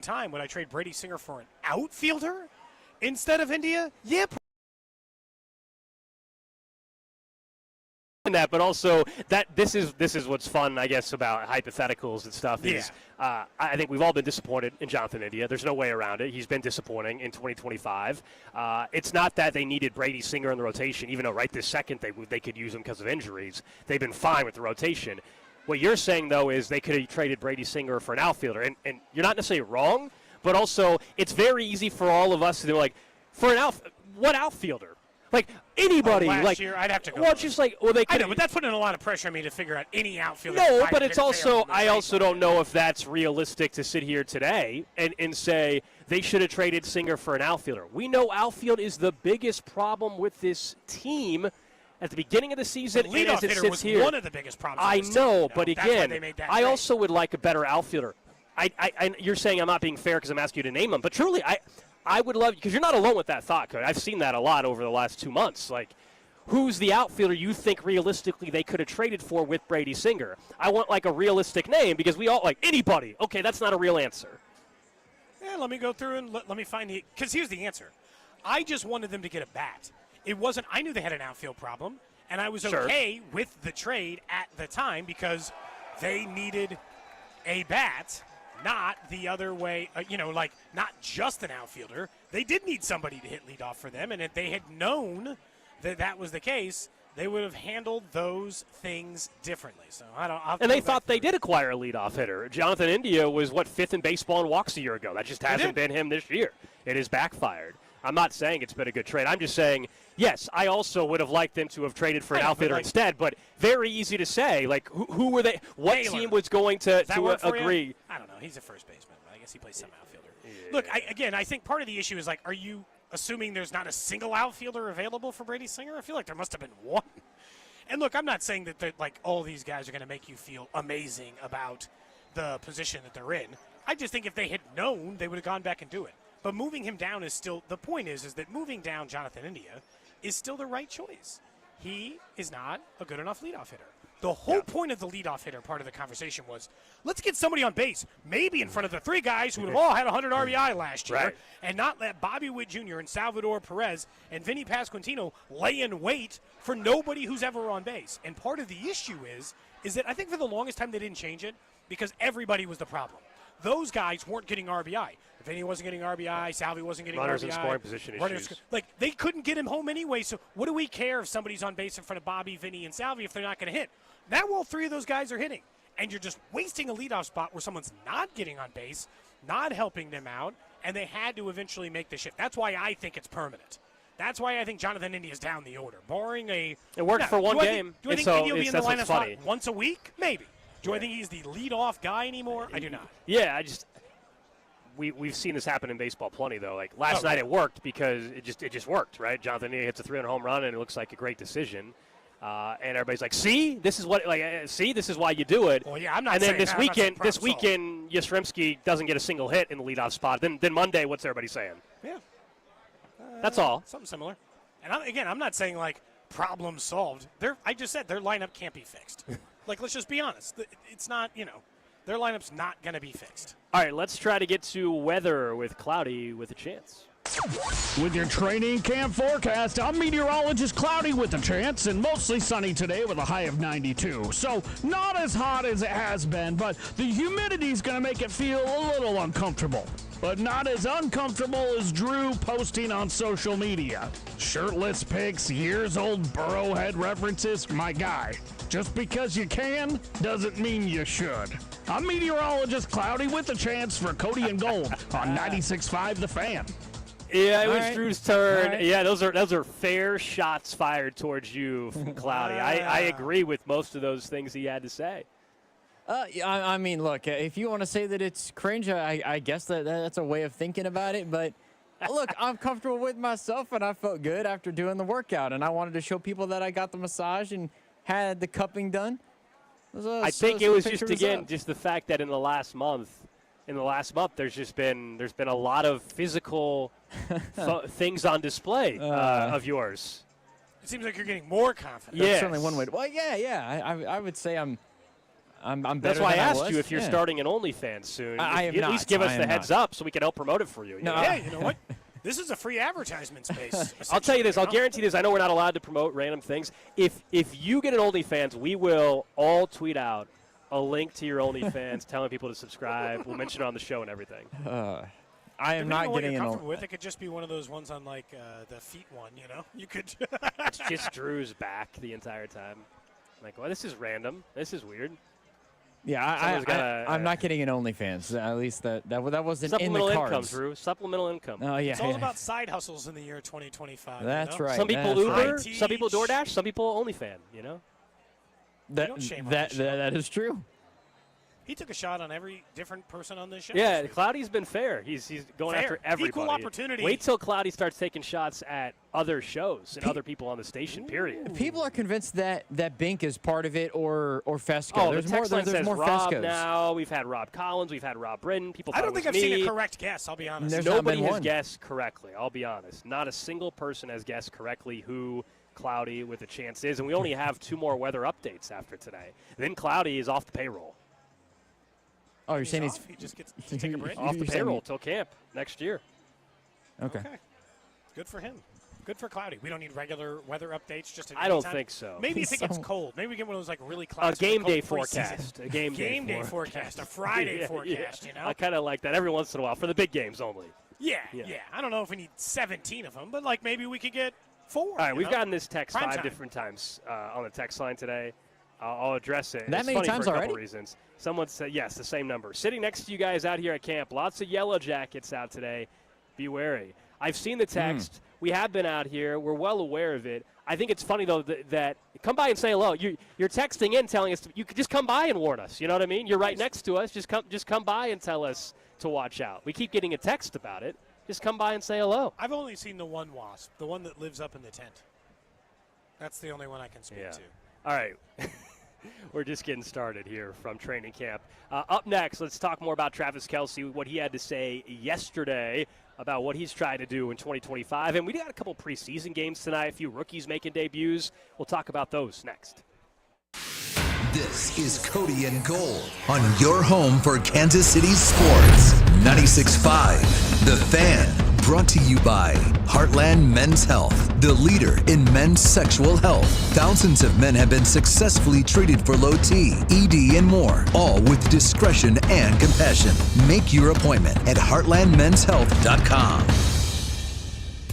time, would I trade Brady Singer for an outfielder instead of India? Yeah. That, but also that this is what's fun, I guess, about hypotheticals and stuff. Is I think we've all been disappointed in Jonathan India. There's no way around it. He's been disappointing in 2025. It's not that they needed Brady Singer in the rotation, even though right this second they could use him because of injuries. They've been fine with the rotation. What you're saying, though, is they could have traded Brady Singer for an outfielder, and you're not necessarily wrong, but also it's very easy for all of us to be like, for what outfielder? Like anybody, last year, I'd have to go. Well, it's just like, they. I know, but that's putting a lot of pressure on me to figure out any outfielder. No, but it's also, I also don't know if that's realistic to sit here today and say they should have traded Singer for an outfielder. We know outfield is the biggest problem with this team at the beginning of the season, and as it sits here. One of the biggest problems. I know, but again, I also would like a better outfielder. You're saying I'm not being fair because I'm asking you to name them, but truly, I would love, because you're not alone with that thought, Cody. I've seen that a lot over the last 2 months. Like, who's the outfielder you think realistically they could have traded for with Brady Singer? I want, like, a realistic name because we all, like, anybody. Okay, that's not a real answer. Yeah, let me go through and let me find the – because here's the answer. I just wanted them to get a bat. It wasn't – I knew they had an outfield problem, and I was okay with the trade at the time because they needed a bat – not the other way, not just an outfielder. They did need somebody to hit leadoff for them, and if they had known that that was the case, they would have handled those things differently. So and they thought they did acquire a leadoff hitter. Jonathan India was, fifth in baseball in walks a year ago. That just hasn't been him this year. It has backfired. I'm not saying it's been a good trade. I'm just saying, yes, I also would have liked them to have traded for an outfielder instead, but very easy to say. Like, who were they? What Taylor. Team was going to agree? You? I don't know. He's a first baseman, but I guess he plays some outfielder. Yeah. Look, I think part of the issue is, like, are you assuming there's not a single outfielder available for Brady Singer? I feel like there must have been one. And, look, I'm not saying that, all these guys are going to make you feel amazing about the position that they're in. I just think if they had known, they would have gone back and do it. But moving him down is still – the point is that moving down Jonathan India is still the right choice. He is not a good enough leadoff hitter. The whole point of the leadoff hitter part of the conversation was, let's get somebody on base, maybe in front of the three guys who have all had 100 RBI last year, and not let Bobby Witt Jr. and Salvador Perez and Vinny Pasquantino lay in wait for nobody who's ever on base. And part of the issue is that I think for the longest time they didn't change it because everybody was the problem. Those guys weren't getting RBI. Vinny wasn't getting RBI. Salvi wasn't getting runners RBI. In scoring position issues. They couldn't get him home anyway, so what do we care if somebody's on base in front of Bobby, Vinny, and Salvi if they're not going to hit? Now all three of those guys are hitting, and you're just wasting a leadoff spot where someone's not getting on base, not helping them out, and they had to eventually make the shift. That's why I think it's permanent. That's why I think Jonathan India is down the order. Barring a – It worked for one game. Do I think India will be in the lineup once a week? Maybe. Do I think he's the leadoff guy anymore? I do not. Yeah, we've seen this happen in baseball plenty, though. Like last night it worked because it just worked, right? Jonathan India hits a 3-run home run, and it looks like a great decision. And everybody's like, see, this is why you do it. Well, yeah, I'm not. And then this weekend, Yastrzemski doesn't get a single hit in the leadoff spot. Then Monday, what's everybody saying? Yeah, that's all. Something similar. And I'm not saying like problem solved. I just said their lineup can't be fixed. Like, let's just be honest. It's not, their lineup's not going to be fixed. All right, let's try to get to weather with Cloudy with a chance. With your training camp forecast, I'm meteorologist Cloudy with a chance, and mostly sunny today with a high of 92. So not as hot as it has been, but the humidity's going to make it feel a little uncomfortable. But not as uncomfortable as Drew posting on social media. Shirtless pics, years-old Burrowhead references, my guy. Just because you can doesn't mean you should. I'm meteorologist Cloudy with a chance for Cody and Gold on 96.5 The Fan. Yeah, it was Drew's turn. Right. Yeah, those are fair shots fired towards you from Cloudy. I agree with most of those things he had to say. I mean, look, if you want to say that it's cringe, I guess that's a way of thinking about it. But, look, I'm comfortable with myself, and I felt good after doing the workout. And I wanted to show people that I got the massage and had the cupping done. I think it was just the fact that in the last month, there's been a lot of physical things on display of yours. It seems like you're getting more confident. That's certainly one way. Well, yeah. I would say I'm I'm better That's why I than asked was. you if you're Yeah. starting an OnlyFans soon. I am At not. least give us I the am heads not. up so we can help promote it for you. No. Yeah, you know what? This is a free advertisement space. I'll tell you this. I'll know? guarantee this. I know we're not allowed to promote random things. If you get an OnlyFans, we will all tweet out a link to your OnlyFans telling people to subscribe. We'll mention it on the show and everything. I am not getting an comfortable with. It could just be one of those ones on like the feet one. You know, you could. It's just Drew's back the entire time. I'm like, well, this is random. This is weird. Yeah, I'm not getting an OnlyFans. At least that wasn't in the Supplemental cards. income, Drew. Supplemental income. Oh yeah, It's all about side hustles in the year 2025. That's you know? right. Some people That's Uber, right. some people DoorDash, some people OnlyFans. You know. don't shame on this show. That is true. He took a shot on every different person on this show. Yeah, this week. Cloudy's been fair. He's going Fair. after everybody. Equal opportunity. Wait till Cloudy starts taking shots at other shows and other people on the station. Period. People are convinced that Bink is part of it or Fesco. Oh, there's the text line there's says more Rob Fescos. now. We've had Rob Collins. We've had Rob Britton. People I thought don't think it I've was seen me. a correct guess. I'll be honest. There's not Nobody been has one. guessed correctly. I'll be honest. Not a single person has guessed correctly who Cloudy with a chance is, and we only have 2 more weather updates after today. Then Cloudy is off the payroll. Oh, you're saying off? He just gets to take a break. Off the You're saying payroll till camp next year. Okay. Good for him. Good for Cloudy. We don't need regular weather updates. Just at I don't anytime. think so. Maybe if it gets So- cold. Maybe we get one of those like really A classic game day cold preseason. forecast. A game day forecast. A Friday forecast. You know. I kind of like that every once in a while for the big games only. Yeah. Yeah. I don't know if we need 17 of them, but like maybe we could get 4. All right, you we've know? gotten this text Prime 5 time. different times on the text line today. I'll address it. That it's many funny times for a couple already? reasons. Someone said, yes, the same number. Sitting next to you guys out here at camp, lots of yellow jackets out today. Be wary. I've seen the text. We have been out here. We're well aware of it. I think it's funny, though, that come by and say hello. You're texting in telling us you could just come by and warn us. You know what I mean? You're right next to us. Just come by and tell us to watch out. We keep getting a text about it. Just come by and say hello. I've only seen the one wasp, the one that lives up in the tent. That's the only one I can speak to. All right. We're just getting started here from training camp. Up next, let's talk more about Travis Kelce, what he had to say yesterday about what he's trying to do in 2025. And we got a couple preseason games tonight, a few rookies making debuts. We'll talk about those next. This is Cody and Gold on your home for Kansas City sports. 96.5, The Fan. Brought to you by Heartland Men's Health, the leader in men's sexual health. Thousands of men have been successfully treated for low T, ED, and more, all with discretion and compassion. Make your appointment at heartlandmenshealth.com.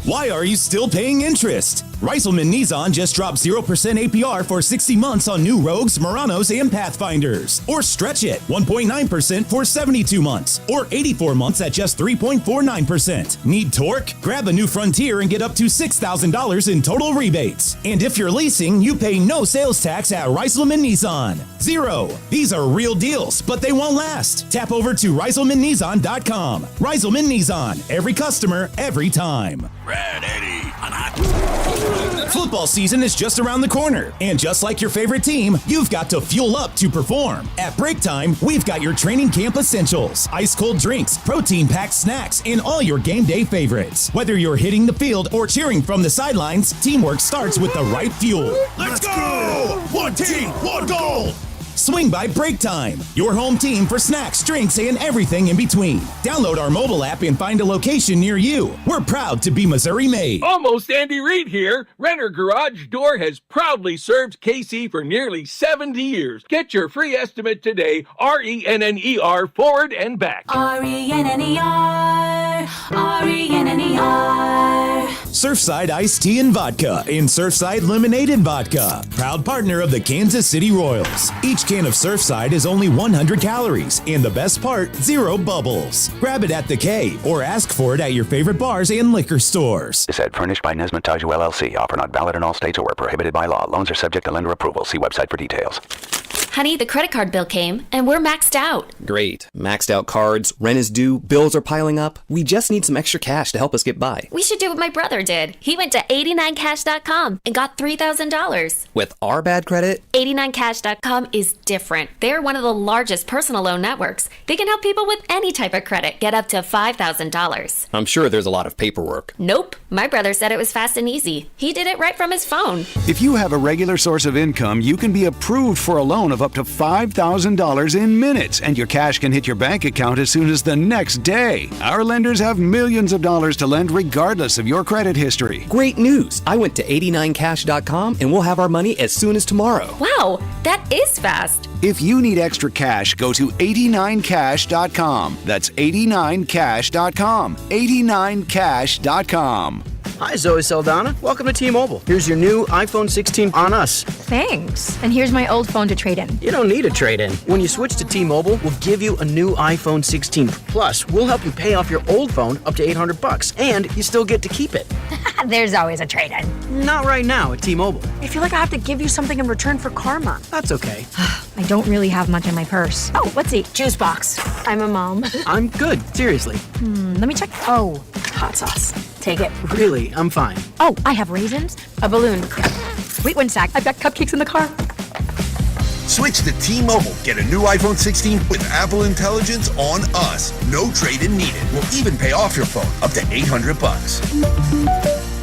Why are you still paying interest? Reiselman Nissan just dropped 0% APR for 60 months on new Rogues, Muranos, and Pathfinders. Or stretch it, 1.9% for 72 months. Or 84 months at just 3.49%. Need torque? Grab a new Frontier and get up to $6,000 in total rebates. And if you're leasing, you pay no sales tax at Reiselman Nissan. 0. These are real deals, but they won't last. Tap over to ReiselmanNissan.com. Reiselman Nissan. Every customer, every time. Red 80 on hot. Football season is just around the corner, and just like your favorite team, you've got to fuel up to perform. At break time, we've got your training camp essentials, ice cold drinks, protein-packed snacks, and all your game day favorites. Whether you're hitting the field or cheering from the sidelines, teamwork starts with the right fuel. Let's go! One team, one goal! Swing by Break Time, your home team for snacks, drinks, and everything in between. Download our mobile app and find a location near you. We're proud to be Missouri made. Almost Andy Reid here. Renner Garage Door has proudly served KC for nearly 70 years. Get your free estimate today. RENNER forward and back. RENNER, RENNER. Surfside Iced Tea and Vodka and Surfside Lemonade and Vodka. Proud partner of the Kansas City Royals. Each can of Surfside is only 100 calories, and the best part, 0 bubbles. Grab it at the K or ask for it at your favorite bars and liquor stores. This ad furnished by Nesmith Taju LLC. Offer not valid in all states or where prohibited by law. Loans are subject to lender approval. See website for details. Honey, the credit card bill came, and we're maxed out. Great. Maxed out cards, rent is due, bills are piling up. We just need some extra cash to help us get by. We should do what my brother did. He went to 89cash.com and got $3,000. With our bad credit? 89cash.com is different. They're one of the largest personal loan networks. They can help people with any type of credit get up to $5,000. I'm sure there's a lot of paperwork. Nope. My brother said it was fast and easy. He did it right from his phone. If you have a regular source of income, you can be approved for a loan of up up to $5,000 in minutes, and your cash can hit your bank account as soon as the next day. Our lenders have millions of dollars to lend regardless of your credit history. Great news! I went to 89cash.com and we'll have our money as soon as tomorrow. Wow, that is fast. If you need extra cash, go to 89cash.com. That's 89cash.com. 89cash.com. Hi, Zoe Saldana. Welcome to T-Mobile. Here's your new iPhone 16 on us. Thanks. And here's my old phone to trade in. You don't need a trade-in. When you switch to T-Mobile, we'll give you a new iPhone 16. Plus, we'll help you pay off your old phone up to $800, and you still get to keep it. There's always a trade-in. Not right now at T-Mobile. I feel like I have to give you something in return for karma. That's okay. I don't really have much in my purse. Oh, let's see. Juice box. I'm a mom. I'm good. Seriously. Let me check. Oh, hot sauce. Take it. Really, I'm fine. Oh, I have raisins, a balloon. Wait one sec. I've got cupcakes in the car. Switch to T-Mobile. Get a new iPhone 16 with Apple Intelligence on us. No trade-in needed. We'll even pay off your phone up to $800.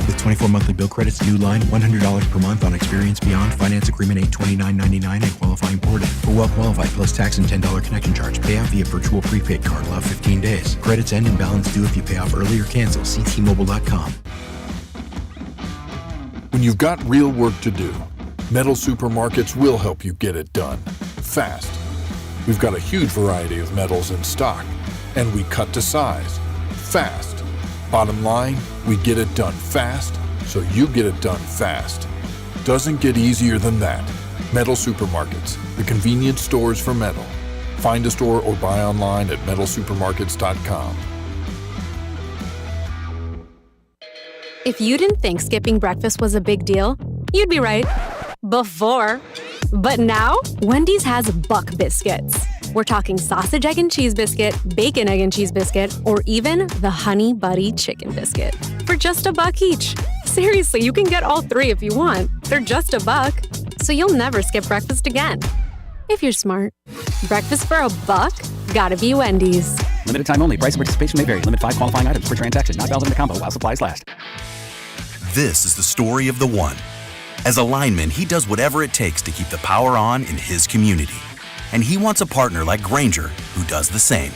With 24 monthly bill credits, new line, $100 per month on Experience Beyond. Finance agreement $829.99 and qualifying ported. For well-qualified plus tax and $10 connection charge. Pay out via virtual prepaid card. Allow 15 days. Credits end and balance due if you pay off early or cancel. See T-Mobile.com. When you've got real work to do, Metal Supermarkets will help you get it done. Fast. We've got a huge variety of metals in stock, and we cut to size. Fast. Bottom line, we get it done fast, so you get it done fast. Doesn't get easier than that. Metal Supermarkets, the convenience stores for metal. Find a store or buy online at metalsupermarkets.com. If you didn't think skipping breakfast was a big deal, you'd be right. Before. But now, Wendy's has Buck Biscuits. We're talking sausage, egg, and cheese biscuit, bacon, egg, and cheese biscuit, or even the Honey Buddy chicken biscuit. For just $1 each. Seriously, you can get all three if you want. They're just $1, so you'll never skip breakfast again. If you're smart. Breakfast for $1? Gotta be Wendy's. Limited time only. Price and participation may vary. Limit 5 qualifying items per transaction. Not valid in the combo while supplies last. This is the story of the one. As a lineman, he does whatever it takes to keep the power on in his community. And he wants a partner like Grainger who does the same.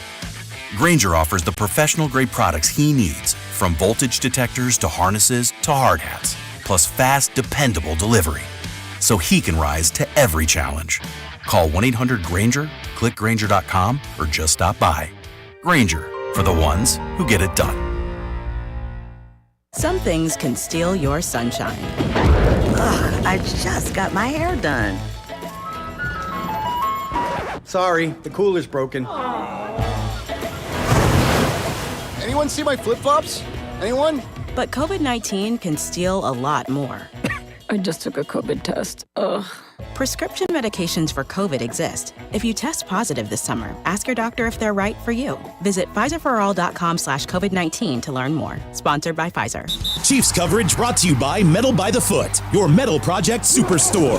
Grainger offers the professional-grade products he needs, from voltage detectors to harnesses to hard hats, plus fast, dependable delivery, so he can rise to every challenge. Call 1-800-GRAINGER, click Grainger.com, or just stop by. Grainger, for the ones who get it done. Some things can steal your sunshine. Ugh, I just got my hair done. Sorry, the cooler's broken. Anyone see my flip-flops? Anyone? But COVID-19 can steal a lot more. I just took a COVID test. Ugh. Prescription medications for COVID exist. If you test positive this summer, ask your doctor if they're right for you. Visit PfizerForAll.com/COVID-19 to learn more. Sponsored by Pfizer. Chiefs coverage brought to you by Metal by the Foot, your metal project superstore.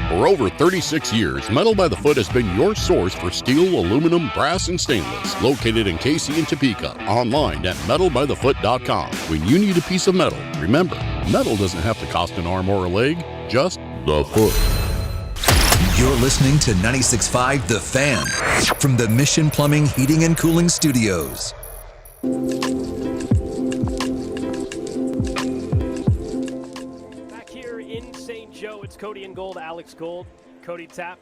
For over 36 years, Metal by the Foot has been your source for steel, aluminum, brass, and stainless. Located in KC and Topeka. Online at metalbythefoot.com. When you need a piece of metal, remember, metal doesn't have to cost an arm or a leg, just the foot. You're listening to 96.5 The Fan from the Mission Plumbing, Heating, and Cooling Studios. Back here in St. Joe, it's Cody and Gold, Alex Gold, Cody Tapp.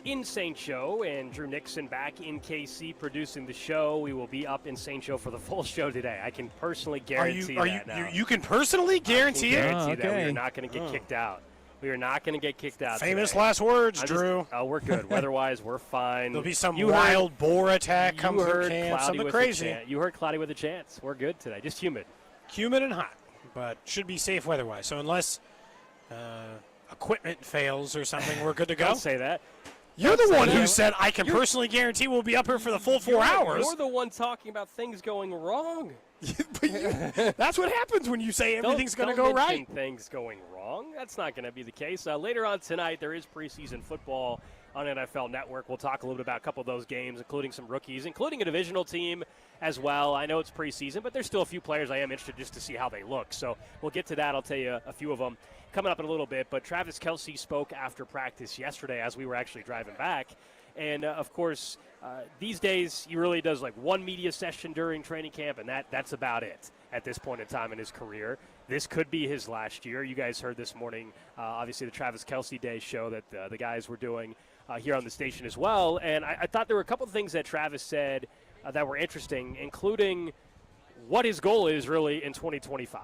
Insane Show, and Drew Nixon back in KC producing the show. We will be up in St. Joe for the full show today. I can personally guarantee that. You can personally guarantee it? Guarantee that we are not going to get kicked out. We are not going to get kicked out. Famous today. last words, Drew. We're good. Weather-wise, we're fine. There'll be some wild boar attack come through camp, something crazy. You heard cloudy with a chance. We're good today. Just humid. Humid and hot, but should be safe weather-wise. So unless equipment fails or something, we're good to go. Don't say that. You're the one who said, I can personally guarantee we'll be up here for the full 4 hours. You're the one talking about things going wrong. That's what happens when you say everything's going to go right. Things going wrong. That's not going to be the case. Later on tonight, there is preseason football on NFL Network. We'll talk a little bit about a couple of those games, including some rookies, including a divisional team as well. I know it's preseason, but there's still a few players I am interested just to see how they look. So we'll get to that. I'll tell you a few of them coming up in a little bit. But Travis Kelce spoke after practice yesterday as we were actually driving back. And, of course, these days he really does like one media session during training camp, and that's about it at this point in time in his career. This could be his last year. You guys heard this morning, obviously, the Travis Kelce Day show that the guys were doing here on the station as well. And I thought there were a couple of things that Travis said that were interesting, including what his goal is really in 2025.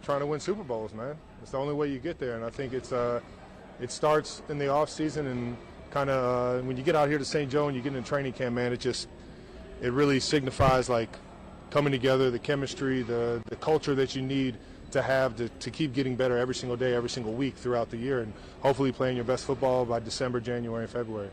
Trying to win Super Bowls, man. It's the only way you get there. And I think it starts in the off season, and kind of when you get out here to St. Joe and you get in training camp, man, it really signifies like coming together, the chemistry, the culture that you need to have to keep getting better every single day, every single week throughout the year, and hopefully playing your best football by December, January, and February.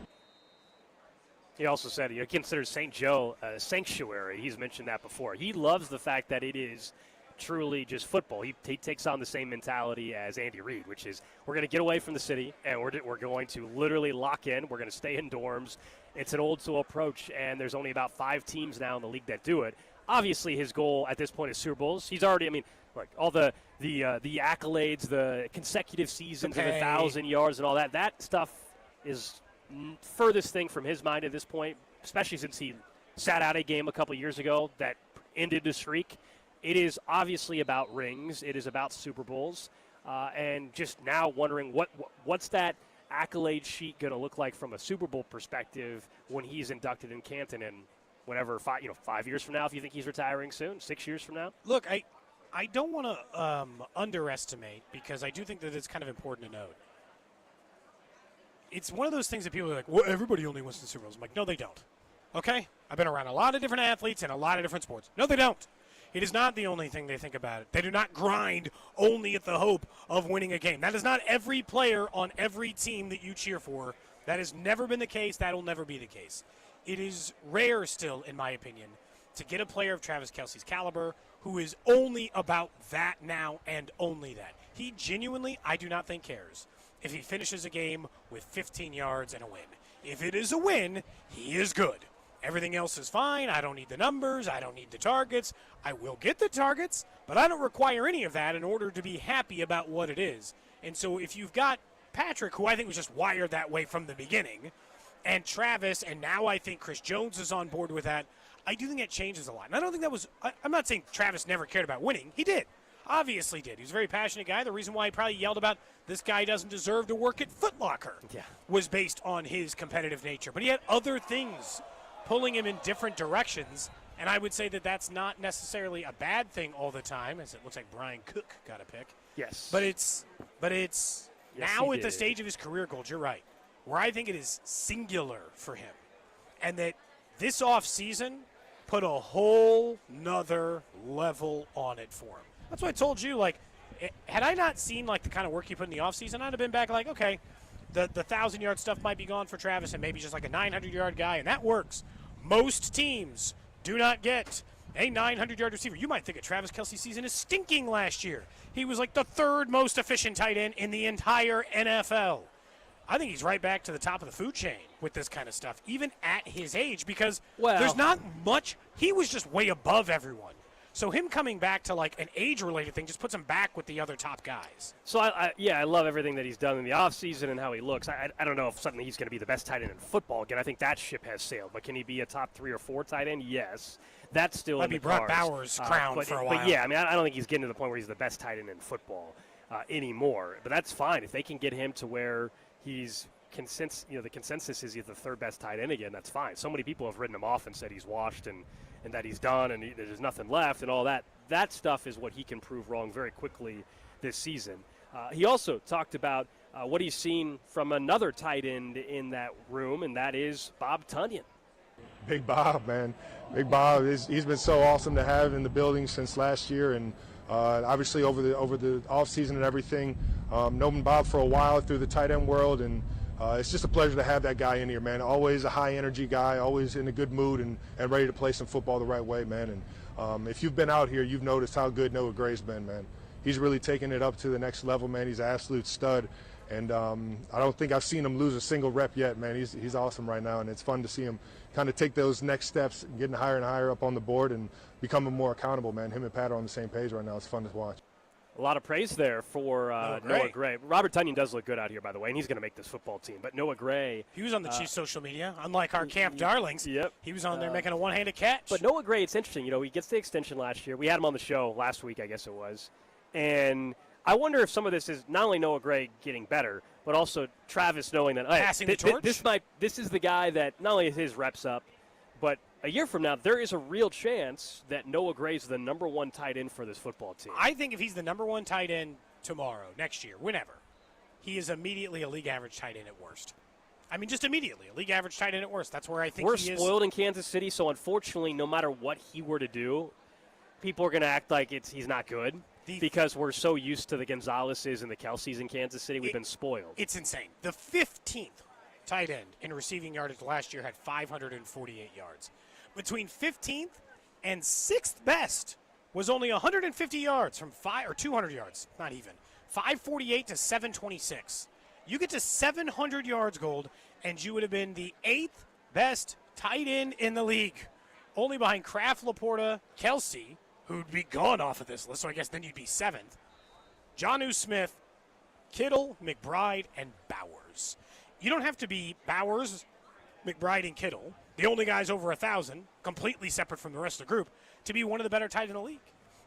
He also said he considers St. Joe a sanctuary. He's mentioned that before. He loves the fact that it is truly just football. He takes on the same mentality as Andy Reid, which is we're going to get away from the city, and we're going to literally lock in. We're going to stay in dorms. It's an old-school approach, and there's only about 5 teams now in the league that do it. Obviously, his goal at this point is Super Bowls. He's already, like all the accolades, the consecutive seasons of 1,000 yards and all that. That stuff is furthest thing from his mind at this point, especially since he sat out a game a couple years ago that ended the streak. It is obviously about rings. It is about Super Bowls, and just now wondering what's that accolade sheet going to look like from a Super Bowl perspective when he's inducted in Canton and whenever 5 years from now, if you think he's retiring soon, 6 years from now. Look, I don't want to underestimate, because I do think that it's kind of important to note. It's one of those things that people are like, well, everybody only wins the Super Bowls. I'm like, no, they don't. Okay? I've been around a lot of different athletes and a lot of different sports. No, they don't. It is not the only thing they think about it. They do not grind only at the hope of winning a game. That is not every player on every team that you cheer for. That has never been the case. That will never be the case. It is rare still, in my opinion, to get a player of Travis Kelce's caliber who is only about that now and only that. He genuinely, I do not think, cares if he finishes a game with 15 yards and a win. If it is a win, he is good. Everything else is fine. I don't need the numbers. I don't need the targets. I will get the targets, but I don't require any of that in order to be happy about what it is. And so if you've got Patrick, who I think was just wired that way from the beginning, and Travis, and now I think Chris Jones is on board with that, I do think that changes a lot. And I don't think that was – I'm not saying Travis never cared about winning. He did. Obviously did. He was a very passionate guy. The reason why he probably yelled about this guy doesn't deserve to work at Foot Locker was based on his competitive nature. But he had other things pulling him in different directions, and I would say that that's not necessarily a bad thing all the time, as it looks like Brian Cook got a pick. Yes. But it's now at the stage of his career goals, you're right, where I think it is singular for him, and that this offseason put a whole nother level on it for him. That's why I told you, like, had I not seen, like, the kind of work he put in the offseason, I'd have been back like, okay, the 1,000-yard stuff might be gone for Travis and maybe just like a 900-yard guy, and that works. Most teams do not get a 900-yard receiver. You might think a Travis Kelce season is stinking last year. He was like the 3rd most efficient tight end in the entire NFL. I think he's right back to the top of the food chain with this kind of stuff, even at his age, because there's not much. He was just way above everyone. So him coming back to like an age-related thing just puts him back with the other top guys. So, I love everything that he's done in the offseason and how he looks. I don't know if suddenly he's going to be the best tight end in football again. I think that ship has sailed. But can he be a top 3 or 4 tight end? Yes. That's still might in be the Brock cards. Bowers' crown for a while. But, yeah, I don't think he's getting to the point where he's the best tight end in football anymore. But that's fine. If they can get him to where he's the consensus is he's the 3rd best tight end again, that's fine. So many people have written him off and said he's washed and that he's done and there's nothing left and all that. That stuff is what he can prove wrong very quickly this season. He also talked about what he's seen from another tight end in that room, and that is Bob Tunyon. Big Bob, man. Big Bob, he's been so awesome to have in the building since last year, and obviously over the offseason and everything. Known Bob for a while through the tight end world, and it's just a pleasure to have that guy in here, man. Always a high-energy guy, always in a good mood and ready to play some football the right way, man. And if you've been out here, you've noticed how good Noah Gray's been, man. He's really taken it up to the next level, man. He's an absolute stud. And I don't think I've seen him lose a single rep yet, man. He's awesome right now, and it's fun to see him kind of take those next steps, getting higher and higher up on the board and becoming more accountable, man. Him and Pat are on the same page right now. It's fun to watch. A lot of praise there for Noah Gray. Robert Tonyan does look good out here, by the way, and he's going to make this football team. But Noah Gray. He was on the Chiefs' social media, unlike our camp darlings. Yep. He was on there making a one-handed catch. But Noah Gray, it's interesting. He gets the extension last year. We had him on the show last week, I guess it was. And I wonder if some of this is not only Noah Gray getting better, but also Travis knowing that passing the torch. This is the guy that not only is his reps up, but a year from now, there is a real chance that Noah Gray is the number one tight end for this football team. I think if he's the number one tight end tomorrow, next year, whenever, he is immediately a league average tight end at worst. I mean, just immediately, a league average tight end at worst. That's where I think we're he is. We're spoiled in Kansas City, so unfortunately, no matter what he were to do, people are going to act like he's not good because we're so used to the Gonzaleses and the Kelces in Kansas City. We've been spoiled. It's insane. The 15th tight end in receiving yardage last year had 548 yards. Between 15th and 6th best was only 150 yards from 200 yards, not even. 548 to 726. You get to 700 yards, Gold, and you would have been the 8th best tight end in the league. Only behind Kraft, Laporta, Kelce, who'd be gone off of this list, so I guess then you'd be 7th. Jonnu Smith, Kittle, McBride, and Bowers. You don't have to be Bowers, McBride, and Kittle, the only guys over 1,000, completely separate from the rest of the group, to be one of the better tight ends in the league.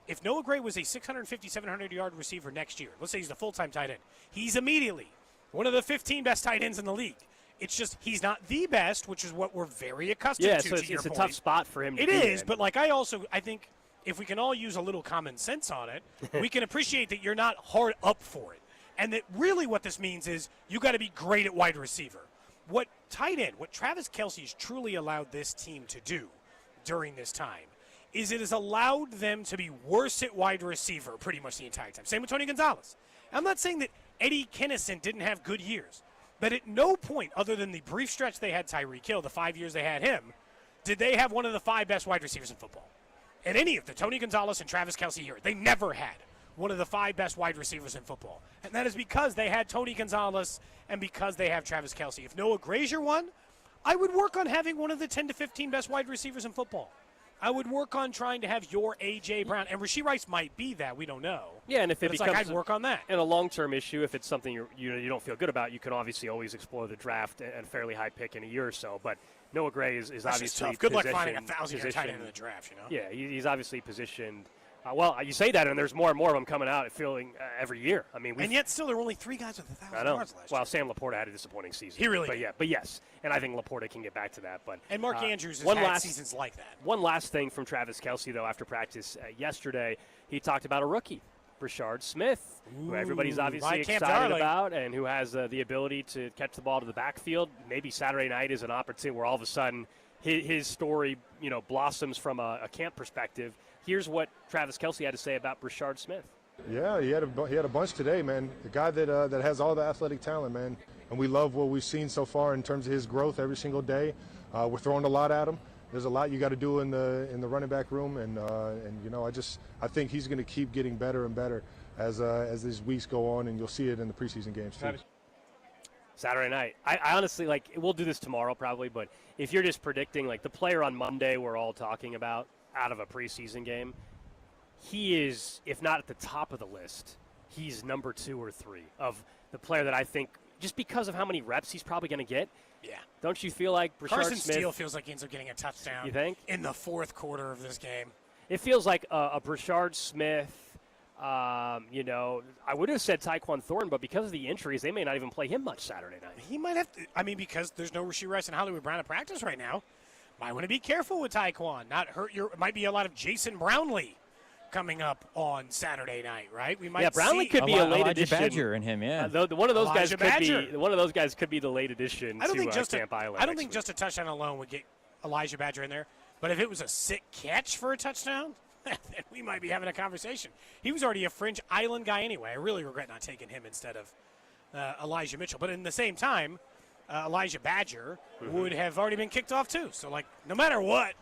If Noah Gray was a 650, 700-yard receiver next year, let's say he's the full-time tight end, he's immediately one of the 15 best tight ends in the league. It's just he's not the best, which is what we're very accustomed to. Yeah, so it's a tough spot for him to be in. It is, but I think if we can all use a little common sense on it, we can appreciate that you're not hard up for it. And that really what this means is you got to be great at wide receiver. What Travis Kelce has truly allowed this team to do during this time is it has allowed them to be worse at wide receiver pretty much the entire time. Same with Tony Gonzalez. I'm not saying that Eddie Kennison didn't have good years, but at no point other than the brief stretch they had Tyreek Hill, the 5 years they had him, did they have one of the 5 best wide receivers in football. At any of the Tony Gonzalez and Travis Kelce years, they never had one of the 5 best wide receivers in football. And that is because they had Tony Gonzalez and because they have Travis Kelce. If Noah Gray's your one, I would work on having one of the 10 to 15 best wide receivers in football. I would work on trying to have your A.J. Brown. And Rashee Rice might be that. We don't know. Yeah, and if it becomes I'd work on that. And a long-term issue, if it's something you don't feel good about, you can obviously always explore the draft and fairly high pick in a year or so. But Noah Gray is obviously tough. Good luck finding a 1,000-yard tight end in the draft, you know? Yeah, he's obviously positioned. Well, you say that, and there's more and more of them coming out feeling every year. I mean, and yet still there were only 3 guys with 1,000 yards last year. Well, Sam Laporta had a disappointing season. He really did. But yes, and I think Laporta can get back to that. And Mark Andrews has had seasons like that. One last thing from Travis Kelce, though, after practice yesterday, he talked about a rookie, Brashard Smith, who everybody's obviously excited about and who has the ability to catch the ball to the backfield. Maybe Saturday night is an opportunity where all of a sudden his story, blossoms from a camp perspective. Here's what Travis Kelce had to say about Brashard Smith. Yeah, he had a bunch today, man. The guy that has all the athletic talent, man. And we love what we've seen so far in terms of his growth every single day. We're throwing a lot at him. There's a lot you got to do in the running back room, and I think he's going to keep getting better and better as these weeks go on, and you'll see it in the preseason games too. Saturday night. I honestly, we'll do this tomorrow probably, but if you're just predicting, the player on Monday we're all talking about out of a preseason game, he is, if not at the top of the list, he's number 2 or 3 of the player that I think, just because of how many reps he's probably going to get. Yeah. Don't you feel like Brashard Carson Smith Steele feels like he ends up getting a touchdown you think? In the 4th quarter of this game? It feels like a Brashard Smith, I would have said Tyquan Thornton, but because of the injuries, they may not even play him much Saturday night. He might have to, because there's no Rashee Rice and Hollywood Brown at practice right now. Might want to be careful with Tyquan. It might be a lot of Jason Brownlee coming up on Saturday night, right? We might Brownlee could be a late addition. Badger in him, yeah. One of those guys could be the late addition to Camp Island. I don't think just a touchdown alone would get Elijah Badger in there. But if it was a sick catch for a touchdown, then we might be having a conversation. He was already a fringe island guy anyway. I really regret not taking him instead of Elijah Mitchell. But in the same time, Elijah Badger would have already been kicked off too. So, no matter what,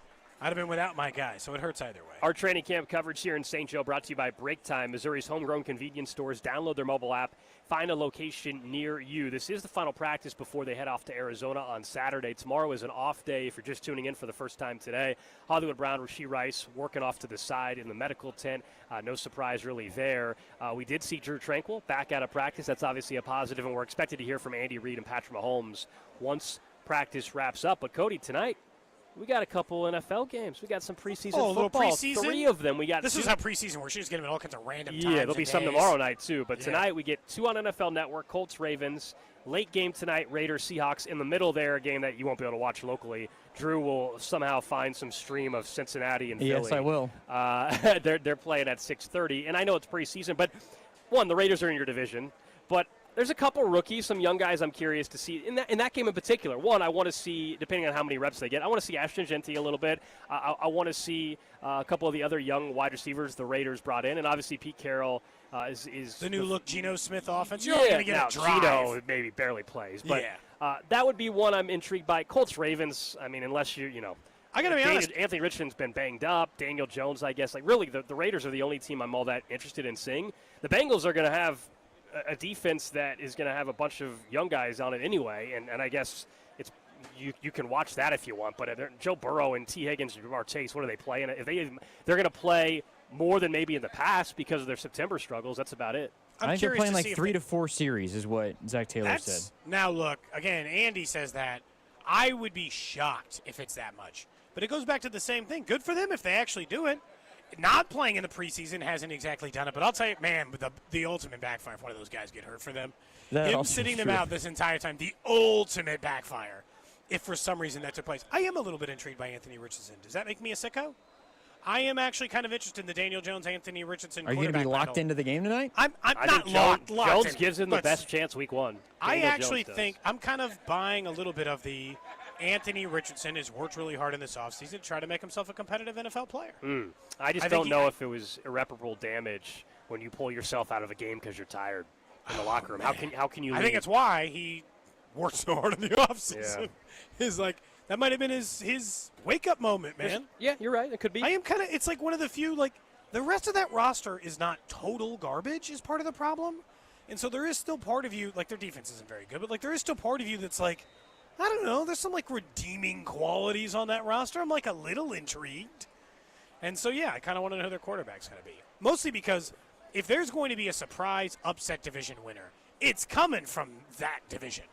I'd have been without my guy, so it hurts either way. Our training camp coverage here in St. Joe brought to you by Break Time, Missouri's homegrown convenience stores. Download their mobile app. Find a location near you. This is the final practice before they head off to Arizona on Saturday. Tomorrow is an off day if you're just tuning in for the first time today. Hollywood Brown, Rasheed Rice working off to the side in the medical tent. No surprise really there. We did see Drew Tranquil back out of practice. That's obviously a positive, and we're expected to hear from Andy Reid and Patrick Mahomes once practice wraps up. But, Cody, tonight, we got a couple NFL games. We got some preseason football. Preseason? 3 of them. We got. This is how preseason works. You just get them at all kinds of random times. Yeah, there'll be some tomorrow night too. But Yeah. tonight we get 2 on NFL Network. Colts, Ravens. Late game tonight. Raiders, Seahawks. In the middle there, a game that you won't be able to watch locally. Drew will somehow find some stream of Cincinnati and Philly. Yes, I will. They're playing at 6:30, and I know it's preseason, but one, the Raiders are in your division, but there's a couple rookies, some young guys I'm curious to see. In that game in particular, one, I want to see, depending on how many reps they get, I want to see Ashton Genty a little bit. I want to see a couple of the other young wide receivers the Raiders brought in, and obviously Pete Carroll is the new look Geno Smith offense. You're yeah, only going to get now, a drive. Geno maybe barely plays, but that would be one I'm intrigued by. Colts, Ravens, I mean, unless you know. I got to be honest. Anthony Richardson's been banged up. Daniel Jones, I guess. Like, really, the Raiders are the only team I'm all that interested in seeing. The Bengals are going to have a defense that is going to have a bunch of young guys on it anyway, and I guess it's you can watch that if you want. But Joe Burrow and T. Higgins and Jamar Chase, what are they playing? If they're going to play more than maybe in the past because of their September struggles, that's about it. I think they're playing like 3 to 4 series is what Zach Taylor said. Now, look, again, Andy says that. I would be shocked if it's that much. But it goes back to the same thing. Good for them if they actually do it. Not playing in the preseason hasn't exactly done it, but I'll tell you, man, the ultimate backfire if one of those guys get hurt for them. Him sitting them out this entire time, the ultimate backfire, if for some reason that took place. I am a little bit intrigued by Anthony Richardson. Does that make me a sicko? I am actually kind of interested in the Daniel Jones, Anthony Richardson. Are you going to be locked into the game tonight? I'm not locked Jones in, gives him the best chance week 1. I actually think I'm kind of buying a little bit of the Anthony Richardson has worked really hard in this offseason to try to make himself a competitive NFL player. I just don't know if it was irreparable damage when you pull yourself out of a game because you're tired in the locker room. How can you I think it's why he worked so hard in the offseason. Yeah. That might have been his wake-up moment, man. Yeah, you're right. It could be. I am it's like one of the few, the rest of that roster is not total garbage is part of the problem. And so there is still part of you, their defense isn't very good, but, there is still part of you that's I don't know, there's some, redeeming qualities on that roster. I'm, a little intrigued. And so, yeah, I kind of want to know who their quarterback's going to be. Mostly because if there's going to be a surprise upset division winner, it's coming from that division.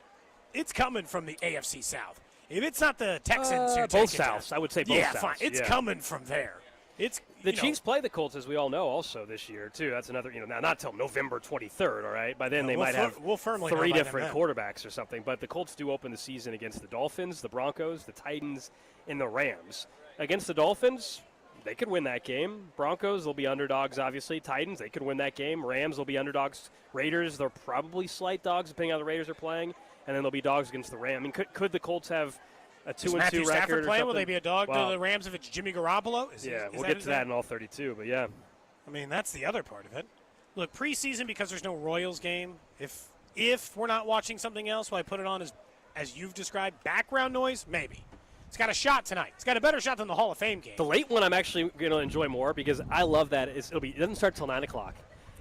It's coming from the AFC South. If it's not the Texans who both Souths, I would say both Souths. Yeah, fine. It's coming from there. The Chiefs play the Colts, as we all know, also this year, too. That's another, now not till November 23rd, all right? By then they might have 3 different quarterbacks or something. But the Colts do open the season against the Dolphins, the Broncos, the Titans, and the Rams. Against the Dolphins, they could win that game. Broncos, they'll be underdogs, obviously. Titans, they could win that game. Rams, they'll be underdogs. Raiders, they're probably slight dogs, depending on how the Raiders are playing. And then they'll be dogs against the Rams. I mean, could the Colts have a 2-2 Matthew record Stafford or playing? something? Will they be a dog to the Rams if it's Jimmy Garoppolo? We'll get to that in all 32, but yeah. I mean, that's the other part of it. Look, preseason, because there's no Royals game, if we're not watching something else, will I put it on as you've described, background noise? Maybe. It's got a shot tonight. It's got a better shot than the Hall of Fame game. The late one I'm actually going to enjoy more because I love that. It doesn't start till 9 o'clock.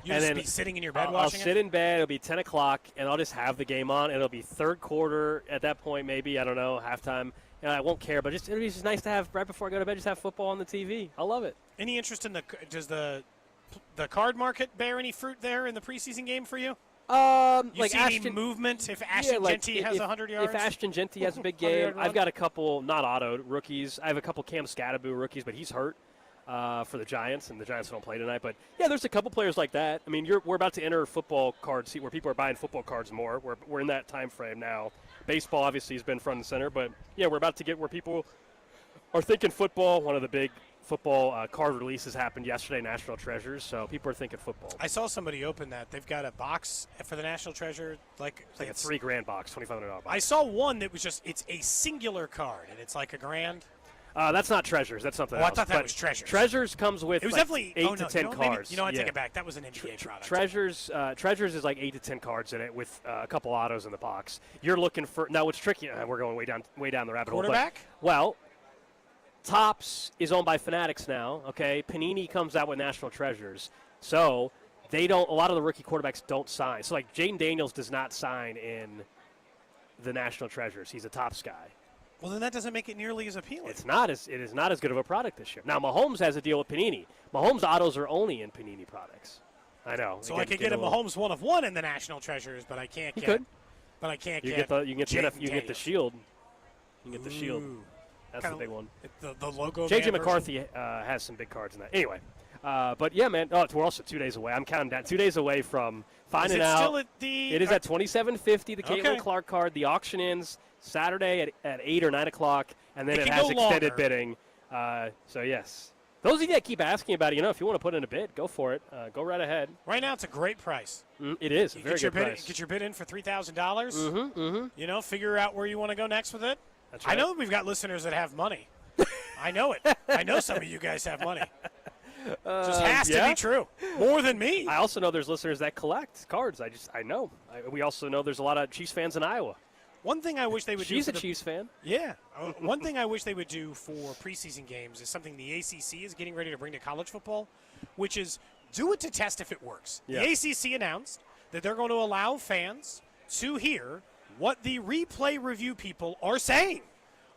You'll just be sitting in your bed watching I'll sit in bed. It'll be 10 o'clock, and I'll just have the game on. It'll be third quarter at that point, maybe. I don't know, halftime. I won't care, but it'll be just nice to have, right before I go to bed, just have football on the TV. I love it. Any interest in does the card market bear any fruit there in the preseason game for you? You see any movement if Ashton Genty has 100 yards? If Ashton Genty has a big game, I've got a couple not autoed rookies. I have a couple Cam Scattaboo rookies, but he's hurt for the Giants, and the Giants don't play tonight. But, yeah, there's a couple players like that. I mean, we're about to enter football card seat where people are buying football cards more. We're in that time frame now. Baseball obviously has been front and center, but, yeah, we're about to get where people are thinking football. One of the big football card releases happened yesterday, National Treasures, so people are thinking football. I saw somebody open that. They've got a box for the National Treasure. It's like a $3,000 box, $2,500 box. I saw one that was it's a singular card, and it's like $1,000. That's not Treasures. That's something else. I thought that was Treasures. Treasures comes with it was definitely 8 to 10 cards. I take it back. That was an NBA product. Treasures is like 8 to 10 cards in it with a couple autos in the box. You're looking for – now, what's tricky – we're going way down the rabbit hole. Quarterback? Well, Topps is owned by Fanatics now, okay? Panini comes out with National Treasures. So a lot of the rookie quarterbacks don't sign. So, like, Jaden Daniels does not sign in the National Treasures. He's a Topps guy. Well, then that doesn't make it nearly as appealing. It is not as good of a product this year. Now, Mahomes has a deal with Panini. Mahomes autos are only in Panini products. I know. So I could get a Mahomes 1 of 1 in the National Treasures, but I can't get. Could. But I can't you get. You get the shield. You get the shield. That's the big one. The logo. JJ McCarthy has some big cards in that. Anyway, but yeah, man. Oh, we're also 2 days away. I'm counting down. 2 days away from finding out. Still at the? It is at 2750. The Caitlin Clark card. The auction ends Saturday at 8 or 9 o'clock, and then it has extended bidding. So yes. Those of you that keep asking about it, if you want to put in a bid, go for it. Go right ahead. Right now, it's a great price. It is a very good price. Get your bid in for $3,000. Figure out where you want to go next with it. That's right. I know we've got listeners that have money. I know it. I know some of you guys have money. Just has to be true. More than me. I also know there's listeners that collect cards. I know. We also know there's a lot of Chiefs fans in Iowa. One thing I wish they would do. She's a Chiefs fan. Yeah. One thing I wish they would do for preseason games is something the ACC is getting ready to bring to college football, which is do it to test if it works. Yeah. The ACC announced that they're going to allow fans to hear what the replay review people are saying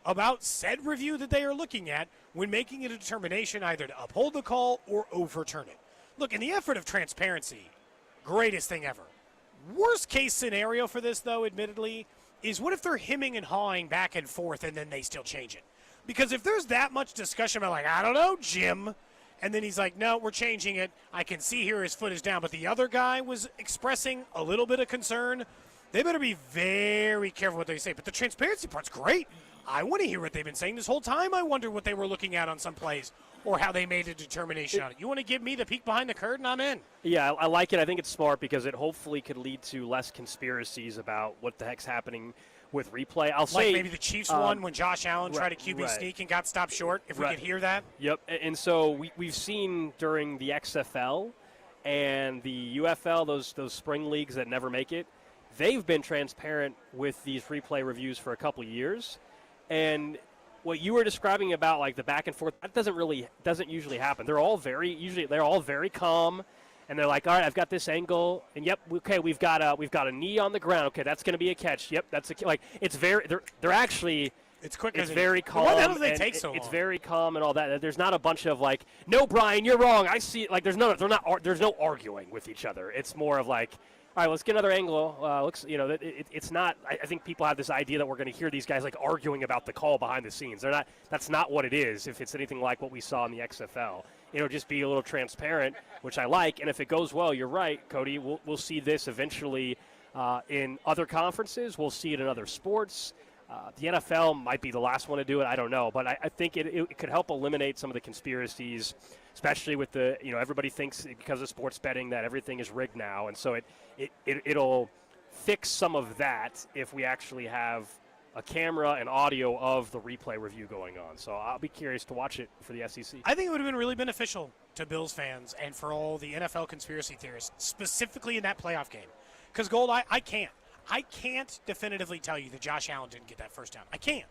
about said review that they are looking at when making a determination either to uphold the call or overturn it. Look, in the effort of transparency, greatest thing ever. Worst case scenario for this, though, admittedly, is what if they're hemming and hawing back and forth and then they still change it? Because if there's that much discussion about, I don't know, Jim, and then he's like, no, we're changing it. I can see here his foot is down, but the other guy was expressing a little bit of concern. They better be very careful what they say. But the transparency part's great. I want to hear what they've been saying this whole time. I wonder what they were looking at on some plays or how they made a determination on it. You want to give me the peek behind the curtain? I'm in. Yeah, I like it. I think it's smart because it hopefully could lead to less conspiracies about what the heck's happening with replay. I'll say maybe the Chiefs won when Josh Allen tried a QB sneak and got stopped short, if we could hear that. Yep, and so we've seen during the XFL and the UFL, those spring leagues that never make it, they've been transparent with these replay reviews for a couple years. And what you were describing about like the back and forth, that doesn't usually happen. They're all very calm, and they're like, all right, I've got this angle, and yep, okay, we've got a knee on the ground. Okay, that's going to be a catch. Yep, that's it's very they're actually. It's quick. It's very calm. Why the hell do they take so long? It's very calm and all that. There's not a bunch of like, no, Brian, you're wrong. I see. Like, there's no arguing with each other. It's more of like, all right, let's get another angle. It's not. I think people have this idea that we're going to hear these guys like arguing about the call behind the scenes. They're not. That's not what it is. If it's anything like what we saw in the XFL, it'll just be a little transparent, which I like. And if it goes well, you're right, Cody. We'll see this eventually in other conferences. We'll see it in other sports. The NFL might be the last one to do it. I don't know, but I think it could help eliminate some of the conspiracies, especially with the everybody thinks because of sports betting that everything is rigged now, and so it'll fix some of that if we actually have a camera and audio of the replay review going on. So I'll be curious to watch it for the SEC. I think it would have been really beneficial to Bills fans and for all the NFL conspiracy theorists, specifically in that playoff game. Because, Gold, I can't definitively tell you that Josh Allen didn't get that first down. I can't.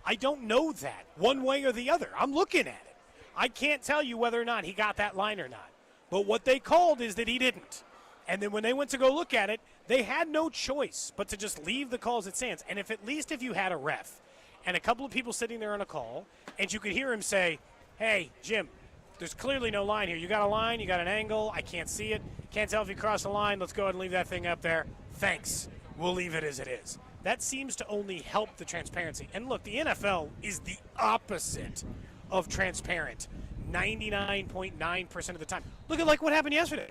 I don't know that one way or the other. I'm looking at it. I can't tell you whether or not he got that line or not. But what they called is that he didn't. And then when they went to go look at it, they had no choice but to just leave the call as it stands. And if you had a ref and a couple of people sitting there on a call, and you could hear him say, hey, Jim, there's clearly no line here. You got a line, you got an angle, I can't see it. Can't tell if you crossed the line. Let's go ahead and leave that thing up there. Thanks. We'll leave it as it is. That seems to only help the transparency. And look, the NFL is the opposite of transparent 99.9% of the time. Look at like what happened yesterday.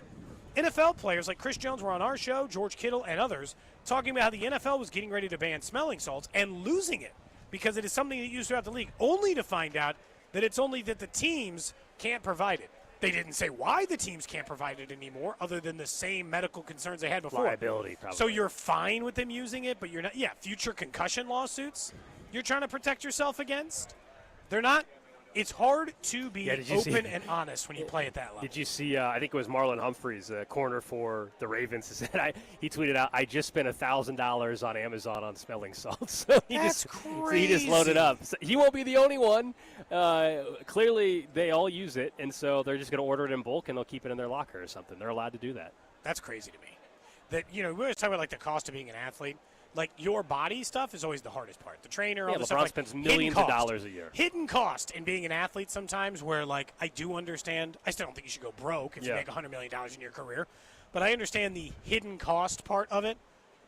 NFL players like Chris Jones were on our show, George Kittle and others, talking about how the NFL was getting ready to ban smelling salts and losing it because it is something that used throughout the league, only to find out that it's only that the teams can't provide it. They didn't say why the teams can't provide it anymore other than the same medical concerns they had before. Liability, probably. So you're fine with them using it, but you're not. Yeah, future concussion lawsuits you're trying to protect yourself against. They're not It's hard to be open and honest when you play at that level. Did you see, I think it was Marlon Humphreys, the corner for the Ravens, he tweeted out, I just spent $1,000 on Amazon on smelling salts. So he just loaded up. So he won't be the only one. Clearly, they all use it, and so they're just going to order it in bulk, and they'll keep it in their locker or something. They're allowed to do that. That's crazy to me. That, we always talk about, like, the cost of being an athlete. Like, your body stuff is always the hardest part. The trainer, all the stuff. LeBron like, spends millions of dollars a year. Hidden cost in being an athlete sometimes where, like, I do understand. I still don't think you should go broke if you make $100 million in your career. But I understand the hidden cost part of it.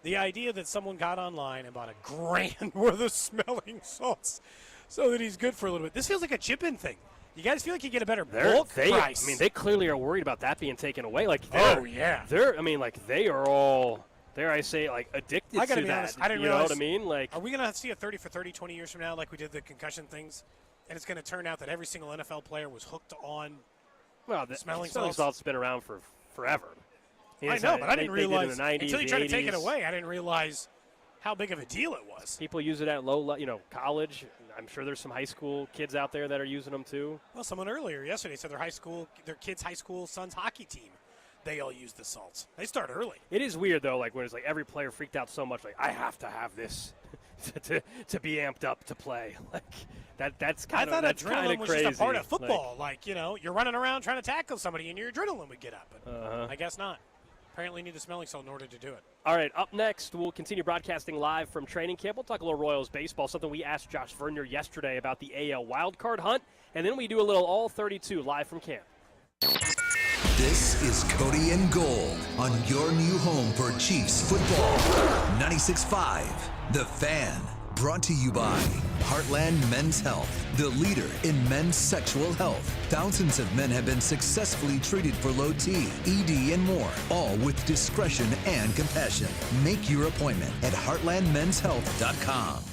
The idea that someone got online and bought $1,000 worth of smelling salts so that he's good for a little bit. This feels like a chip-in thing. You guys feel like you get a better bulk price. I mean, they clearly are worried about that being taken away. Like, they are all, dare I say, like, addicted I gotta to be that. honest, I didn't you realize, know what I mean? Like, are we going to see a 30 for 30 20 years from now like we did the concussion things? And it's going to turn out that every single NFL player was hooked on the smelling salts has been around for forever. I know, but I didn't realize, the 90s, until you tried to take it 80s. away, I didn't realize how big of a deal it was. People use it at college. I'm sure there's some high school kids out there that are using them too. Well, someone earlier yesterday said their kid's high school son's hockey team, they all use the salts. They start early. It is weird though, like when it's like every player freaked out so much, like I have to have this to be amped up to play. Like that's kind of crazy. I thought adrenaline was just a part of football. Like you're running around trying to tackle somebody, and your adrenaline would get up. But I guess not. Apparently you need the smelling salt in order to do it. All right, up next, we'll continue broadcasting live from training camp. We'll talk a little Royals baseball, something we asked Josh Vernier yesterday about the AL wildcard hunt, and then we do a little All 32 live from camp. This is Cody and Gold on your new home for Chiefs football. 96.5, The Fan. Brought to you by Heartland Men's Health, the leader in men's sexual health. Thousands of men have been successfully treated for low T, ED, and more, all with discretion and compassion. Make your appointment at heartlandmenshealth.com.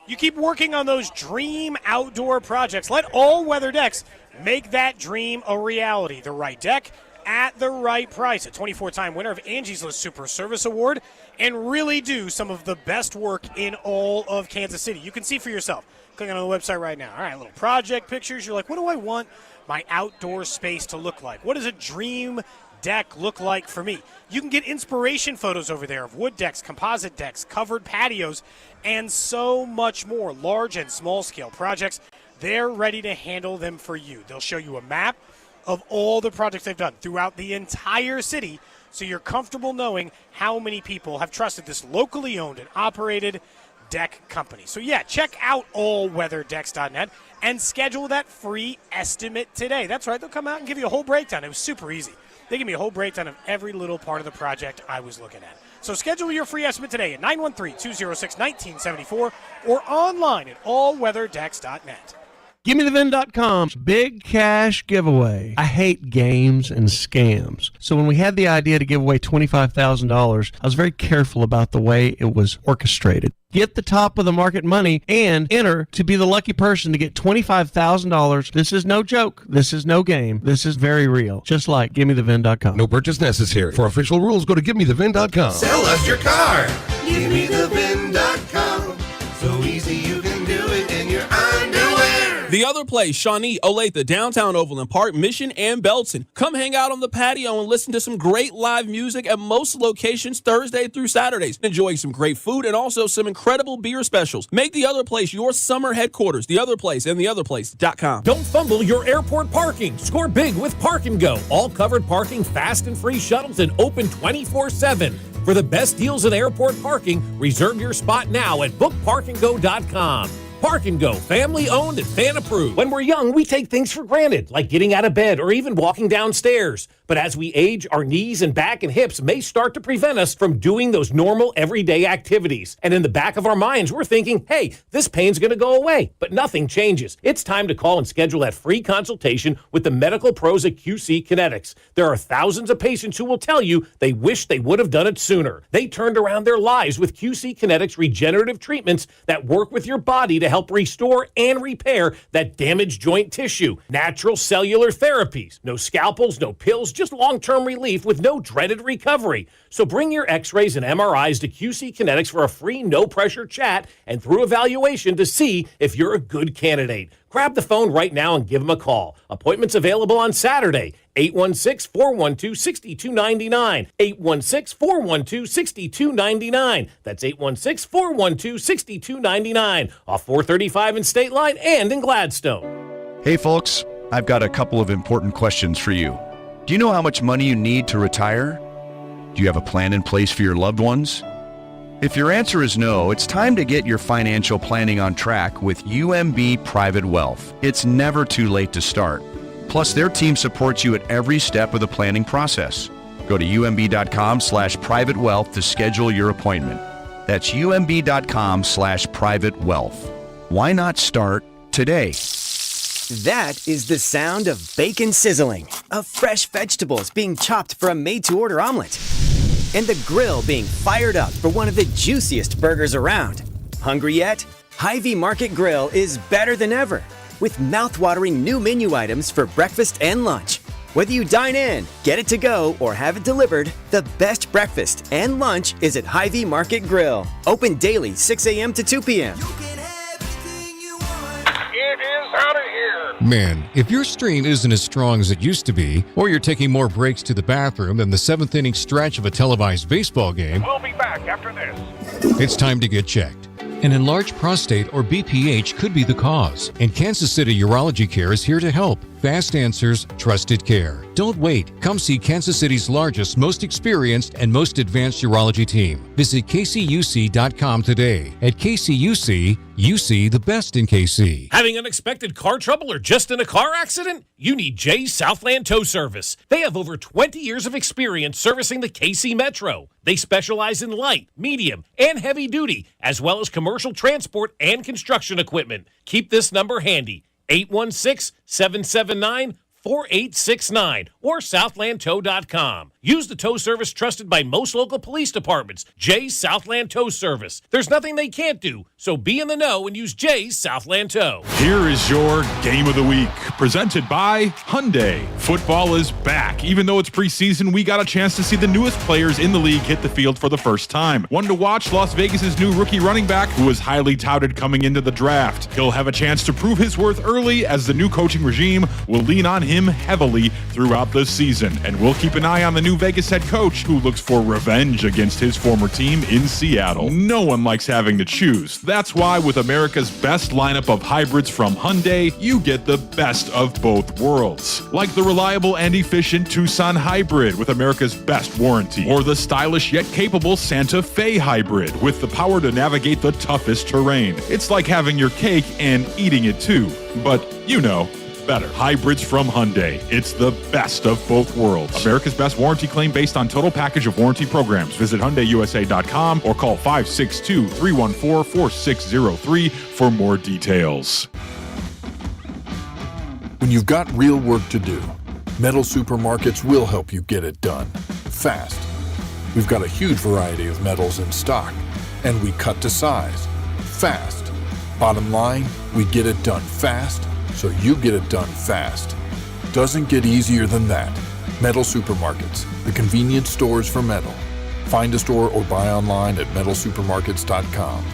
You keep working on those dream outdoor projects. Let All Weather Decks make that dream a reality. The right deck at the right price. A 24-time winner of Angie's List Super Service Award, and really do some of the best work in all of Kansas City. You can see for yourself. Click on the website right now. All right, little project pictures. You're like, what do I want my outdoor space to look like? What does a dream deck look like for me? You can get inspiration photos over there of wood decks, composite decks, covered patios, and so much more. Large and small scale projects. They're ready to handle them for you. They'll show you a map of all the projects they've done throughout the entire city, so you're comfortable knowing how many people have trusted this locally owned and operated deck company. So yeah, check out allweatherdecks.net and schedule that free estimate today. That's right, they'll come out and give you a whole breakdown. It was super easy. They give me a whole breakdown of every little part of the project I was looking at. So schedule your free estimate today at 913-206-1974 or online at allweatherdecks.net. GimmeTheVin.com's big cash giveaway. I hate games and scams. So when we had the idea to give away $25,000, I was very careful about the way it was orchestrated. Get the top of the market money and enter to be the lucky person to get $25,000. This is no joke. This is no game. This is very real. Just like GimmeTheVin.com. No purchase necessary. For official rules, go to GimmeTheVin.com. Sell us your car. GimmeTheVin.com. So easy you can do it in your underwear. The Other Place, Shawnee, Olathe, Downtown Overland Park, Mission, and Belton. Come hang out on the patio and listen to some great live music at most locations Thursday through Saturdays. Enjoy some great food and also some incredible beer specials. Make The Other Place your summer headquarters. The Other Place and theotherplace.com. Don't fumble your airport parking. Score big with Park & Go. All covered parking, fast and free shuttles, and open 24/7. For the best deals in airport parking, reserve your spot now at bookparkandgo.com. Park & Go, family owned and fan approved. When we're young, we take things for granted, like getting out of bed or even walking downstairs. But as we age, our knees and back and hips may start to prevent us from doing those normal everyday activities. And in the back of our minds, we're thinking, hey, this pain's going to go away. But nothing changes. It's time to call and schedule that free consultation with the medical pros at QC Kinetics. There are thousands of patients who will tell you they wish they would have done it sooner. They turned around their lives with QC Kinetics regenerative treatments that work with your body to help restore and repair that damaged joint tissue. Natural cellular therapies. No scalpels, no pills, just long-term relief with no dreaded recovery. So bring your x-rays and MRIs to QC Kinetics for a free no-pressure chat and through evaluation to see if you're a good candidate. Grab the phone right now and give them a call. Appointments available on Saturday, 816-412-6299. 816-412-6299. That's 816-412-6299. Off 435 in State Line and in Gladstone. Hey folks, I've got a couple of important questions for you. Do you know how much money you need to retire? Do you have a plan in place for your loved ones? If your answer is no, it's time to get your financial planning on track with UMB Private Wealth. It's never too late to start. Plus, their team supports you at every step of the planning process. Go to umb.com/private wealth to schedule your appointment. That's umb.com/private wealth. Why not start today? That is the sound of bacon sizzling, of fresh vegetables being chopped for a made-to-order omelet, and the grill being fired up for one of the juiciest burgers around. Hungry yet? Hy-Vee Market Grill is better than ever, with mouth-watering new menu items for breakfast and lunch. Whether you dine in, get it to go, or have it delivered, the best breakfast and lunch is at Hy-Vee Market Grill. Open daily 6 a.m. to 2 p.m. It is out of here. Man, if your stream isn't as strong as it used to be, or you're taking more breaks to the bathroom than the 7th inning stretch of a televised baseball game, We'll be back after this. it's time to get checked. An enlarged prostate or BPH could be the cause, and Kansas City Urology Care is here to help. Fast answers, trusted care. Don't wait. Come see Kansas City's largest, most experienced, and most advanced urology team. Visit kcuc.com today. At KCUC, you see the best in KC. Having unexpected car trouble or just in a car accident? You need Jay's Southland Tow Service. They have over 20 years of experience servicing the KC Metro. They specialize in light, medium, and heavy duty, as well as commercial transport and construction equipment. Keep this number handy, 816-779-4869 or southlandtow.com. Use the tow service trusted by most local police departments, Jay's Southland Tow Service. There's nothing they can't do, so be in the know and use Jay's Southland Tow. Here is your Game of the Week, presented by Hyundai. Football is back. Even though it's preseason, we got a chance to see the newest players in the league hit the field for the first time. One to watch, Las Vegas' new rookie running back, who was highly touted coming into the draft. He'll have a chance to prove his worth early, as the new coaching regime will lean on him heavily throughout the season. And we'll keep an eye on the new Vegas head coach, who looks for revenge against his former team in Seattle. No one likes having to choose. That's why with America's best lineup of hybrids from Hyundai, you get the best of both worlds. Like the reliable and efficient Tucson Hybrid with America's best warranty, or the stylish yet capable Santa Fe Hybrid with the power to navigate the toughest terrain. It's like having your cake and eating it too, but you know, better. Hybrids from Hyundai. It's the best of both worlds. America's best warranty claim based on total package of warranty programs. Visit HyundaiUSA.com or call 562-314-4603 for more details. When you've got real work to do, Metal Supermarkets will help you get it done fast. We've got a huge variety of metals in stock, and we cut to size fast. Bottom line, we get it done fast, so you get it done fast. Doesn't get easier than that. Metal Supermarkets, the convenient stores for metal. Find a store or buy online at metalsupermarkets.com.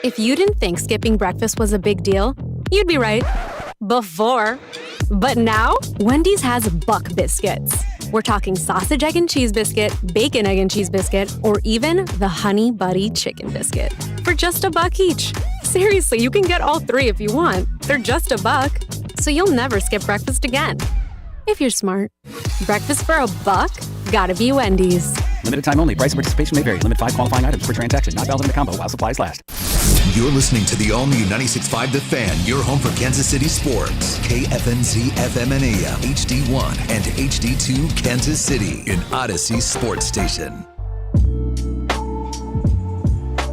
If you didn't think skipping breakfast was a big deal, you'd be right. Before. But now, Wendy's has Buck Biscuits. We're talking sausage, egg, and cheese biscuit, bacon, egg, and cheese biscuit, or even the Honey Buddy Chicken Biscuit. For just $1 each. Seriously, you can get all three if you want. They're just $1, so you'll never skip breakfast again. If you're smart. Breakfast for $1? Gotta be Wendy's. Limited time only. Price and participation may vary. Limit 5 qualifying items per transaction. Not valid in a combo while supplies last. You're listening to the all-new 96.5 The Fan, your home for Kansas City sports. KFNZ FM and AM, HD1 and HD2 Kansas City, an Odyssey sports station.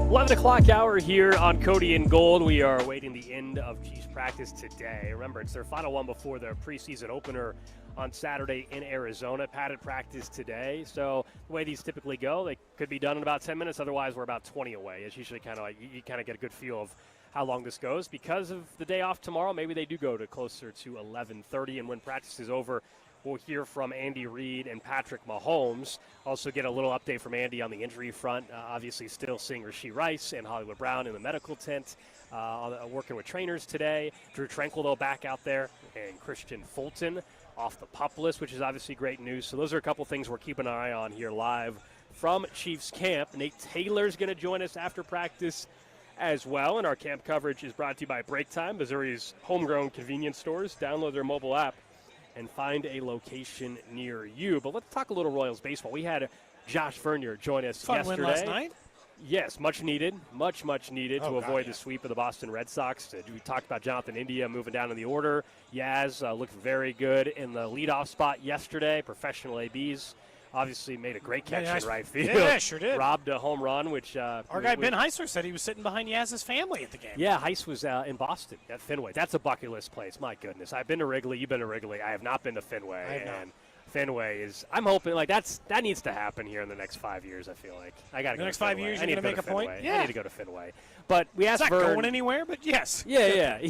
11 o'clock hour here on Cody and Gold. We are awaiting the end of Chiefs practice today. Remember, it's their final one before their preseason opener on Saturday in Arizona. Padded practice today. So the way these typically go, they could be done in about 10 minutes. Otherwise, we're about 20 away. It's usually kind of like you kind of get a good feel of how long this goes. Because of the day off tomorrow, maybe they do go to closer to 11:30. And when practice is over, We'll hear from Andy Reid and Patrick Mahomes. Also get a little update from Andy on the injury front. Obviously still seeing Rashee Rice and Hollywood Brown in the medical tent, working with trainers today. Drew Tranquil, though, back out there, and Christian Fulton off the PUP list, which is obviously great news. So those are a couple things we're keeping an eye on here live from Chiefs camp. Nate Taylor's going to join us after practice as well, and our camp coverage is brought to you by Break Time, Missouri's homegrown convenience stores. Download their mobile app and find a location near you. But let's talk a little Royals baseball. We had Josh Vernier join us yesterday. Win last night? Yes, much needed to avoid the sweep of the Boston Red Sox. We talked about Jonathan India moving down in the order. Yaz looked very good in the leadoff spot yesterday. Professional ABs obviously made a great catch in right field. Yeah, sure did. Robbed a home run, which our guy Ben Heisler said he was sitting behind Yaz's family at the game. Yeah, Heis was in Boston at Fenway. That's a bucket list place. My goodness, I've been to Wrigley. You've been to Wrigley. I have not been to Fenway. I have not. Fenway is. I'm hoping that needs to happen here in the next 5 years. I feel like I got to go. The next to 5 Fenway. years, I you're need going to make a point. Fenway. Yeah, I need to go to Fenway. But we asked it's not Vern going anywhere. But yes. Yeah.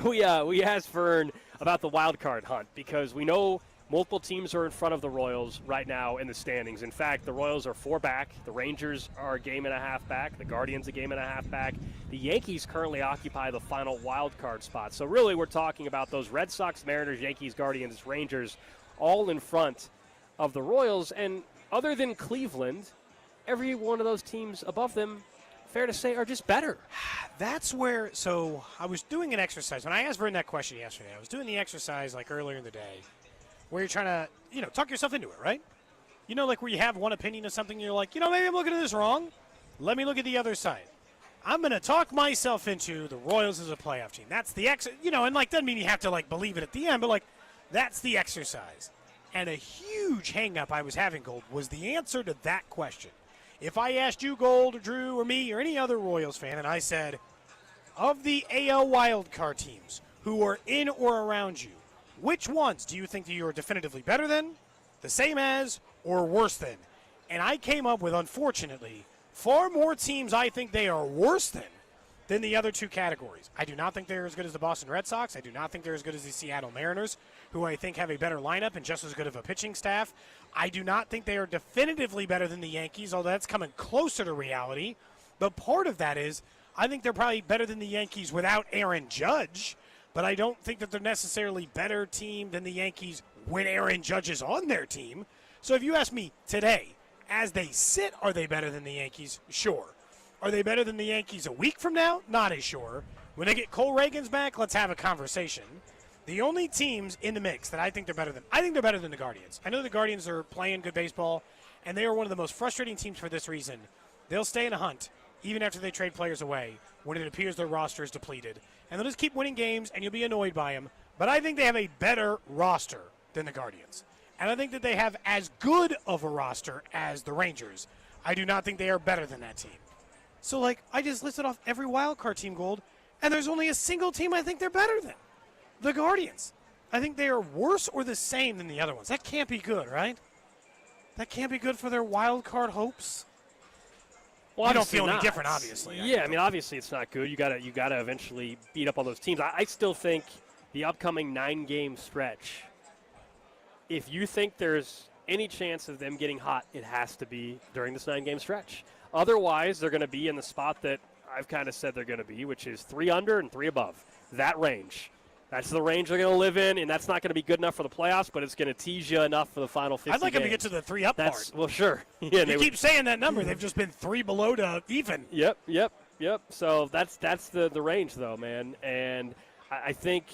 We asked Vern about the wild card hunt because we know multiple teams are in front of the Royals right now in the standings. In fact, the Royals are 4 back. The Rangers are a game and a half back. The Guardians a game and a half back. The Yankees currently occupy the final wild card spot. So really we're talking about those Red Sox, Mariners, Yankees, Guardians, Rangers all in front of the Royals. And other than Cleveland, every one of those teams above them, fair to say, are just better. That's where – so I was doing an exercise. When I asked Vern that question yesterday, I was doing the exercise like earlier in the day where you're trying to, talk yourself into it, right? Like where you have one opinion of something and you're like, maybe I'm looking at this wrong. Let me look at the other side. I'm going to talk myself into the Royals as a playoff team. That's the and doesn't mean you have to believe it at the end, but that's the exercise. And a huge hang-up I was having, Gold, was the answer to that question. If I asked you, Gold, or Drew, or me, or any other Royals fan, and I said, of the AL wildcard teams who are in or around you, which ones do you think that you are definitively better than, the same as, or worse than? And I came up with, unfortunately, far more teams I think they are worse than the other two categories. I do not think they're as good as the Boston Red Sox. I do not think they're as good as the Seattle Mariners, who I think have a better lineup and just as good of a pitching staff. I do not think they are definitively better than the Yankees, although that's coming closer to reality. But part of that is I think they're probably better than the Yankees without Aaron Judge, but I don't think that they're necessarily better team than the Yankees when Aaron Judge is on their team. So if you ask me today, as they sit, are they better than the Yankees? Sure. Are they better than the Yankees a week from now? Not as sure. When they get Cole Reagans back, let's have a conversation. The only teams in the mix that I think they're better than, I think they're better than the Guardians. I know the Guardians are playing good baseball, and they are one of the most frustrating teams for this reason. They'll stay in a hunt, even after they trade players away, when it appears their roster is depleted. And they'll just keep winning games, and you'll be annoyed by them. But I think they have a better roster than the Guardians. And I think that they have as good of a roster as the Rangers. I do not think they are better than that team. So, I just listed off every wildcard team, Gold, and there's only a single team I think they're better than. The Guardians. I think they are worse or the same than the other ones. That can't be good, right? That can't be good for their wildcard hopes. Well, you don't feel any different, obviously. Yeah, obviously it's not good. You gotta eventually beat up on those teams. I still think the upcoming 9-game stretch, if you think there's any chance of them getting hot, it has to be during this 9-game stretch. Otherwise, they're going to be in the spot that I've kind of said they're going to be, which is 3 under and 3 above. That range. That's the range they're going to live in, and that's not going to be good enough for the playoffs, but it's going to tease you enough for the final 50 I'd like them to games. get to the 3 up part. Well, sure. Yeah, you keep saying that number. They've just been 3 below to even. Yep. So that's the range, though, man. And I think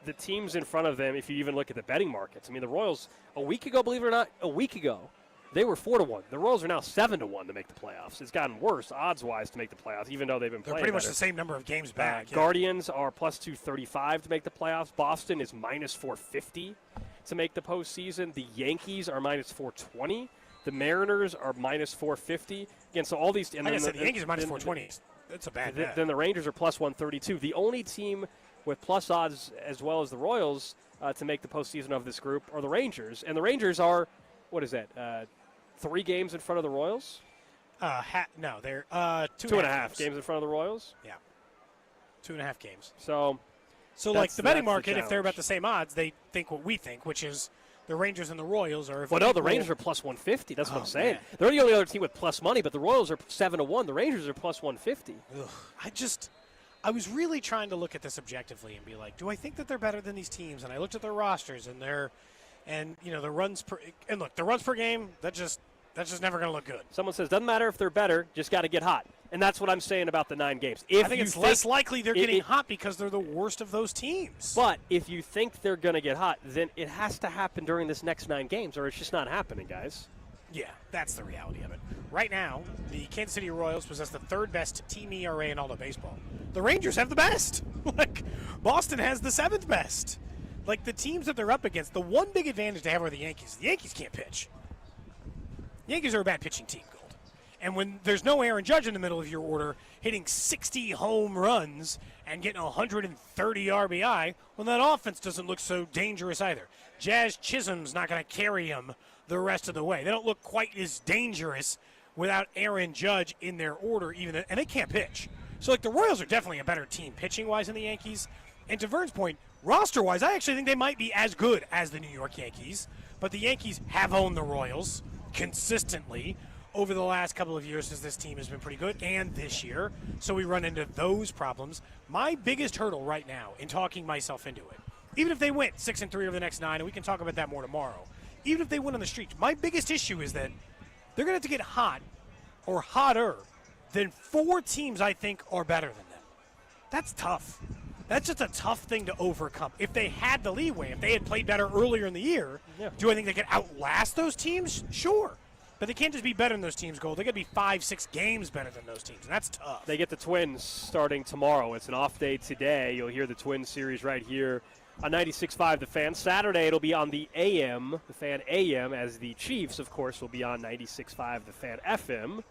the teams in front of them, if you even look at the betting markets, the Royals, a week ago, believe it or not, they were 4-1. The Royals are now 7-1 to make the playoffs. It's gotten worse odds-wise to make the playoffs, even though they've been playing pretty much better. the same number of games back. Guardians are plus 235 to make the playoffs. Boston is minus 450 to make the postseason. The Yankees are minus 420. The Mariners are minus 450. Again, so all these. And like I said, the Yankees are minus 420. That's a bad bet. Then the Rangers are plus 132. The only team with plus odds as well as the Royals to make the postseason of this group are the Rangers. And the Rangers are, what is that, 3 games in front of the Royals? No, they're 2.5 games in front of the Royals? Yeah. 2.5 games. So So, like, the betting market, if they're about the same odds, they think what we think, which is the Rangers and the Royals are. Well, no, the Rangers are plus 150. That's what I'm saying. Man. They're the only other team with plus money, but the Royals are 7-1. The Rangers are plus 150. I was really trying to look at this objectively and be like, do I think that they're better than these teams? And I looked at their rosters and the runs per game. That's just never going to look good. Someone says doesn't matter if they're better, just got to get hot. And that's what I'm saying about the 9 games. I think it's less likely they're getting hot because they're the worst of those teams. But if you think they're going to get hot, then it has to happen during this next 9 games, or it's just not happening, guys. Yeah, that's the reality of it. Right now, the Kansas City Royals possess the 3rd best team ERA in all of baseball. The Rangers have the best. Boston has the 7th best. The teams that they're up against, the one big advantage they have are the Yankees. The Yankees can't pitch. The Yankees are a bad pitching team, Gold. And when there's no Aaron Judge in the middle of your order hitting 60 home runs and getting 130 RBI, well, that offense doesn't look so dangerous either. Jazz Chisholm's not going to carry them the rest of the way. They don't look quite as dangerous without Aaron Judge in their order, and they can't pitch. So, the Royals are definitely a better team pitching-wise than the Yankees. And to Vern's point, roster-wise, I actually think they might be as good as the New York Yankees. But the Yankees have owned the Royals consistently over the last couple of years, as this team has been pretty good, and this year. So we run into those problems. My biggest hurdle right now in talking myself into it, even if they went 6-3 over the next 9, and we can talk about that more tomorrow, even if they win on the street, my biggest issue is that they're going to have to get hot or hotter than 4 teams I think are better than them. That's tough. That's just a tough thing to overcome. If they had the leeway, if they had played better earlier in the year, do I think they could outlast those teams? Sure. But they can't just be better than those teams, Gold. They got to be 5-6 games better than those teams, and that's tough. They get the Twins starting tomorrow. It's an off day today. You'll hear the Twins series right here on 96.5 The Fan. Saturday it'll be on the AM, The Fan AM, as the Chiefs, of course, will be on 96.5 The Fan FM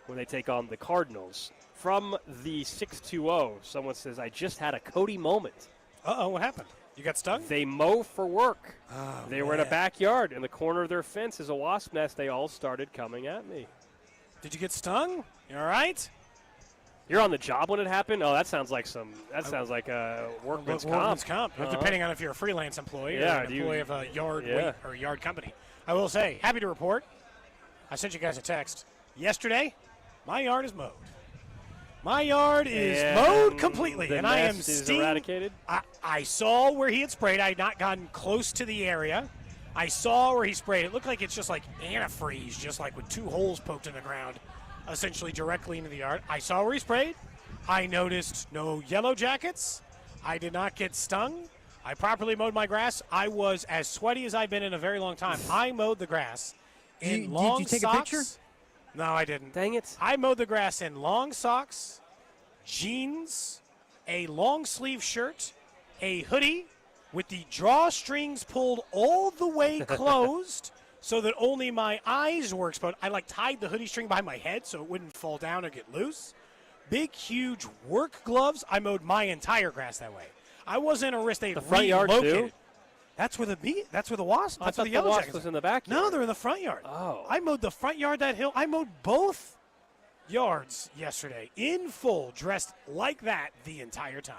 when they take on the Cardinals. From the 620, someone says, I just had a Cody moment. Uh-oh, what happened? You got stung? They mow for work. Oh, they were in a backyard. In the corner of their fence is a wasp nest. They all started coming at me. Did you get stung? You all right? You're on the job when it happened? Oh, that sounds like a workman's comp. Depending on if you're a freelance employee or an employee of a yard or a yard company. I will say, happy to report, I sent you guys a text. Yesterday, my yard is mowed. My yard is mowed completely, and I am eradicated. I saw where he had sprayed. I had not gotten close to the area. I saw where he sprayed. It looked like it's just like antifreeze, just like with 2 holes poked in the ground, essentially directly into the yard. I saw where he sprayed. I noticed no yellow jackets. I did not get stung. I properly mowed my grass. I was as sweaty as I've been in a very long time. I mowed the grass in long socks. Did you take a picture? No, I didn't. Dang it. I mowed the grass in long socks, jeans, a long sleeve shirt, a hoodie with the drawstrings pulled all the way closed so that only my eyes were exposed. I tied the hoodie string behind my head so it wouldn't fall down or get loose. Big, huge work gloves. I mowed my entire grass that way. I wasn't a risk. They the front yard too. That's where the wasp. That's where the yellow wasp was in the backyard. No, they're in the front yard. Oh, I mowed the front yard, that hill. I mowed both yards yesterday in full, dressed like that the entire time.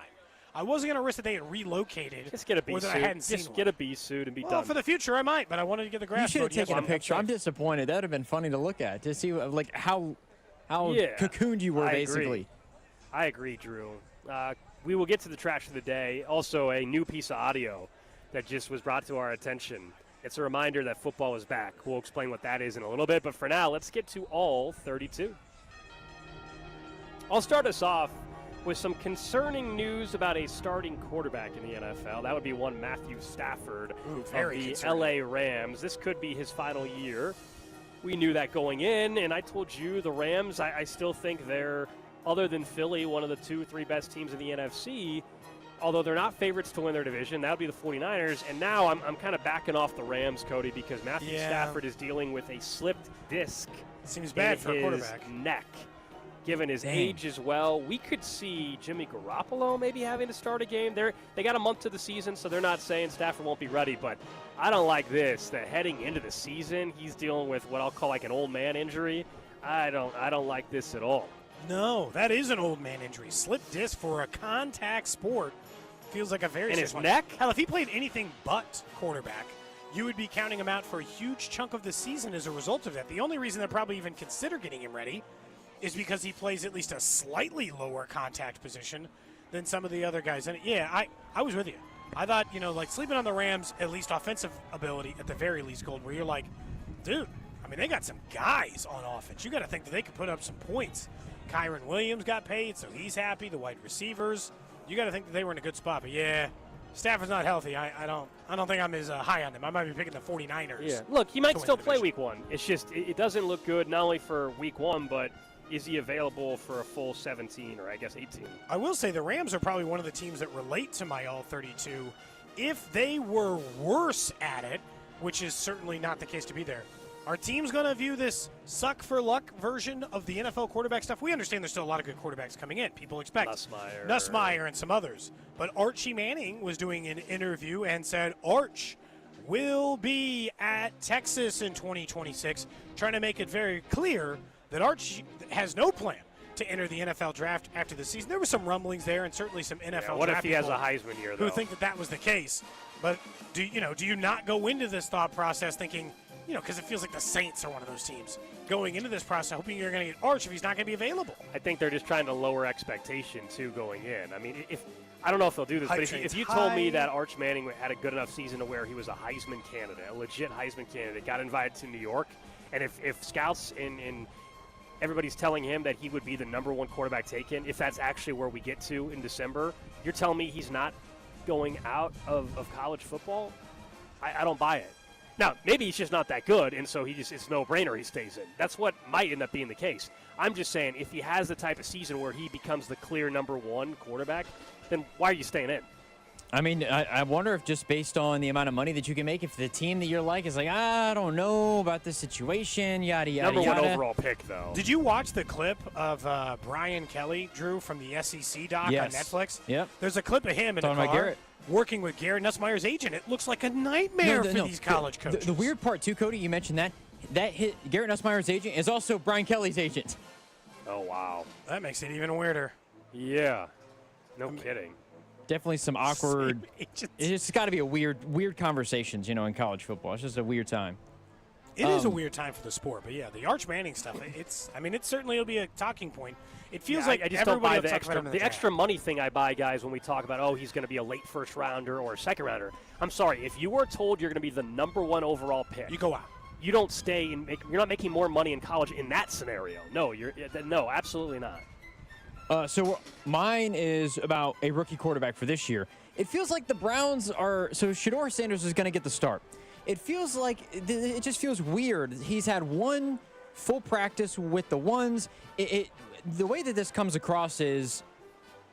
I wasn't going to risk that they had relocated. Just get a bee suit. Just get a bee suit and be done. Well, for the future, I might, but I wanted to get the grass. You should have taken a picture. I'm disappointed. That would have been funny to look at to see how cocooned you were, basically. I agree, Drew. We will get to the trash of the day. Also, a new piece of audio that just was brought to our attention. It's a reminder that football is back. We'll explain what that is in a little bit, but for now, let's get to all 32. I'll start us off with some concerning news about a starting quarterback in the NFL. That would be one Matthew Stafford of the LA Rams. This could be his final year. We knew that going in, and I told you the Rams, I still think they're, other than Philly, one of the 2-3 best teams in the NFC. Although they're not favorites to win their division, that would be the 49ers. And now I'm kind of backing off the Rams, Cody, because Matthew Stafford is dealing with a slipped disc. Seems bad for a quarterback. Neck. Given his age as well, we could see Jimmy Garoppolo maybe having to start a game. They got a month to the season, so they're not saying Stafford won't be ready. But I don't like this, that heading into the season, he's dealing with what I'll call like an old man injury. I don't like this at all. No, that is an old man injury. Slip disc for a contact sport feels like a very And serious his one. neck? Hell, if he played anything but quarterback, you would be counting him out for a huge chunk of the season as a result of that. The only reason they'll probably even consider getting him ready is because he plays at least a slightly lower contact position than some of the other guys. And yeah, I was with you. I thought, like sleeping on the Rams, at least offensive ability at the very least, Gold, where you're like, dude, I mean, they got some guys on offense. You got to think that they could put up some points. Kyron Williams got paid, so he's happy. The wide receivers, you got to think that they were in a good spot. But yeah, Stafford's not healthy. I don't think I'm as high on them. I might be picking the 49ers. Yeah, look, he might still play week 1. It's just it doesn't look good not only for week 1, but is he available for a full 17 or I guess 18? I will say the Rams are probably one of the teams that relate to my all 32. If they were worse at it, which is certainly not the case to be there, are teams going to view this suck for luck version of the NFL quarterback stuff? We understand there's still a lot of good quarterbacks coming in. People expect Nussmeier and some others. But Archie Manning was doing an interview and said Arch will be at Texas in 2026, trying to make it very clear that Arch has no plan to enter the NFL draft after the season. There were some rumblings there, and certainly some NFL. What draft if he has people a Heisman year, though? who think that was the case? But do you not go into this thought process thinking, because it feels like the Saints are one of those teams going into this process, hoping you're going to get Arch if he's not going to be available? I think they're just trying to lower expectation too going in. I mean, I don't know if they'll do this, but if you told me that Arch Manning had a good enough season to where he was a Heisman candidate, a legit Heisman candidate, got invited to New York, and if scouts in everybody's telling him that he would be the number 1 quarterback taken, if that's actually where we get to in December, you're telling me he's not going out of college football? I don't buy it. Now, maybe he's just not that good, and so it's no-brainer he stays in. That's what might end up being the case. I'm just saying, if he has the type of season where he becomes the clear number 1 quarterback, then why are you staying in? I mean, I wonder if just based on the amount of money that you can make, if the team that you're like is like, I don't know about this situation, yada, yada, Number yada. 1 overall pick, though. Did you watch the clip of Brian Kelly, Drew, from the SEC doc on Netflix? Yep. There's a clip of him in Talking a about car Garrett. working with Garrett Nussmeier's agent. It looks like a nightmare for these college coaches. The weird part, too, Cody, you mentioned that hit Garrett Nussmeier's agent is also Brian Kelly's agent. Oh, wow. That makes it even weirder. Yeah. No kidding. Definitely some awkward. It's got to be a weird conversations, in college football. It's just a weird time. It is a weird time for the sport, but yeah, the Arch Manning stuff. It certainly will be a talking point. It feels like I just don't buy everybody will talk about him in the the extra money thing. I buy guys when we talk about he's going to be a late first rounder or a second rounder. I'm sorry, if you were told you're going to be the number 1 overall pick, you go out. You don't stay and you're not making more money in college in that scenario. No, no, absolutely not. So mine is about a rookie quarterback for this year. It feels like the Browns are. So Shedeur Sanders is going to get the start. It feels like it just feels weird. He's had 1 full practice with the ones. The way that this comes across is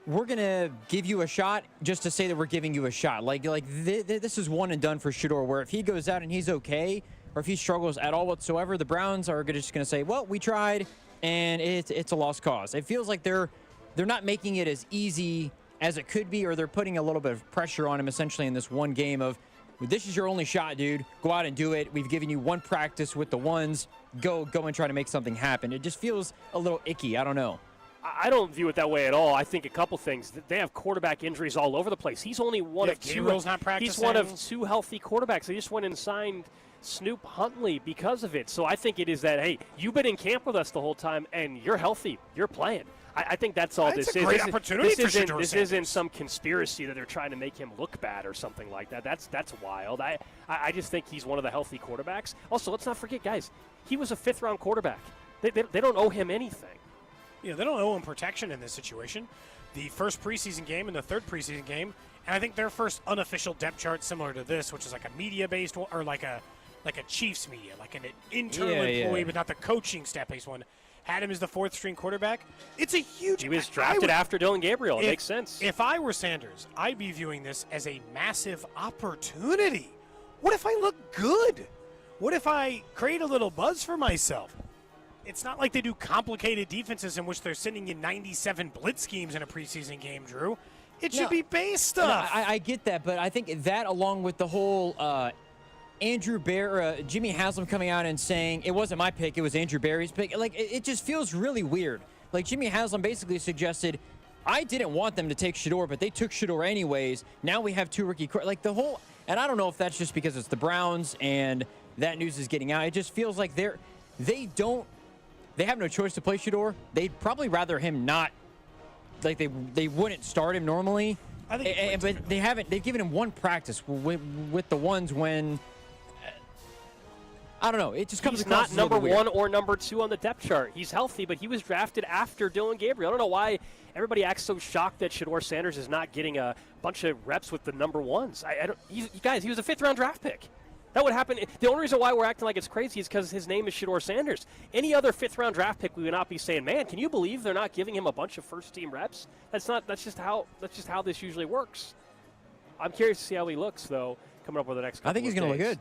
we're going to give you a shot just to say that we're giving you a shot. This is one and done for Shedeur, where if he goes out and he's okay, or if he struggles at all whatsoever, the Browns are just going to say, well, we tried, and it's a lost cause. It feels like they're not making it as easy as it could be, or they're putting a little bit of pressure on him essentially in this one game of, this is your only shot, dude. Go out and do it. We've given you 1 practice with the ones. Go and try to make something happen. It just feels a little icky. I don't know. I don't view it that way at all. I think a couple things. They have quarterback injuries all over the place. He's only one of 2. He's one of 2 healthy quarterbacks. They just went and signed Snoop Huntley because of it. So I think it is that, hey, you've been in camp with us the whole time, and you're healthy. You're playing. I think that's all this is. It's a great opportunity for Shedeur This Sanders. isn't some conspiracy that they're trying to make him look bad or something like that. That's wild. I just think he's one of the healthy quarterbacks. Also, let's not forget, guys, he was a 5th-round quarterback. They don't owe him anything. Yeah, they don't owe him protection in this situation. The first preseason game and the 3rd preseason game, and I think their first unofficial depth chart similar to this, which is like a media-based one, or like a Chiefs media, like an internal employee, but not the coaching staff-based one, had him as the 4th-string quarterback. It's a huge. He was drafted after Dylan Gabriel. It makes sense. If I were Sanders, I'd be viewing this as a massive opportunity. What if I look good? What if I create a little buzz for myself? It's not like they do complicated defenses in which they're sending you 97 blitz schemes in a preseason game, Drew. It should be base stuff. I get that, but I think that along with the whole Jimmy Haslam coming out and saying, it wasn't my pick, it was Andrew Berry's pick. It just feels really weird. Like, Jimmy Haslam basically suggested, I didn't want them to take Shedeur, but they took Shedeur anyways. Now we have 2 rookie and I don't know if that's just because it's the Browns and that news is getting out. It just feels like they have no choice to play Shedeur. They'd probably rather him not. Like they wouldn't start him normally. But they haven't. They've given him one practice with the ones when. I don't know. It just comes across He's not number weird. 1 or number 2 on the depth chart. He's healthy, but he was drafted after Dylan Gabriel. I don't know why everybody acts so shocked that Shedeur Sanders is not getting a bunch of reps with the number 1s. You guys, he was a 5th-round draft pick. That would happen. The only reason why we're acting like it's crazy is because his name is Shedeur Sanders. Any other 5th-round draft pick, we would not be saying, "Man, can you believe they're not giving him a bunch of first-team reps?" That's just how this usually works. I'm curious to see how he looks, though, coming up with the next couple I think he's going to look good.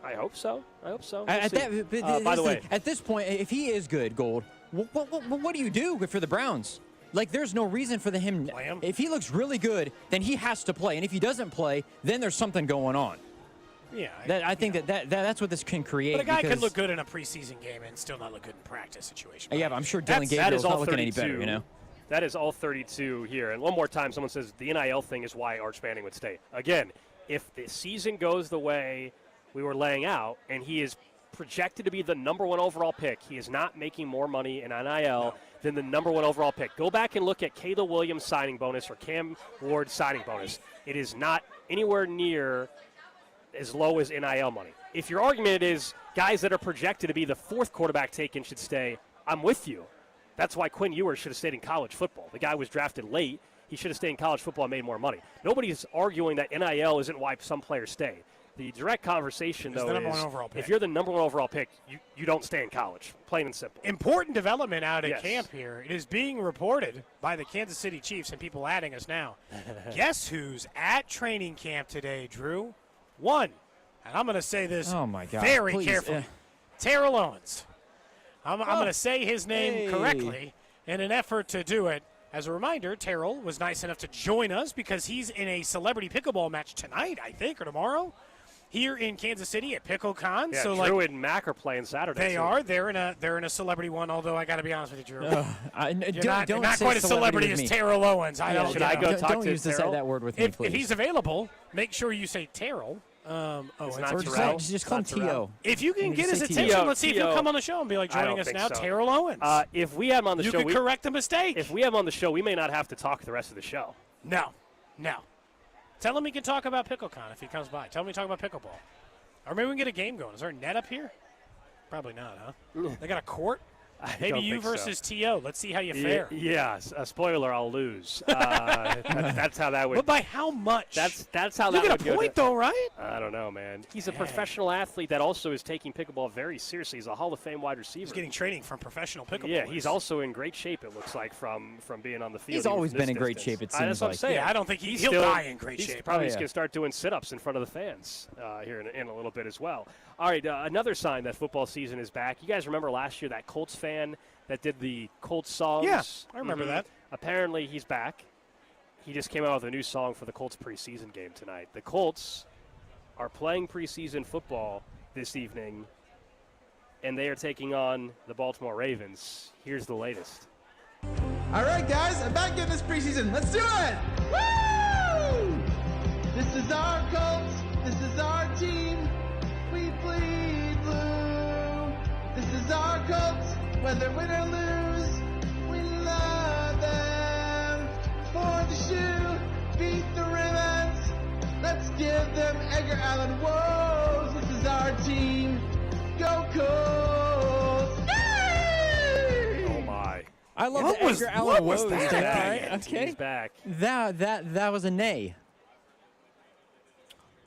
I hope so. We'll by the way, at this point, if he is good, Gold, what do you do for the Browns? Like, there's no reason for him. If he looks really good, then he has to play, and if he doesn't play, then there's something going on. Yeah, I think that's what this can create. But a guy can look good in a preseason game and still not look good in practice situation. Yeah, but I'm sure Dylan Gabriel's not looking any better, you know? That is all 32 here. And one more time, someone says the NIL thing is why Arch Manning would stay. Again, if the season goes the way we were laying out and he is projected to be the number 1 overall pick, he is not making more money in NIL than the number 1 overall pick. Go back and look at Caleb Williams' signing bonus or Cam Ward's signing bonus. It is not anywhere near as low as NIL money. If your argument is guys that are projected to be the 4th quarterback taken should stay, I'm with you. That's why Quinn Ewers should have stayed in college football. The guy was drafted late. He should have stayed in college football and made more money. Nobody's arguing that NIL isn't why some players stay. The direct conversation, though, is if you're the number 1 overall pick, you don't stay in college, plain and simple. Important development out at camp here. It is being reported by the Kansas City Chiefs, and people adding us now. Guess who's at training camp today, Drew? 1, and I'm going to say this very carefully. Terrell Owens. I'm going to say his name correctly in an effort to do it. As a reminder, Terrell was nice enough to join us because he's in a celebrity pickleball match tonight, I think, or tomorrow, here in Kansas City at PickleCon. Yeah, so Drew and Mac are playing Saturday. They are. They're in a celebrity one. Although I got to be honest with you, Drew, you're don't not say quite a celebrity as Terrell Owens. Should I go talk don't to use Terrell? that word with me, please. If he's available, make sure you say Terrell. It's not or Terrell. just call him T.O. If you can get his attention, let's see if he'll come on the show and be like, joining us now, Terrell Owens. If we have him on the show, you can correct the mistake. If we have him on the show, we may not have to talk the rest of the show. No. Tell him he can talk about PickleCon if he comes by. Tell him we talk about pickleball. Or maybe we can get a game going. Is there a net up here? Probably not, huh? They got a court? Maybe you versus T.O. Let's see how you fare. Yeah, spoiler, I'll lose. That's how that would. But by how much? That's how that would go. You get a point, though, right? I don't know, man. He's a professional athlete that also is taking pickleball very seriously. He's a Hall of Fame wide receiver. He's getting training from professional pickleball. Yeah, he's also in great shape, it looks like, from being on the field. He's always been in great shape, it seems that's what I'm saying. Yeah, I don't think he'll die in great shape. He's probably just going to start doing sit-ups in front of the fans here in a little bit as well. All right, another sign that football season is back. You guys remember last year that Colts fan that did the Colts songs? Yeah, I remember that. Apparently he's back. He just came out with a new song for the Colts preseason game tonight. The Colts are playing preseason football this evening, and they are taking on the Baltimore Ravens. Here's the latest. All right, guys, I'm back in this preseason. Let's do it! Woo! This is our Colts. This is our team. We bleed blue. This is our Colts. Whether win or lose, we love them. For the shoe, beat the Ravens. Let's give them Edgar Allan woes. This is our team. Go Colts! Yay! Oh my! I love the Edgar Allan woes. Okay, he's back. That was a nay.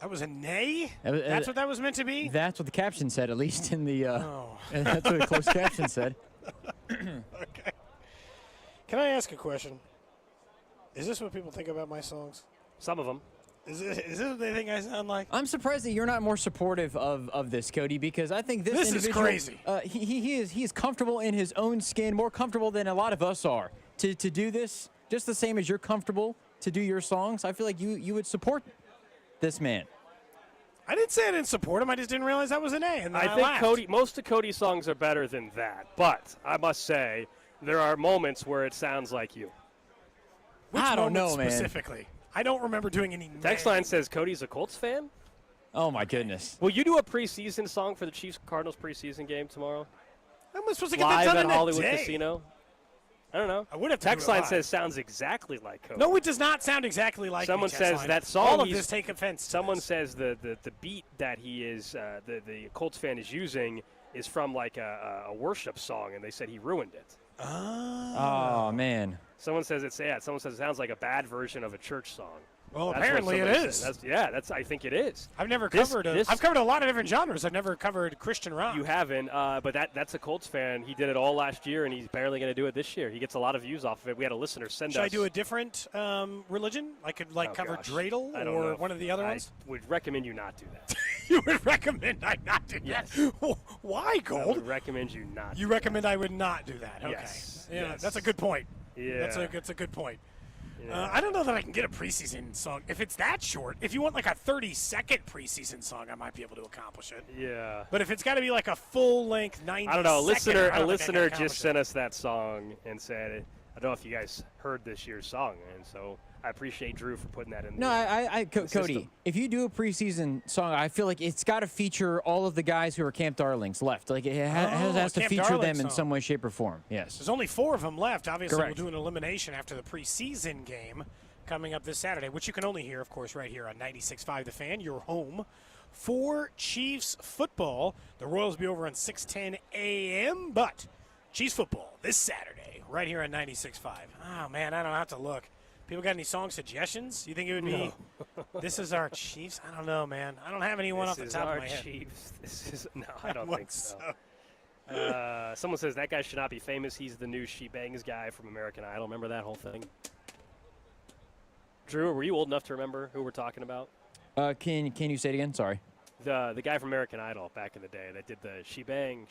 That was a nay? That's what that was meant to be? That's what the caption said, at least in the that's what the closed caption said. Okay. Can I ask a question? Is this what people think about my songs? Some of them. Is this what they think I sound like? I'm surprised that you're not more supportive of this, Cody, because I think this individual, is crazy. He is comfortable in his own skin, more comfortable than a lot of us are. To do this, just the same as you're comfortable to do your songs, I feel like you would support this man. I didn't say I didn't support him. I just didn't realize that was an A. And then I think most of Cody's songs are better than that. But I must say, there are moments where it sounds like you. I don't know, man. Specifically, I don't remember doing any. Text line says Cody's a Colts fan. Oh my goodness. Will you do a preseason song for the Chiefs-Cardinals preseason game tomorrow? How am I supposed to get Live that done at in a Hollywood day? Casino? I don't know. I would have to Text do it line live. says sounds exactly like Cody. No, it does not sound exactly like. Someone me, text says line. that song. All of this take offense. Someone says the beat that he is the Colts fan is using is from like a worship song, and they said he ruined it. Oh man. Someone says Someone says it sounds like a bad version of a church song. Well, That's apparently what it somebody is. said. I think it is. I've never covered. I've covered a lot of different genres. I've never covered Christian rock. You haven't, but that's a Colts fan. He did it all last year, and he's barely going to do it this year. He gets a lot of views off of it. We had a listener send Should us. I do a different religion? I could cover dreidel I don't or know. one of the other ones. I would recommend you not do that. You would recommend I not do Yes. that? Why, I Gold? would recommend you not. You recommend I would not do that? Okay. Yes. Yeah, Yes. that's a good point. Yeah. That's a good point. Yeah. I don't know that I can get a preseason song. If it's that short, if you want like a 30-second preseason song, I might be able to accomplish it. Yeah. But if it's got to be like a full-length 90 I don't know. A listener just just sent us that song and said, I don't know if you guys heard this year's song, and so I appreciate Drew for putting that in. No, Cody, system. if you do a preseason song, I feel like it's got to feature all of the guys who are Camp Darlings left. Like it has to Camp feature Darling them in song. some way, shape, or form. Yes. There's only 4 of them left. Obviously, Correct. we'll do an elimination after the preseason game coming up this Saturday, which you can only hear, of course, right here on 96.5 The Fan, your home for Chiefs football. The Royals will be over on 6:10 a.m., but Chiefs football this Saturday right here on 96.5. Oh, man, I don't have to look. People got any song suggestions? You think it would be, This is our Chiefs? I don't know, man. I don't have anyone off the top of my head. Chiefs. This is no, I don't think so. Someone says that guy should not be famous. He's the new She Bangs guy from American Idol. Remember that whole thing? Drew, were you old enough to remember who we're talking about? Can you say it again? Sorry. The guy from American Idol back in the day that did the She Bang.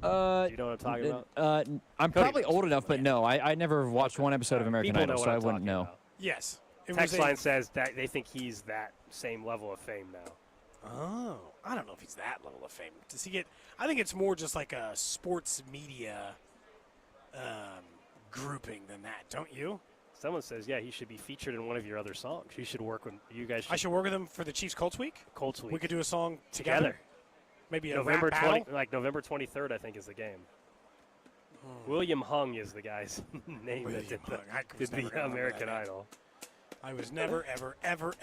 Do you know what I'm talking about? I'm Cody probably knows. old enough, but no, I never watched one episode of American People Idol, know so what I I'm wouldn't talking know. about. Yes. Text line says that they think he's that same level of fame now. Oh, I don't know if he's that level of fame. Does he get? I think it's more just like a sports media grouping than that, don't you? Someone says, yeah, he should be featured in one of your other songs. You should work with you guys. I should work with him for the Chiefs Colts week. Colts week. We could do a song together. Maybe a November rap battle. 20, like November 23rd, I think is the game. William Hung is the guy's name William that did Hung. I was the never gonna remember American that name. Idol. I was never, ever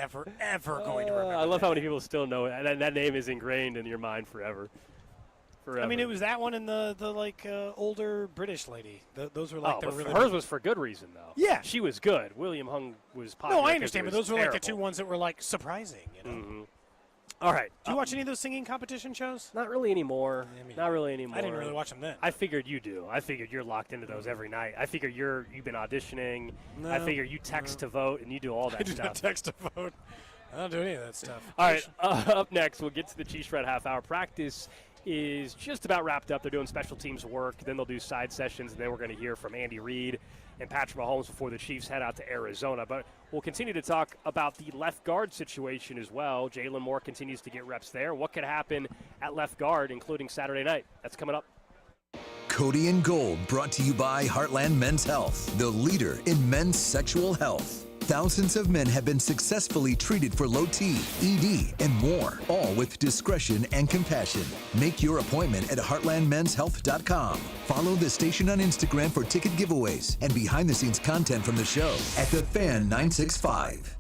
going to remember. I love how many people still know it. That name is ingrained in your mind forever. Forever. I mean, it was that one and the older British lady. Those were like the but really. hers was for good reason though. Yeah. She was good. William Hung was popular. No, I 'cause understand, he but was those were like the 2 terrible. ones that were like surprising. You know. Mm-hmm. All right. Do you watch any of those singing competition shows? Not really anymore. Not really anymore. I didn't really watch them then. I figured you do. I figured you're locked into those every night. I figure you've been auditioning. I figure you text to vote and you do all that I do stuff. not text to vote. I don't do any of that stuff. All right. Up next, we'll get to the Chiefs Red half hour. Practice is just about wrapped up. They're doing special teams work. Then they'll do side sessions, and then we're going to hear from Andy Reid and Patrick Mahomes before the Chiefs head out to Arizona. But we'll continue to talk about the left guard situation as well. Jalen Moore continues to get reps there. What could happen at left guard, including Saturday night? That's coming up. Cody and Gold, brought to you by Heartland Men's Health, the leader in men's sexual health. Thousands of men have been successfully treated for low T, ED, and more, all with discretion and compassion. Make your appointment at heartlandmenshealth.com. Follow the station on Instagram for ticket giveaways and behind-the-scenes content from the show at The Fan 965.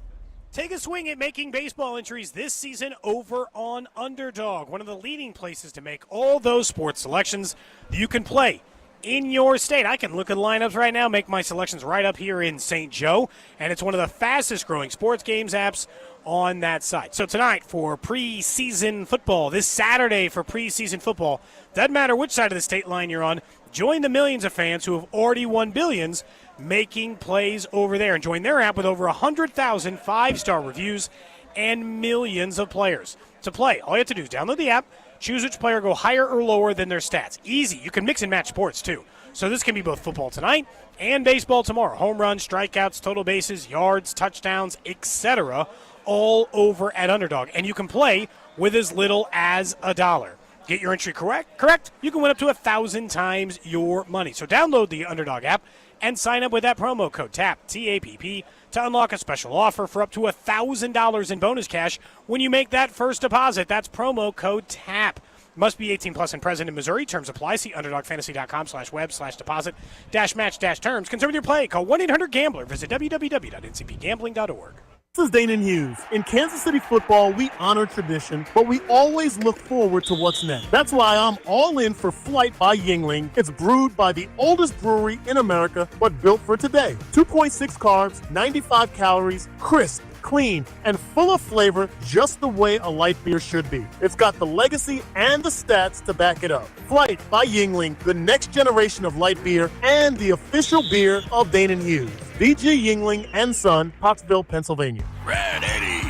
Take a swing at making baseball entries this season over on Underdog, one of the leading places to make all those sports selections that you can play in your state. I can look at lineups right now, make my selections right up here in St. Joe, and it's one of the fastest growing sports games apps on that site. So tonight for preseason football, this Saturday for preseason football, doesn't matter which side of the state line you're on, join the millions of fans who have already won billions making plays over there, and join their app with over 100,000 five-star reviews and millions of players. To play, all you have to do is download the app, choose which player go higher or lower than their stats. Easy. You can mix and match sports, too. So this can be both football tonight and baseball tomorrow. Home runs, strikeouts, total bases, yards, touchdowns, etc., all over at Underdog. And you can play with as little as $1. Get your entry correct, you can win up to 1,000 times your money. So download the Underdog app and sign up with that promo code TAPP, T-A-P-P, to unlock a special offer for up to $1,000 in bonus cash when you make that first deposit. That's promo code TAPP. Must be 18 plus and present in Missouri. Terms apply. See underdogfantasy.com/web/deposit-match-terms. Concern with your play. Call 1-800-GAMBLER. Visit www.ncpgambling.org. This is Danon Hughes. In Kansas City football, we honor tradition, but we always look forward to what's next. That's why I'm all in for Flight by Yuengling. It's brewed by the oldest brewery in America, but built for today. 2.6 carbs, 95 calories, crisp, clean, and full of flavor, just the way a light beer should be. It's got the legacy and the stats to back it up. Flight by Yuengling, the next generation of light beer and the official beer of Danon Hughes. D.G. Yuengling and Son, Pottsville, Pennsylvania. Red Eddie.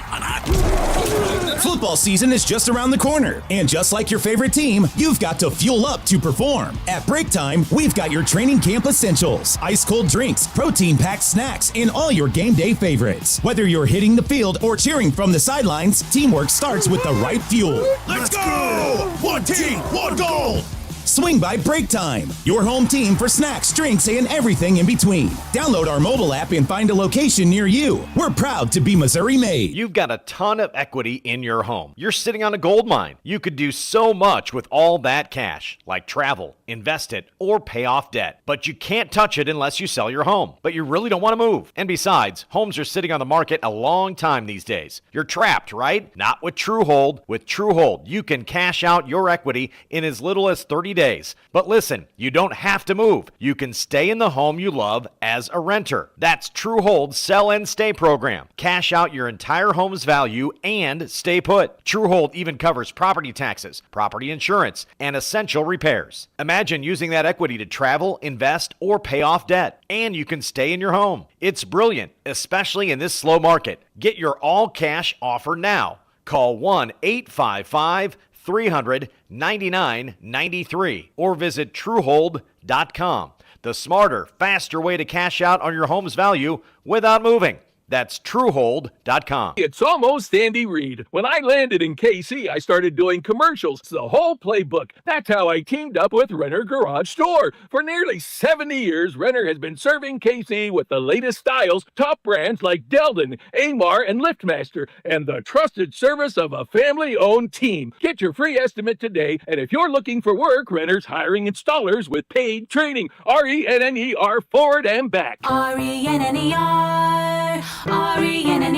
Football season is just around the corner, and just like your favorite team, you've got to fuel up to perform. At Break Time, we've got your training camp essentials, ice-cold drinks, protein-packed snacks, and all your game day favorites. Whether you're hitting the field or cheering from the sidelines, teamwork starts with the right fuel. Let's go! One team, one goal! Swing by Break Time, your home team for snacks, drinks, and everything in between. Download our mobile app and find a location near you. We're proud to be Missouri made. You've got a ton of equity in your home. You're sitting on a gold mine. You could do so much with all that cash, like travel, invest it, or pay off debt. But you can't touch it unless you sell your home. But you really don't want to move. And besides, homes are sitting on the market a long time these days. You're trapped, right? Not with TrueHold. With TrueHold, you can cash out your equity in as little as 30 days. But listen, you don't have to move. You can stay in the home you love as a renter. That's TrueHold's Sell and Stay program. Cash out your entire home's value and stay put. TrueHold even covers property taxes, property insurance, and essential repairs. Imagine using that equity to travel, invest, or pay off debt. And you can stay in your home. It's brilliant, especially in this slow market. Get your all-cash offer now. Call 1-855-300-9993 or visit TrueHold.com. The smarter, faster way to cash out on your home's value without moving. That's TrueHold.com. It's almost Andy Reid. When I landed in KC, I started doing commercials, the whole playbook. That's how I teamed up with Renner Garage Store. For nearly 70 years, Renner has been serving KC with the latest styles, top brands like Delden, Amar, and LiftMaster, and the trusted service of a family-owned team. Get your free estimate today, and if you're looking for work, Renner's hiring installers with paid training. RENNER forward and back. RENNER. RENNER.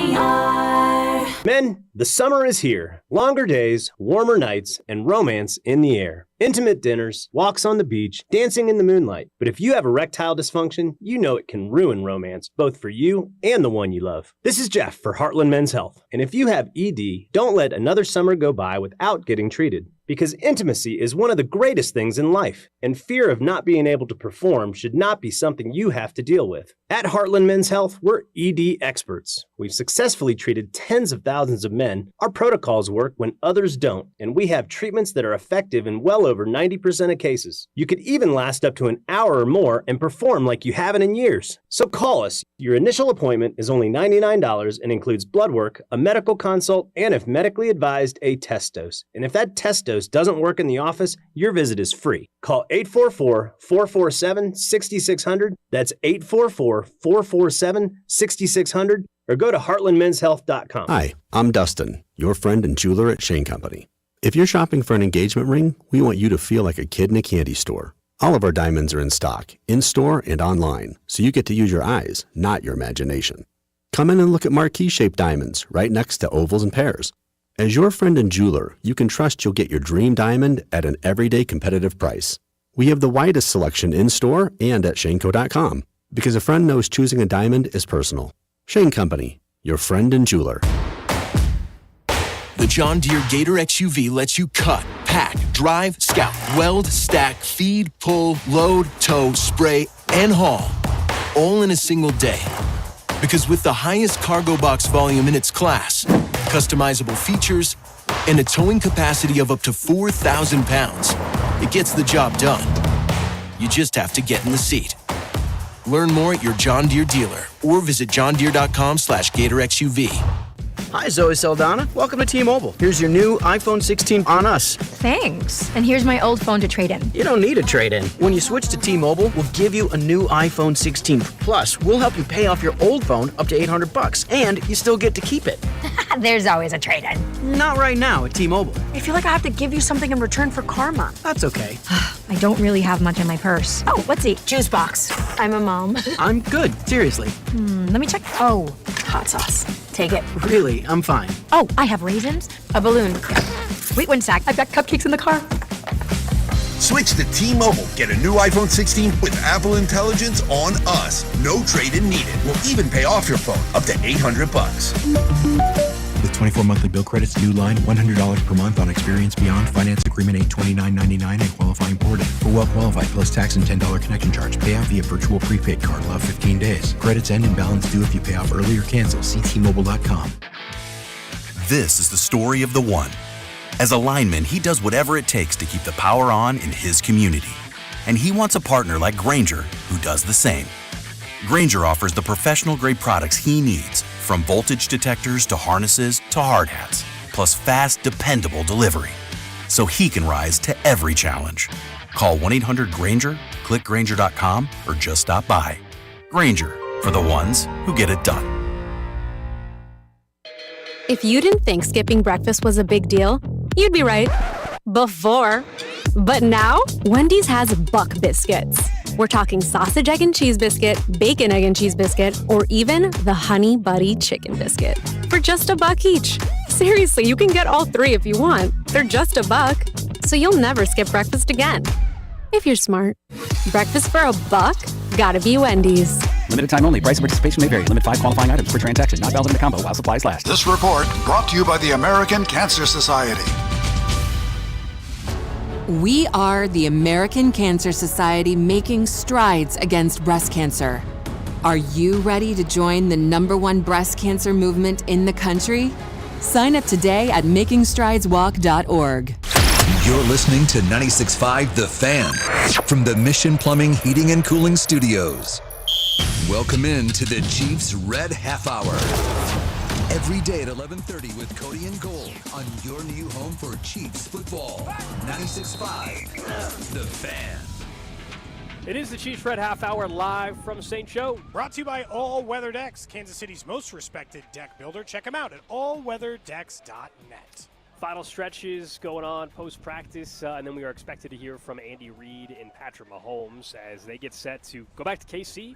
Men, the summer is here. Longer days, warmer nights, and romance in the air. Intimate dinners, walks on the beach, dancing in the moonlight. But if you have erectile dysfunction, you know it can ruin romance, both for you and the one you love. This is Jeff for Heartland Men's Health. And if you have ED, don't let another summer go by without getting treated. Because intimacy is one of the greatest things in life, and fear of not being able to perform should not be something you have to deal with. At Heartland Men's Health, we're ED experts. We've successfully treated tens of thousands of men. Our protocols work when others don't, and we have treatments that are effective in well over 90% of cases. You could even last up to an hour or more and perform like you haven't in years. So call us. Your initial appointment is only $99 and includes blood work, a medical consult, and if medically advised, a test dose. And if that test dose doesn't work in the office, your visit is free. Call 844-447-6600. That's 844-447-6600. Or go to heartlandmenshealth.com. Hi, I'm Dustin, your friend and jeweler at Shane Company. If you're shopping for an engagement ring, we want you to feel like a kid in a candy store. All of our diamonds are in stock, in-store and online, so you get to use your eyes, not your imagination. Come in and look at marquee-shaped diamonds right next to ovals and pears. As your friend and jeweler, you can trust you'll get your dream diamond at an everyday competitive price. We have the widest selection in-store and at shaneco.com, because a friend knows choosing a diamond is personal. Shane Company, your friend and jeweler. The John Deere Gator XUV lets you cut, pack, drive, scout, weld, stack, feed, pull, load, tow, spray, and haul, all in a single day. Because with the highest cargo box volume in its class, customizable features, and a towing capacity of up to 4,000 pounds, it gets the job done. You just have to get in the seat. Learn more at your John Deere dealer or visit johndeere.com/GatorXUV. Hi, Zoe Saldana. Welcome to T-Mobile. Here's your new iPhone 16 on us. Thanks. And here's my old phone to trade in. You don't need a trade-in. When you switch to T-Mobile, we'll give you a new iPhone 16. Plus, we'll help you pay off your old phone up to $800, and you still get to keep it. There's always a trade-in. Not right now at T-Mobile. I feel like I have to give you something in return for karma. That's okay. I don't really have much in my purse. Oh, let's see. Juice box. I'm a mom. I'm good. Seriously. Let me check. Oh, hot sauce. Take it. Really, I'm fine. Oh, I have raisins, a balloon. Wait one sec. I've got cupcakes in the car. Switch to T-Mobile. Get a new iPhone 16 with Apple Intelligence on us. No trade-in needed. We'll even pay off your phone up to $800. With 24 monthly bill credits, new line, $100 per month on Experience Beyond. Finance agreement $829.99 and qualifying ported. For well qualified plus tax and $10 connection charge. Pay out via virtual prepaid card. Allow 15 days. Credits end and balance due if you pay off early or cancel. See T-Mobile.com. This is the story of the one. As a lineman, he does whatever it takes to keep the power on in his community. And he wants a partner like Grainger who does the same. Grainger offers the professional-grade products he needs, from voltage detectors to harnesses to hard hats, plus fast, dependable delivery, so he can rise to every challenge. Call 1-800-GRAINGER, click Grainger.com, or just stop by. Grainger, for the ones who get it done. If you didn't think skipping breakfast was a big deal, you'd be right. Before. But now, Wendy's has Buck Biscuits. We're talking sausage, egg, and cheese biscuit, bacon, egg, and cheese biscuit, or even the Honey Buddy Chicken Biscuit. For just $1 each. Seriously, you can get all three if you want. They're just $1, so you'll never skip breakfast again. If you're smart. Breakfast for $1? Gotta be Wendy's. Limited time only. Price and participation may vary. Limit 5 qualifying items per transaction. Not valid in the combo while supplies last. This report brought to you by the American Cancer Society. We are the American Cancer Society, making strides against breast cancer. Are you ready to join the #1 breast cancer movement in the country? Sign up today at makingstrideswalk.org. You're listening to 96.5 The Fan from the Mission Plumbing, Heating, and Cooling Studios. Welcome in to the Chiefs Red Half Hour. Every day at 11:30 with Cody and Gold on your new home for Chiefs football. 96.5 The Fan. It is the Chiefs Red Half Hour live from St. Joe. Brought to you by All Weather Decks, Kansas City's most respected deck builder. Check them out at allweatherdecks.net. Final stretches going on post-practice, and then we are expected to hear from Andy Reid and Patrick Mahomes as they get set to go back to KC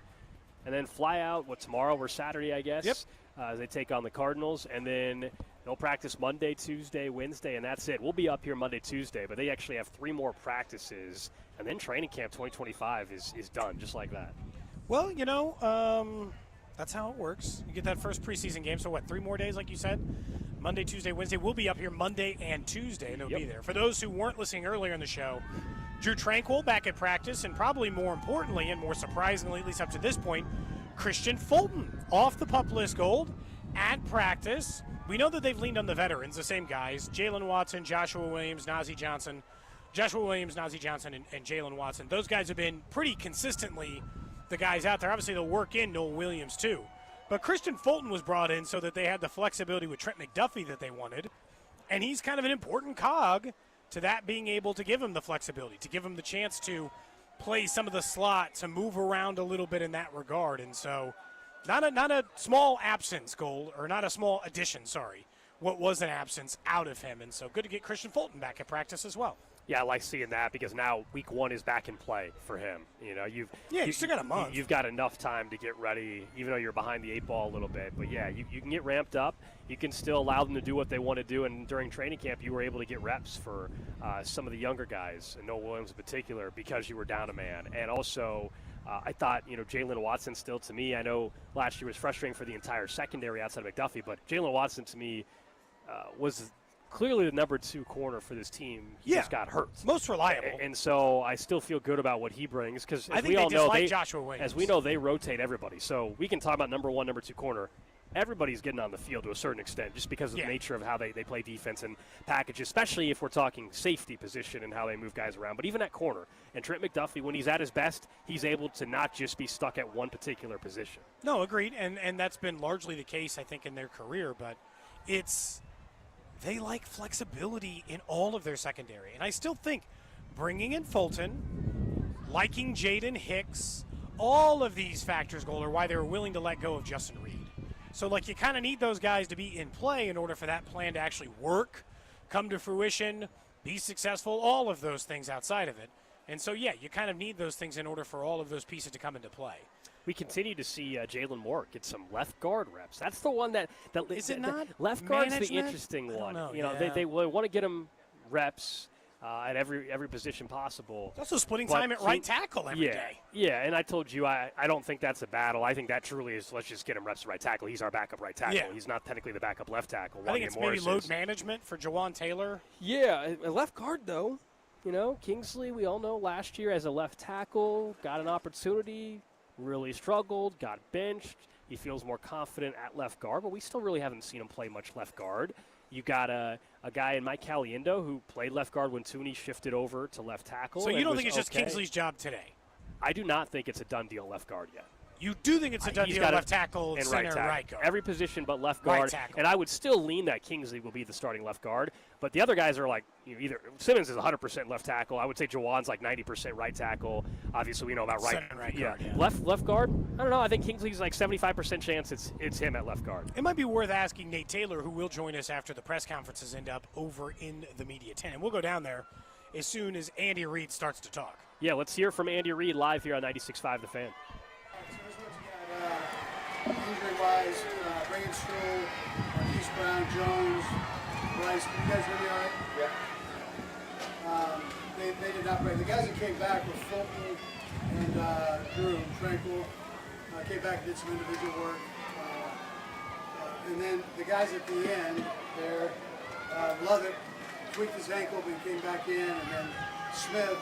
and then fly out, tomorrow or Saturday, I guess. Yep. As they take on the Cardinals, and then they'll practice Monday, Tuesday, Wednesday, and that's it. We'll be up here Monday, Tuesday, but they actually have 3 more practices, and then training camp 2025 is done, just like that. Well, that's how it works. You get that first preseason game, so 3 more days, like you said? Monday, Tuesday, Wednesday. We'll be up here Monday and Tuesday, and they'll be there. For those who weren't listening earlier in the show, Drew Tranquill back at practice, and probably more importantly and more surprisingly, at least up to this point, Christian Fulton off the PUP list, Gold, at practice. We know that they've leaned on the veterans, the same guys, Jalen Watson, Joshua Williams, Najee Johnson, and Jalen Watson. Those guys have been pretty consistently the guys out there. Obviously, they'll work in Noel Williams too. But Christian Fulton was brought in so that they had the flexibility with Trent McDuffie that they wanted. And he's kind of an important cog to that being able to give him the flexibility, to give him the chance to play some of the slot, to move around a little bit in that regard. And so not a small absence, Gold, or not a small addition, sorry. What was an absence out of him. And so good to get Christian Fulton back at practice as well. Yeah, I like seeing that because now week 1 is back in play for him. You still got a month. You've got enough time to get ready, even though you're behind the 8 ball a little bit. But yeah, you can get ramped up. You can still allow them to do what they want to do. And during training camp, you were able to get reps for some of the younger guys, and Noel Williams in particular, because you were down a man. And also, I thought, Jalen Watson still, to me, I know last year was frustrating for the entire secondary outside of McDuffie, but Jalen Watson to me was clearly the number 2 corner for this team. He just got hurt. Most reliable. And so I still feel good about what he brings because I think they like Joshua Williams. As we know, they rotate everybody. So we can talk about number 1, number 2 corner. Everybody's getting on the field to a certain extent just because of the nature of how they play defense and package, especially if we're talking safety position and how they move guys around. But even at corner, and Trent McDuffie, when he's at his best, he's able to not just be stuck at one particular position. No, agreed, and that's been largely the case, I think, in their career. But they like flexibility in all of their secondary. And I still think bringing in Fulton, liking Jaden Hicks, all of these factors, Gold, are why they were willing to let go of Justin Reid. So, like, you kind of need those guys to be in play in order for that plan to actually work, come to fruition, be successful, all of those things outside of it. And so, yeah, you kind of need those things in order for all of those pieces to come into play. We continue to see Jalen Moore get some left guard reps. That's the one that is it not left guard's management? the interesting one. Know, they want to get him reps at every position possible. It's also splitting time at right tackle every day. Yeah, and I told you I don't think that's a battle. I think that truly is let's just get him reps at right tackle. He's our backup right tackle. Yeah. He's not technically the backup left tackle. I think it's maybe load management for Jawan Taylor. Yeah, a left guard though. Kingsley, we all know last year as a left tackle, got an opportunity, really struggled, got benched. He feels more confident at left guard, but we still really haven't seen him play much left guard. You got a guy in Mike Caliendo who played left guard when Tooney shifted over to left tackle. So you don't think it's just Kingsley's job today? I do not think it's a done deal left guard yet. You do think it's a done deal left tackle, and center, right guard? Every position but left guard. Right tackle. And I would still lean that Kingsley will be the starting left guard. But the other guys are like, either Simmons is 100% left tackle. I would say Jawan's like 90% right tackle. Obviously, we know about right guard. Yeah. Left guard, I don't know. I think Kingsley's like 75% chance it's him at left guard. It might be worth asking Nate Taylor, who will join us after the press conferences end up over in the media tent. And we'll go down there as soon as Andy Reid starts to talk. Yeah, let's hear from Andy Reid live here on 96.5 The Fan. Injury-wise, Brandon Stroll, Marquise Brown, Jones, Bryce, you guys hear me all right? Yeah. They did not break. The guys that came back were Fulton and Drew Tranquil. Came back and did some individual work. And then the guys at the end there, Lovett tweaked his ankle but came back in, and then Smith.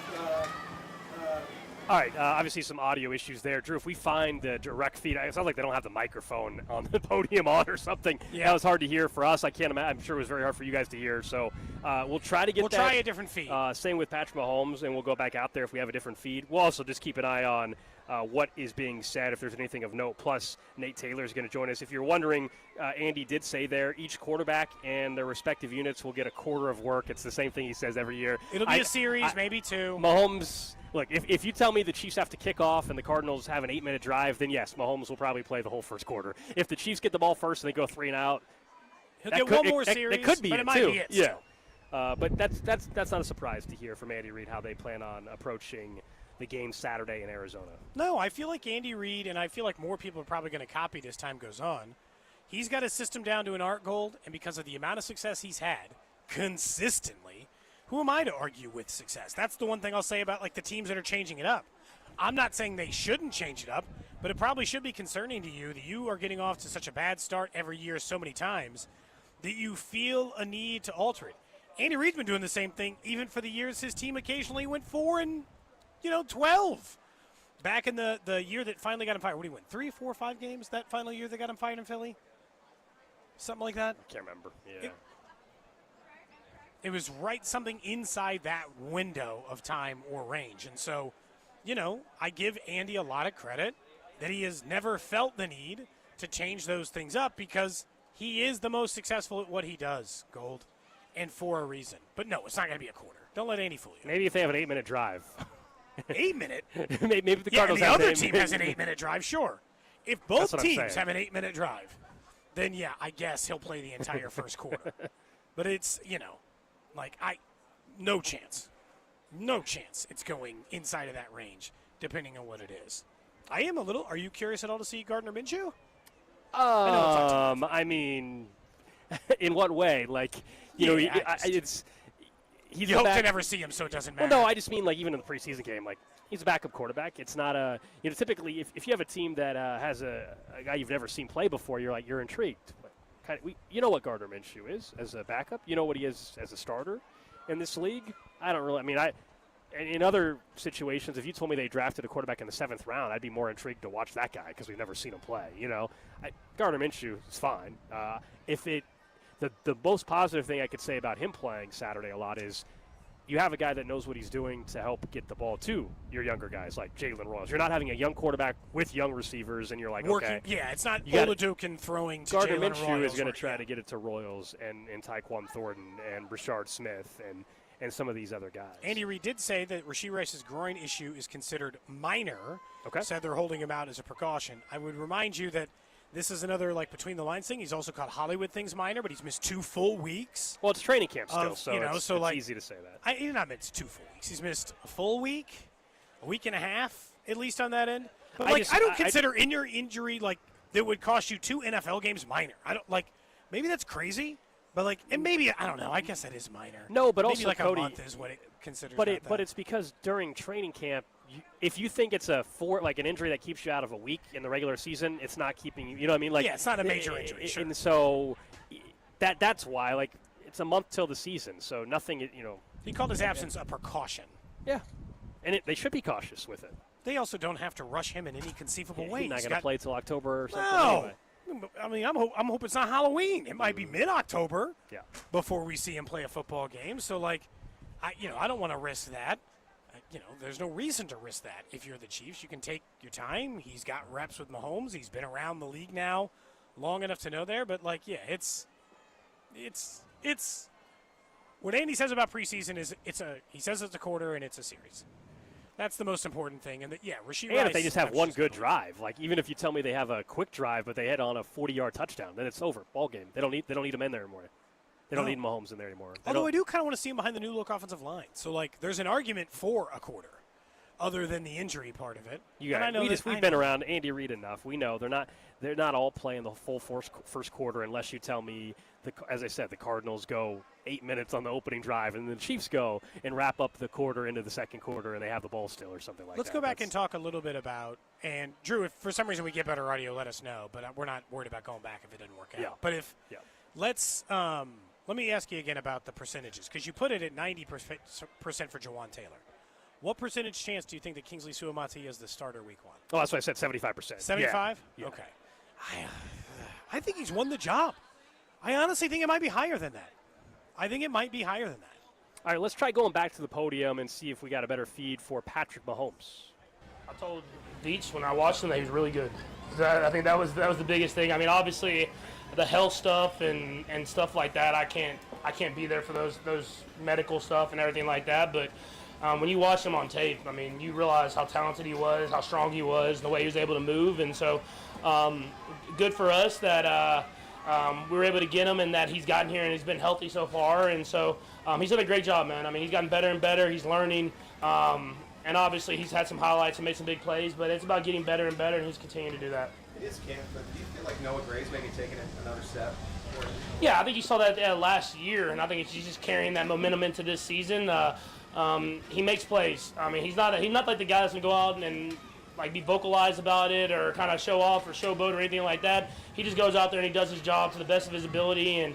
All right, obviously some audio issues there. Drew, if we find the direct feed, it sounds like they don't have the microphone on the podium on or something. Yeah. That was hard to hear for us. I can't imagine. I'm sure it was very hard for you guys to hear. So we'll try to get that. We'll try a different feed. Same with Patrick Mahomes, and we'll go back out there if we have a different feed. We'll also just keep an eye on what is being said, if there's anything of note. Plus, Nate Taylor is going to join us. If you're wondering, Andy did say there, each quarterback and their respective units will get a quarter of work. It's the same thing he says every year. It'll be a series, maybe two. Mahomes, look, if you tell me the Chiefs have to kick off and the Cardinals have an 8-minute drive, then yes, Mahomes will probably play the whole first quarter. If the Chiefs get the ball first and they go 3 and out, he'll get one more series. It could be but it might too. Be it yeah. But that's not a surprise to hear from Andy Reid how they plan on approaching the game Saturday in Arizona. No, I feel like Andy Reid, and I feel like more people are probably going to copy as time goes on. He's got his system down to an art, Gold, and because of the amount of success he's had consistently, who am I to argue with success? That's the one thing I'll say about like the teams that are changing it up. I'm not saying they shouldn't change it up, but it probably should be concerning to you that you are getting off to such a bad start every year so many times that you feel a need to alter it. Andy Reid's been doing the same thing even for the years his team occasionally went 4-12. Back in the year that finally got him fired. What did he win? 3, 4, 5 games that final year that got him fired in Philly? Something like that? I can't remember. Yeah. It was right something inside that window of time or range. And so, I give Andy a lot of credit that he has never felt the need to change those things up because he is the most successful at what he does, Gold, and for a reason. But no, it's not going to be a quarter. Don't let Andy fool you. Maybe if they have an 8-minute drive. 8 minute? Maybe the Cardinals and the have other team has an 8-minute drive, sure. If both teams have an 8-minute drive, then yeah, I guess he'll play the entire first quarter. But it's, no chance. No chance it's going inside of that range, depending on what it is. I am a little. Are you curious at all to see Gardner Minshew? I mean, in what way? He's you hope to never see him, so it doesn't matter. Well, no, I just mean even in the preseason game, he's a backup quarterback. It's not a typically if you have a team that has a guy you've never seen play before, you're intrigued. You know what Gardner Minshew is as a backup. You know what he is as a starter in this league. I don't really. I mean, in other situations, if you told me they drafted a quarterback in the 7th round, I'd be more intrigued to watch that guy because we've never seen him play. Gardner Minshew is fine. The most positive thing I could say about him playing Saturday a lot is you have a guy that knows what he's doing to help get the ball to your younger guys like Jalen Royals. You're not having a young quarterback with young receivers, and you're like, okay. Yeah, it's not Oladukin throwing to Gardner Jalen Minshew Royals. is going to try to get it to Royals and Tyquan Thornton and Rashard Smith and some of these other guys. Andy Reid did say that Rashee Rice's groin issue is considered minor. Okay. Said they're holding him out as a precaution. I would remind you that this is another, between the lines thing. He's also caught Hollywood things minor, but he's missed 2 full weeks. Well, it's training camp still, so it's easy to say that. He's not missed 2 full weeks. He's missed a full week, a week and a half, at least on that end. But, I don't consider in your injury, that would cost you 2 NFL games minor. I don't, maybe that's crazy. But and maybe I don't know. I guess that is minor. No, but maybe also Cody, a month is what it considers. But it's because during training camp, if you think it's an injury that keeps you out of a week in the regular season, it's not keeping you. You know what I mean? It's not a major injury. Sure. And so that's why it's a month till the season. So nothing. He called his absence a precaution. Yeah, and they should be cautious with it. They also don't have to rush him in any conceivable way. He's not going to play till October or something. No. Anyway. I mean, I'm hoping it's not Halloween. It might be mid-October before we see him play a football game. So, I don't want to risk that. There's no reason to risk that. If you're the Chiefs, you can take your time. He's got reps with Mahomes. He's been around the league now long enough to know there. But, it's what Andy says about preseason is he says it's a quarter and it's a series. That's the most important thing. And Rashee Rice. And if they just have one good drive, even if you tell me they have a quick drive, but they hit on a 40-yard touchdown, then it's over. Ball game. They don't need him in there anymore. They don't need Mahomes in there anymore. Although I do kind of want to see him behind the new look offensive line. So there's an argument for a quarter, other than the injury part of it. We've been around Andy Reid enough. We know they're not all playing the full first quarter unless you tell me, as I said, the Cardinals go 8 minutes on the opening drive, and the Chiefs go and wrap up the quarter into the second quarter, and they have the ball still or something like that. Let's go back and talk a little bit about, and Drew, if for some reason we get better audio, let us know, but we're not worried about going back if it doesn't work out. But let me ask you again about the percentages, because you put it at 90% for Jawan Taylor. What percentage chance do you think that Kingsley Suamati is the starter week 1? Oh, that's why I said 75%. 75? Yeah. Okay. I think he's won the job. I honestly think it might be higher than that. All right, let's try going back to the podium and see if we got a better feed for Patrick Mahomes. I told Deitch when I watched him that he was really good. I think that was the biggest thing. I mean, obviously, the health stuff and stuff like that, I can't be there for those medical stuff and everything like that. But when you watch him on tape, I mean, you realize how talented he was, how strong he was, and the way he was able to move. And so, good for us that. We were able to get him and that he's gotten here and he's been healthy so far. And so he's done a great job, man. I mean, he's gotten better and better. He's learning. And obviously he's had some highlights and made some big plays, but it's about getting better and better, and he's continuing to do that. It is camp, but do you feel like Noah Gray's maybe taking another step? Yeah, I think you saw that last year, and I think he's just carrying that momentum into this season. He makes plays. I mean, he's not like the guy that's going to go out and be vocalized about it or kind of show off or showboat or anything like that. He just goes out there and he does his job to the best of his ability, and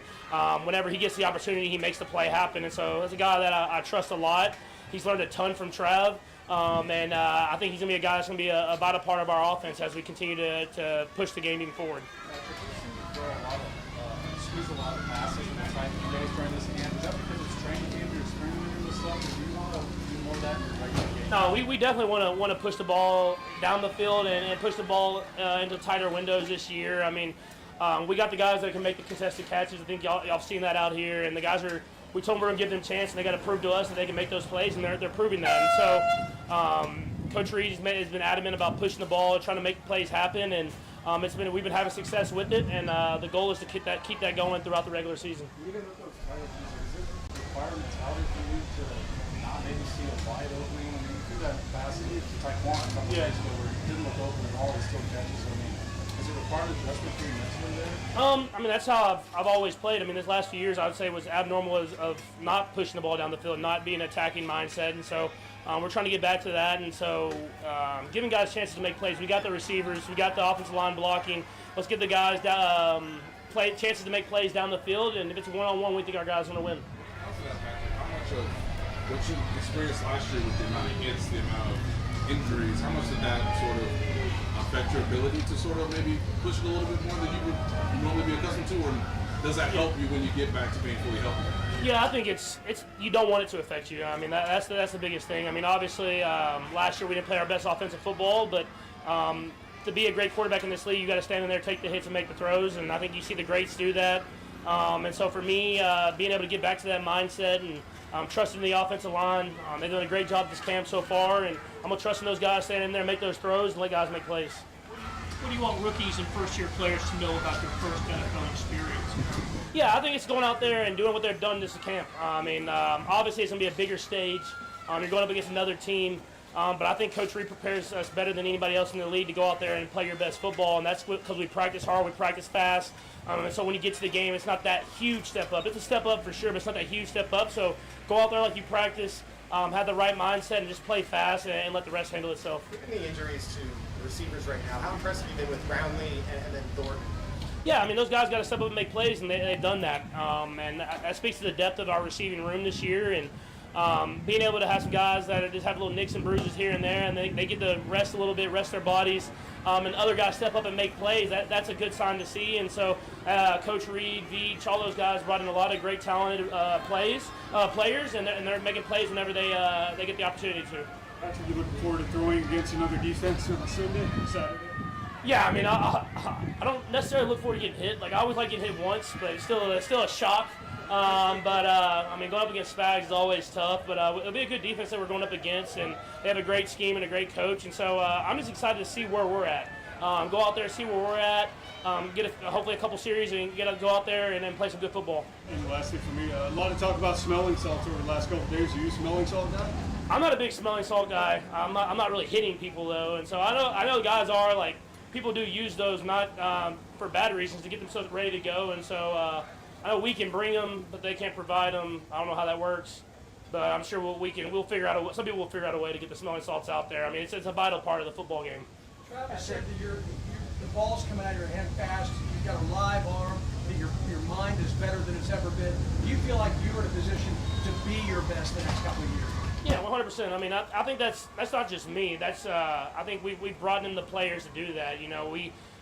whenever he gets the opportunity, he makes the play happen. And so that's a guy that I trust a lot. He's learned a ton from Trav, and I think he's going to be a guy that's going to be a vital part of our offense as we continue to push the game even forward. Squeeze a lot of passes and that's why you guys during this camp. Is that because it's training camp, you're experimenting with stuff, or do you want to do more of that in your regular game? No, we definitely want to push the ball down the field and push the ball into tighter windows this year. I mean, we got the guys that can make the contested catches. I think y'all have seen that out here, and the guys we told them we're going to give them a chance, and they got to prove to us that they can make those plays, and they're proving that. And so Coach Reid has been adamant about pushing the ball, trying to make plays happen, and we've been having success with it, and the goal is to keep that going throughout the regular season. Even with those tighter is it require mentality for you to not maybe see a wide opening? I mean, you threw that pass to Tyquan a couple days ago where he didn't look open at all, he still catches. I mean, is it required adjustment for you mentally there? I mean, that's how I've always played. I mean, this last few years, I would say was abnormal of not pushing the ball down the field, not being an attacking mindset, and so we're trying to get back to that. And so giving guys chances to make plays. We got the receivers, we got the offensive line blocking. Let's give the guys chances to make plays down the field, and if it's one-on-one, we think our guys are going to win. How much of what you experienced last year with the amount of hits, the amount of injuries, how much did that sort of affect your ability to sort of maybe push it a little bit more than you would normally be accustomed to, or Does that help you when you get back to being fully healthy? Yeah, I think it's you don't want it to affect you. I mean, that's the biggest thing. I mean, obviously, last year we didn't play our best offensive football, but to be a great quarterback in this league, you got to stand in there, take the hits, and make the throws. And I think you see the greats do that. And so for me, being able to get back to that mindset and trusting the offensive line, they've done a great job this camp so far, and I'm gonna trust in those guys standing in there, make those throws, and let guys make plays. What do you want rookies and first-year players to know about their first NFL experience? Yeah, I think it's going out there and doing what they've done this camp. I mean, obviously it's going to be a bigger stage. You're going up against another team. But I think Coach Reid prepares us better than anybody else in the league to go out there and play your best football, and that's because we practice hard, we practice fast. And so when you get to the game, it's not that huge step up. It's a step up for sure, but it's not that huge step up. So go out there like you practice, have the right mindset, and just play fast and let the rest handle itself. Given the injuries to receivers right now, how impressive have you been with Brownlee and then Thornton? Yeah, I mean, those guys got to step up and make plays, and they've done that. And that speaks to the depth of our receiving room this year. And being able to have some guys that just have little nicks and bruises here and there, and they get to rest a little bit, rest their bodies, and other guys step up and make plays, that's a good sign to see. And so Coach Reid, Veach, all those guys brought in a lot of great talented players, and they're making plays whenever they get the opportunity to. Patrick, you looking forward to throwing against another defense on Sunday, Saturday? Yeah, I mean, I don't necessarily look forward to getting hit. Like, I always like getting hit once, but it's still a shock. I mean, going up against Spags is always tough, but it'll be a good defense that we're going up against, and they have a great scheme and a great coach, and so I'm just excited to see where we're at. Go out there, see where we're at, get hopefully a couple series, and go out there and then play some good football. And lastly for me, a lot of talk about smelling salts over the last couple of days. Are you a smelling salt guy? I'm not a big smelling salt guy. I'm not really hitting people, though, and so I know guys are, like, people do use those not for bad reasons, to get themselves ready to go, and so I know we can bring them, but they can't provide them. I don't know how that works, but I'm sure we'll figure out some people will figure out a way to get the smelling salts out there. I mean, it's a vital part of the football game. Travis said that the ball's coming out of your hand fast. You've got a live arm. That your mind is better than it's ever been. Do you feel like you're in a position to be your best the next couple of years? Yeah, 100%. I mean, I think that's not just me. That's I think we've brought in the players to do that. You know,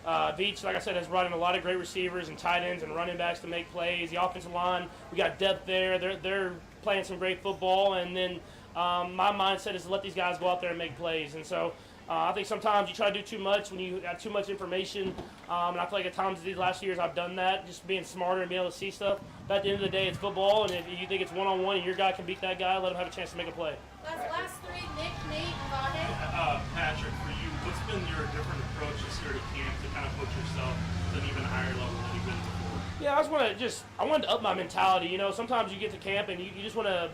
Veach, like I said, has brought in a lot of great receivers and tight ends and running backs to make plays. The offensive line, we got depth there. They're playing some great football. And then my mindset is to let these guys go out there and make plays. And so I think sometimes you try to do too much when you have too much information. And I feel like at times these last years I've done that, just being smarter and being able to see stuff. But at the end of the day, it's football. And if you think it's one-on-one and your guy can beat that guy, let him have a chance to make a play. Last three, Nick, Nate, and Vade. Patrick, for you, what's been your different approach this year to camp to kind of put yourself to an even higher level than you've been before? Yeah, I wanted to up my mentality. You know, sometimes you get to camp and you just want to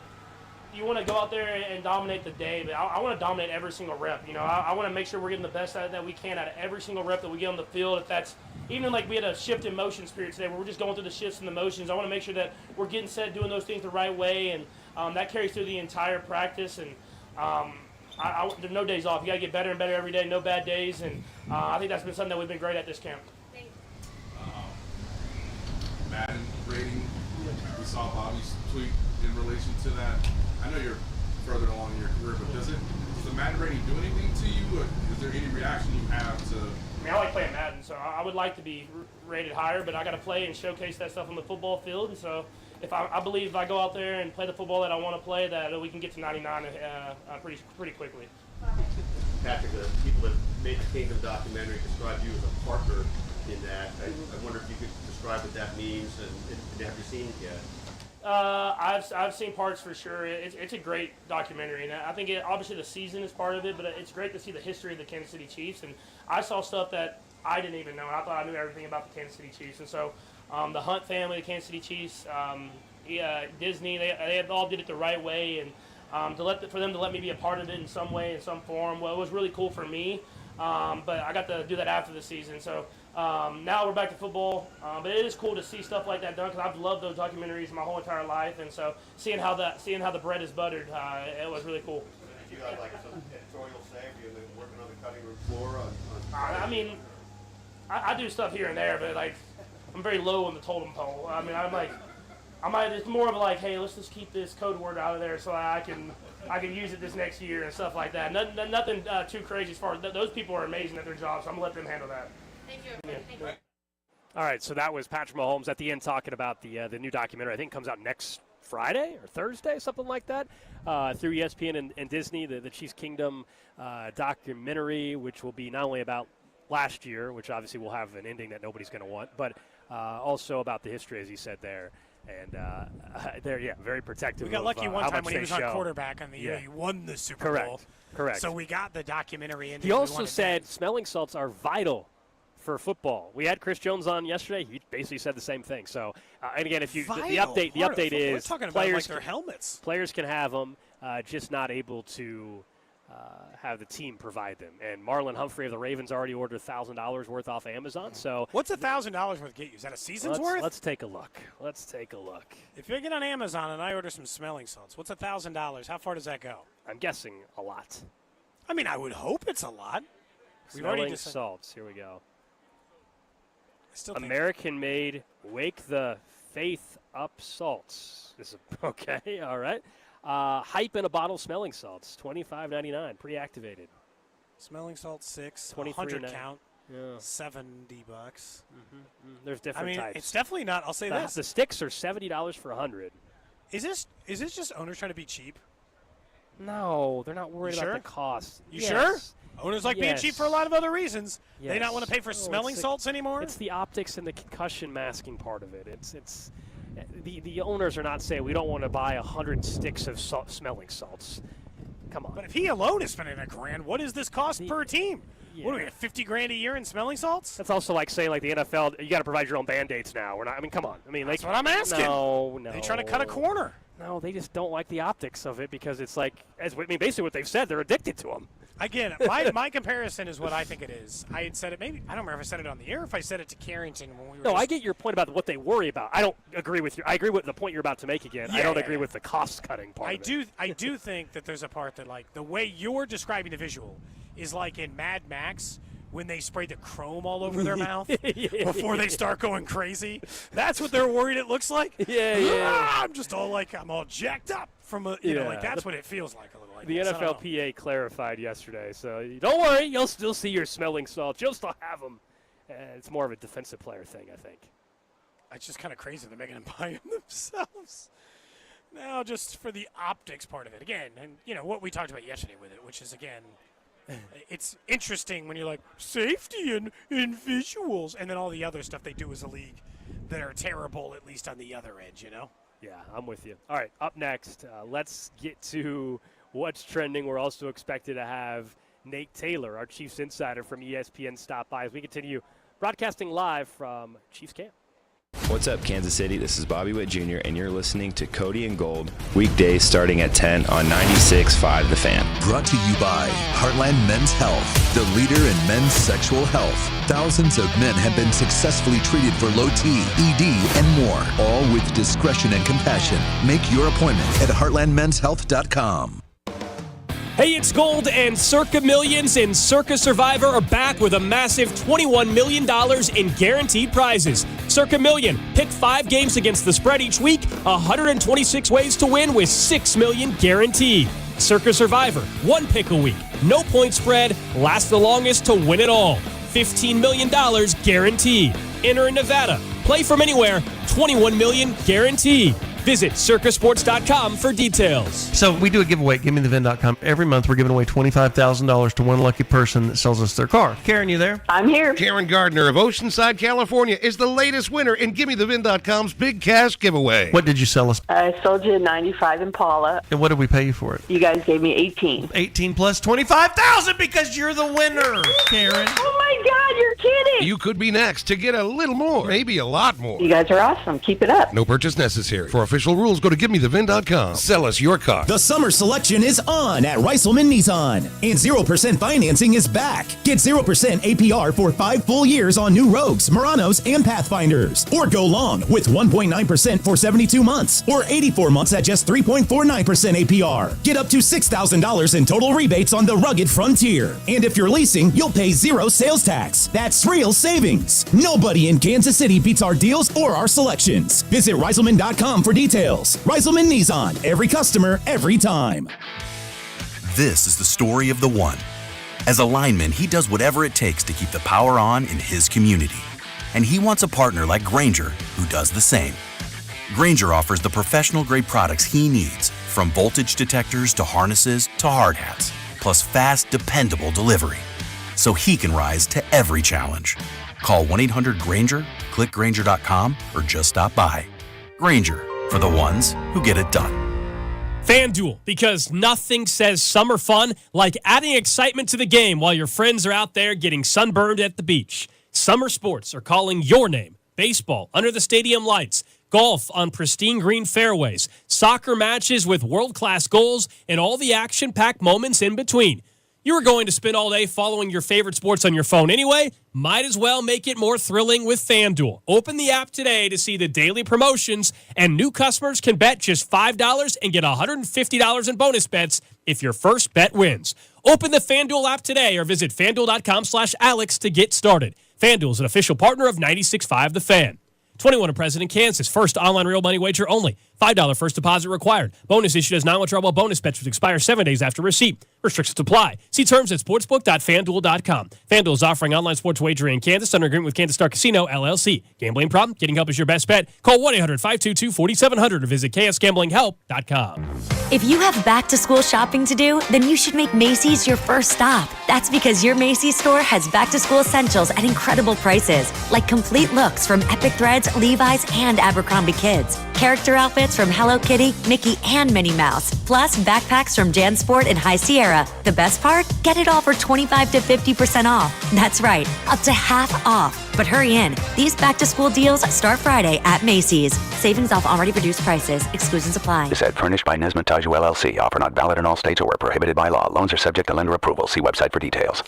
go out there and dominate the day, but I want to dominate every single rep. You know, I want to make sure we're getting the best out of that we can out of every single rep that we get on the field. If that's even like we had a shift in motions period today where we're just going through the shifts and the motions, I want to make sure that we're getting set, doing those things the right way, and that carries through the entire practice. And there's no days off. You got to get better and better every day, no bad days, and I think that's been something that we've been great at this camp. Madden rating, we saw Bobby's tweet in relation to that. I know you're further along in your career, but does the Madden rating do anything to you? Or is there any reaction you have to? I mean, I like playing Madden, so I would like to be rated higher, but I got to play and showcase that stuff on the football field. And so, I believe if I go out there and play the football that I want to play, that we can get to 99 pretty quickly. Patrick, the people that made the Kingdom documentary described you as a partner in that. I wonder if you could describe what that means, and have you seen it yet? I've seen parts for sure. It's a great documentary, and I think obviously the season is part of it, but it's great to see the history of the Kansas City Chiefs. And I saw stuff that I didn't even know, and I thought I knew everything about the Kansas City Chiefs. And so the Hunt family, the Kansas City Chiefs, Disney, they all did it the right way, and for them to let me be a part of it in some way, in some form, well, it was really cool for me. But I got to do that after the season. So now we're back to football. But it is cool to see stuff like that done because I've loved those documentaries my whole entire life. And so seeing how the bread is buttered, it was really cool. Did you have like some editorial say? Have you been working on the cutting room floor? I mean, I do stuff here and there, but like I'm very low on the totem pole. I mean, it's more of like, hey, let's just keep this code word out of there so I can use it this next year and stuff like that. Nothing too crazy as far as those people are amazing at their job, so I'm gonna let them handle that. Thank you. Yeah. Thank you. All right, so that was Patrick Mahomes at the end talking about the new documentary. I think it comes out next Friday or Thursday, something like that, through ESPN and Disney, the Chiefs Kingdom documentary, which will be not only about last year, which obviously will have an ending that nobody's going to want, but also about the history, as he said there. And they're, very protective. We got lucky one time when he was on show. quarterback on the year he won the Super Bowl. Correct. So we got the documentary. He also said smelling salts are vital for football. We had Chris Jones on yesterday. He basically said the same thing. So, and again, if you the update is we're talking about players like their helmets. Players can have them, just not able to have the team provide them. And Marlon Humphrey of the Ravens already ordered $1,000 worth off Amazon. So what's $1,000 worth get you? Is that a season's worth? Let's take a look. If you get on Amazon and I order some smelling salts, what's $1,000? How far does that go? I'm guessing a lot. I mean, I would hope it's a lot. Smelling salts. Here we go. Still American-made Wake the Faith Up salts. This is okay. All right. Hype in a bottle smelling salts, $25.99, pre-activated. Smelling salts 6, 100 count, yeah. $70. There's different types. It's definitely not. I'll say this: the sticks are $70 for 100. Is this just owners trying to be cheap? No, they're not worried about the cost. You sure? Owners like being cheap for a lot of other reasons. Yes. They not want to pay for smelling salts anymore. It's the optics and the concussion masking part of it. It's the owners are not saying we don't want to buy 100 sticks of smelling salts. Come on. But if he alone is spending $1,000, what does this cost per team? Yeah. What do we get, $50,000 a year in smelling salts? That's also like saying, like the NFL, you got to provide your own Band-Aids now. We're not. I mean, come on. I mean, that's what I'm asking. No. They trying to cut a corner. No, they just don't like the optics of it because it's like, basically what they've said, they're addicted to them. Again, my comparison is what I think it is. I had said it, maybe, I don't remember if I said it on the air or if I said it to Carrington when we were. No, I get your point about what they worry about. I don't agree with you. I agree with the point you're about to make again. Yeah, I don't agree with the cost-cutting part of it. I do think that there's a part that, like, the way you're describing the visual is like in Mad Max when they spray the chrome all over their mouth before they start going crazy. That's what they're worried it looks like. Yeah. I'm just all like, I'm all jacked up from a, you know, like that's what it feels like a little like the this. NFLPA clarified yesterday, so don't worry, you'll still see your smelling salts. You'll still have them. It's more of a defensive player thing, I think. It's just kind of crazy they're making them buy them themselves. Now, just for the optics part of it. Again, and, you know, what we talked about yesterday with it, which is, again, it's interesting when you're like, safety and visuals, and then all the other stuff they do as a league that are terrible, at least on the other edge, you know? Yeah, I'm with you. All right, up next, let's get to what's trending. We're also expected to have Nate Taylor, our Chiefs insider from ESPN, stop by as we continue broadcasting live from Chiefs camp. What's up, Kansas City? This is Bobby Witt Jr., and you're listening to Cody and Gold, weekdays starting at 10 on 96.5 The Fan. Brought to you by Heartland Men's Health, the leader in men's sexual health. Thousands of men have been successfully treated for low T, ED, and more, all with discretion and compassion. Make your appointment at heartlandmenshealth.com. Hey, it's Gold, and Circa Millions and Circa Survivor are back with a massive $21 million in guaranteed prizes. Circa Million, pick 5 games against the spread each week, 126 ways to win with $6 million guaranteed. Circa Survivor, 1 pick a week, no point spread, last the longest to win it all. $15 million guaranteed. Enter in Nevada, play from anywhere, $21 million guaranteed. Visit circasports.com for details. So we do a giveaway at GimmeTheVin.com. Every month we're giving away $25,000 to one lucky person that sells us their car. Karen, you there? I'm here. Karen Gardner of Oceanside, California is the latest winner in GimmeTheVin.com's Big Cash Giveaway. What did you sell us? I sold you a 95 Impala. And what did we pay you for it? You guys gave me 18. 18 plus 25,000 because you're the winner, Karen. Oh my God, you're kidding. You could be next to get a little more, maybe a lot more. You guys are awesome. Keep it up. No purchase necessary. For official rules, go to GimmeTheVin.com. Sell us your car. The summer selection is on at Reiselman Nissan, and 0% financing is back. Get 0% APR for 5 full years on new Rogues, Muranos, and Pathfinders. Or go long with 1.9% for 72 months, or 84 months at just 3.49% APR. Get up to $6,000 in total rebates on the rugged Frontier. And if you're leasing, you'll pay 0 sales tax. That's real savings. Nobody in Kansas City beats our deals or our selections. Visit Reiselman.com for details. Reiselman Nissan, every customer, every time. This is the story of the one. As a lineman, he does whatever it takes to keep the power on in his community. And he wants a partner like Grainger who does the same. Grainger offers the professional-grade products he needs, from voltage detectors to harnesses to hard hats, plus fast, dependable delivery, so he can rise to every challenge. Call 1-800-GRAINGER, click Grainger.com, or just stop by. Grainger, for the ones who get it done. FanDuel, because nothing says summer fun like adding excitement to the game while your friends are out there getting sunburned at the beach. Summer sports are calling your name. Baseball under the stadium lights, golf on pristine green fairways, soccer matches with world-class goals, and all the action-packed moments in between. You are going to spend all day following your favorite sports on your phone anyway. Might as well make it more thrilling with FanDuel. Open the app today to see the daily promotions, and new customers can bet just $5 and get $150 in bonus bets if your first bet wins. Open the FanDuel app today or visit FanDuel.com/Alex to get started. FanDuel is an official partner of 96.5 The Fan. 21 and present in Kansas. First online real money wager only. $5 first deposit required. Bonus issued as non-withdrawable bonus bets which expire 7 days after receipt. Restrictions apply. See terms at sportsbook.fanduel.com. FanDuel is offering online sports wagering in Kansas under agreement with Kansas Star Casino, LLC. Gambling problem? Getting help is your best bet. Call 1-800-522-4700 or visit ksgamblinghelp.com. If you have back-to-school shopping to do, then you should make Macy's your first stop. That's because your Macy's store has back-to-school essentials at incredible prices, like complete looks from Epic Threads, Levi's, and Abercrombie Kids. Character outfits from Hello Kitty, Mickey, and Minnie Mouse. Plus, backpacks from JanSport and High Sierra. The best part? Get it all for 25 to 50% off. That's right, up to half off. But hurry in. These back-to-school deals start Friday at Macy's. Savings off already reduced prices. Exclusions apply. This ad furnished by Nesmith Taju LLC. Offer not valid in all states or where prohibited by law. Loans are subject to lender approval. See website for details.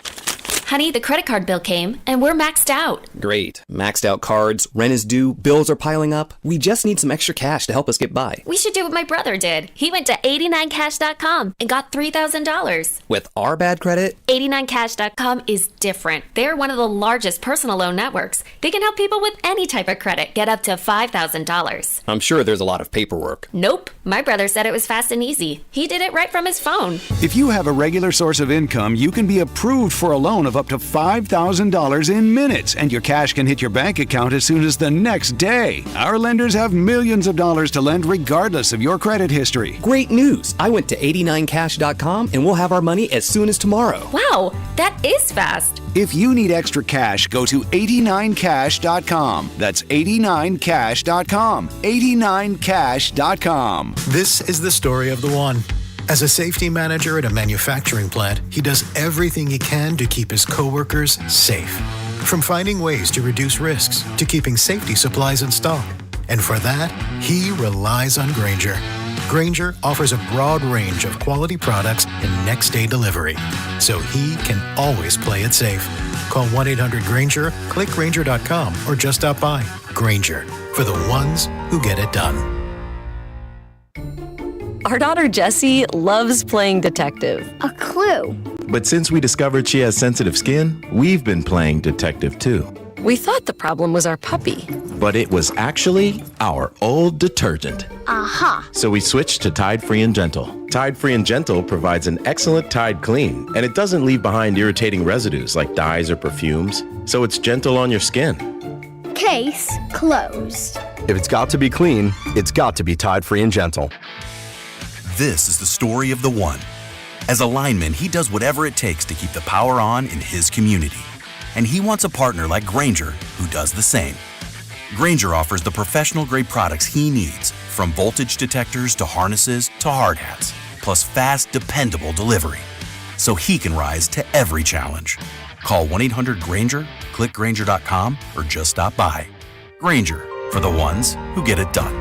Honey, the credit card bill came, and we're maxed out. Great. Maxed out cards, rent is due, bills are piling up. We just need some extra cash to help us get by. We should do what my brother did. He went to 89cash.com and got $3,000. With our bad credit? 89cash.com is different. They're one of the largest personal loan networks. They can help people with any type of credit get up to $5,000. I'm sure there's a lot of paperwork. Nope. My brother said it was fast and easy. He did it right from his phone. If you have a regular source of income, you can be approved for a loan of up to $5,000 in minutes, and your cash can hit your bank account as soon as the next day. Our lenders have millions of dollars to lend regardless of your credit history. Great news! I went to 89cash.com and we'll have our money as soon as tomorrow. Wow, that is fast. If you need extra cash, go to 89cash.com. That's 89cash.com. 89cash.com. This is the story of the one. As a safety manager at a manufacturing plant, he does everything he can to keep his coworkers safe. From finding ways to reduce risks to keeping safety supplies in stock. And for that, he relies on Grainger. Grainger offers a broad range of quality products and next-day delivery, so he can always play it safe. Call 1-800-GRAINGER, click Grainger.com, or just stop by. Grainger, for the ones who get it done. Our daughter Jessie loves playing detective. A clue. But since we discovered she has sensitive skin, we've been playing detective too. We thought the problem was our puppy. But it was actually our old detergent. Aha. So we switched to Tide Free and Gentle. Tide Free and Gentle provides an excellent Tide clean, and it doesn't leave behind irritating residues like dyes or perfumes, so it's gentle on your skin. Case closed. If it's got to be clean, it's got to be Tide Free and Gentle. This is the story of the one. As a lineman, he does whatever it takes to keep the power on in his community. And he wants a partner like Grainger who does the same. Grainger offers the professional-grade products he needs, from voltage detectors to harnesses to hard hats, plus fast, dependable delivery, so he can rise to every challenge. Call 1-800-GRAINGER, click Grainger.com, or just stop by. Grainger, for the ones who get it done.